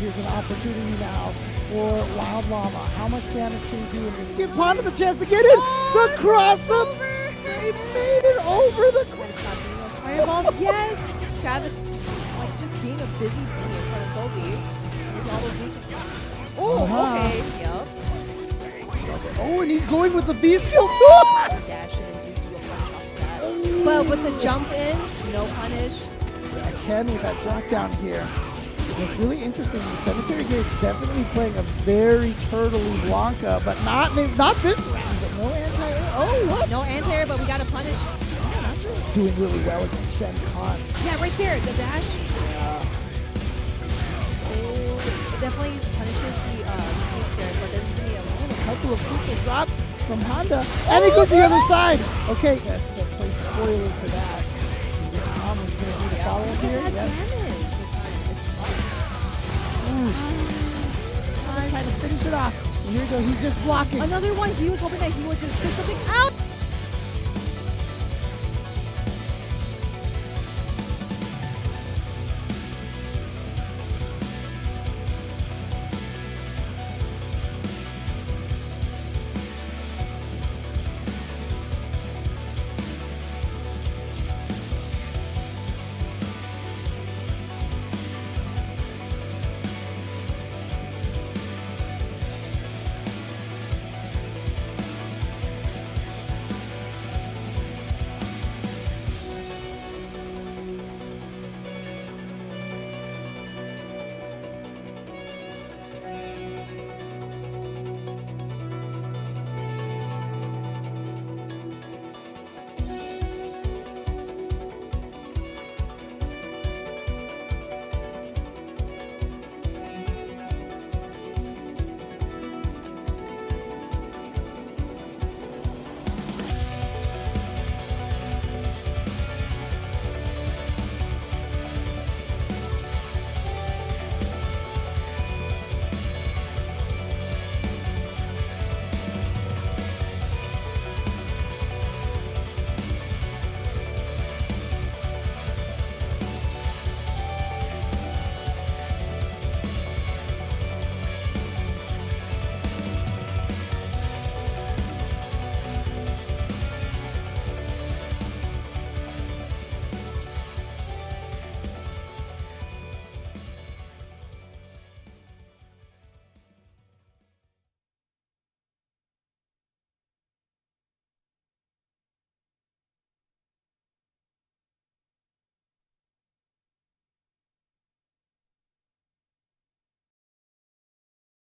[SPEAKER 1] Here's an opportunity now for Wild Llama. How much damage can he do in this? Give Panda the chance to get in. The cross-up. They made it over the
[SPEAKER 2] Fireballs, yes! Travis, like, just being a busy bee in front of Goldie. With all those reaches. Oh, okay. Yep.
[SPEAKER 1] Oh, and he's going with the B skill too.
[SPEAKER 2] Dash and then just do a punch off that. But with the jump in, no punish.
[SPEAKER 1] Yeah, Ken with that drop down here. It's really interesting. The Cemetery Gate's definitely playing a very turtley Blanca, but not this round. But no anti-air. Oh, what?
[SPEAKER 2] No anti-air, but we got to punish.
[SPEAKER 1] Doing really well against Shen Khan.
[SPEAKER 2] Yeah, right there, the dash.
[SPEAKER 1] Yeah.
[SPEAKER 2] Oh, it definitely punishes the sneak there, but there's going to be
[SPEAKER 1] A couple of crucial drops from Honda, and he goes to the other side. Okay, yes, that plays spoiler to that. Mom is going to do the follow-up here. Yes. Trying to finish it off. And here we go. He's just blocking.
[SPEAKER 2] Another one. He was hoping that he would just push something out.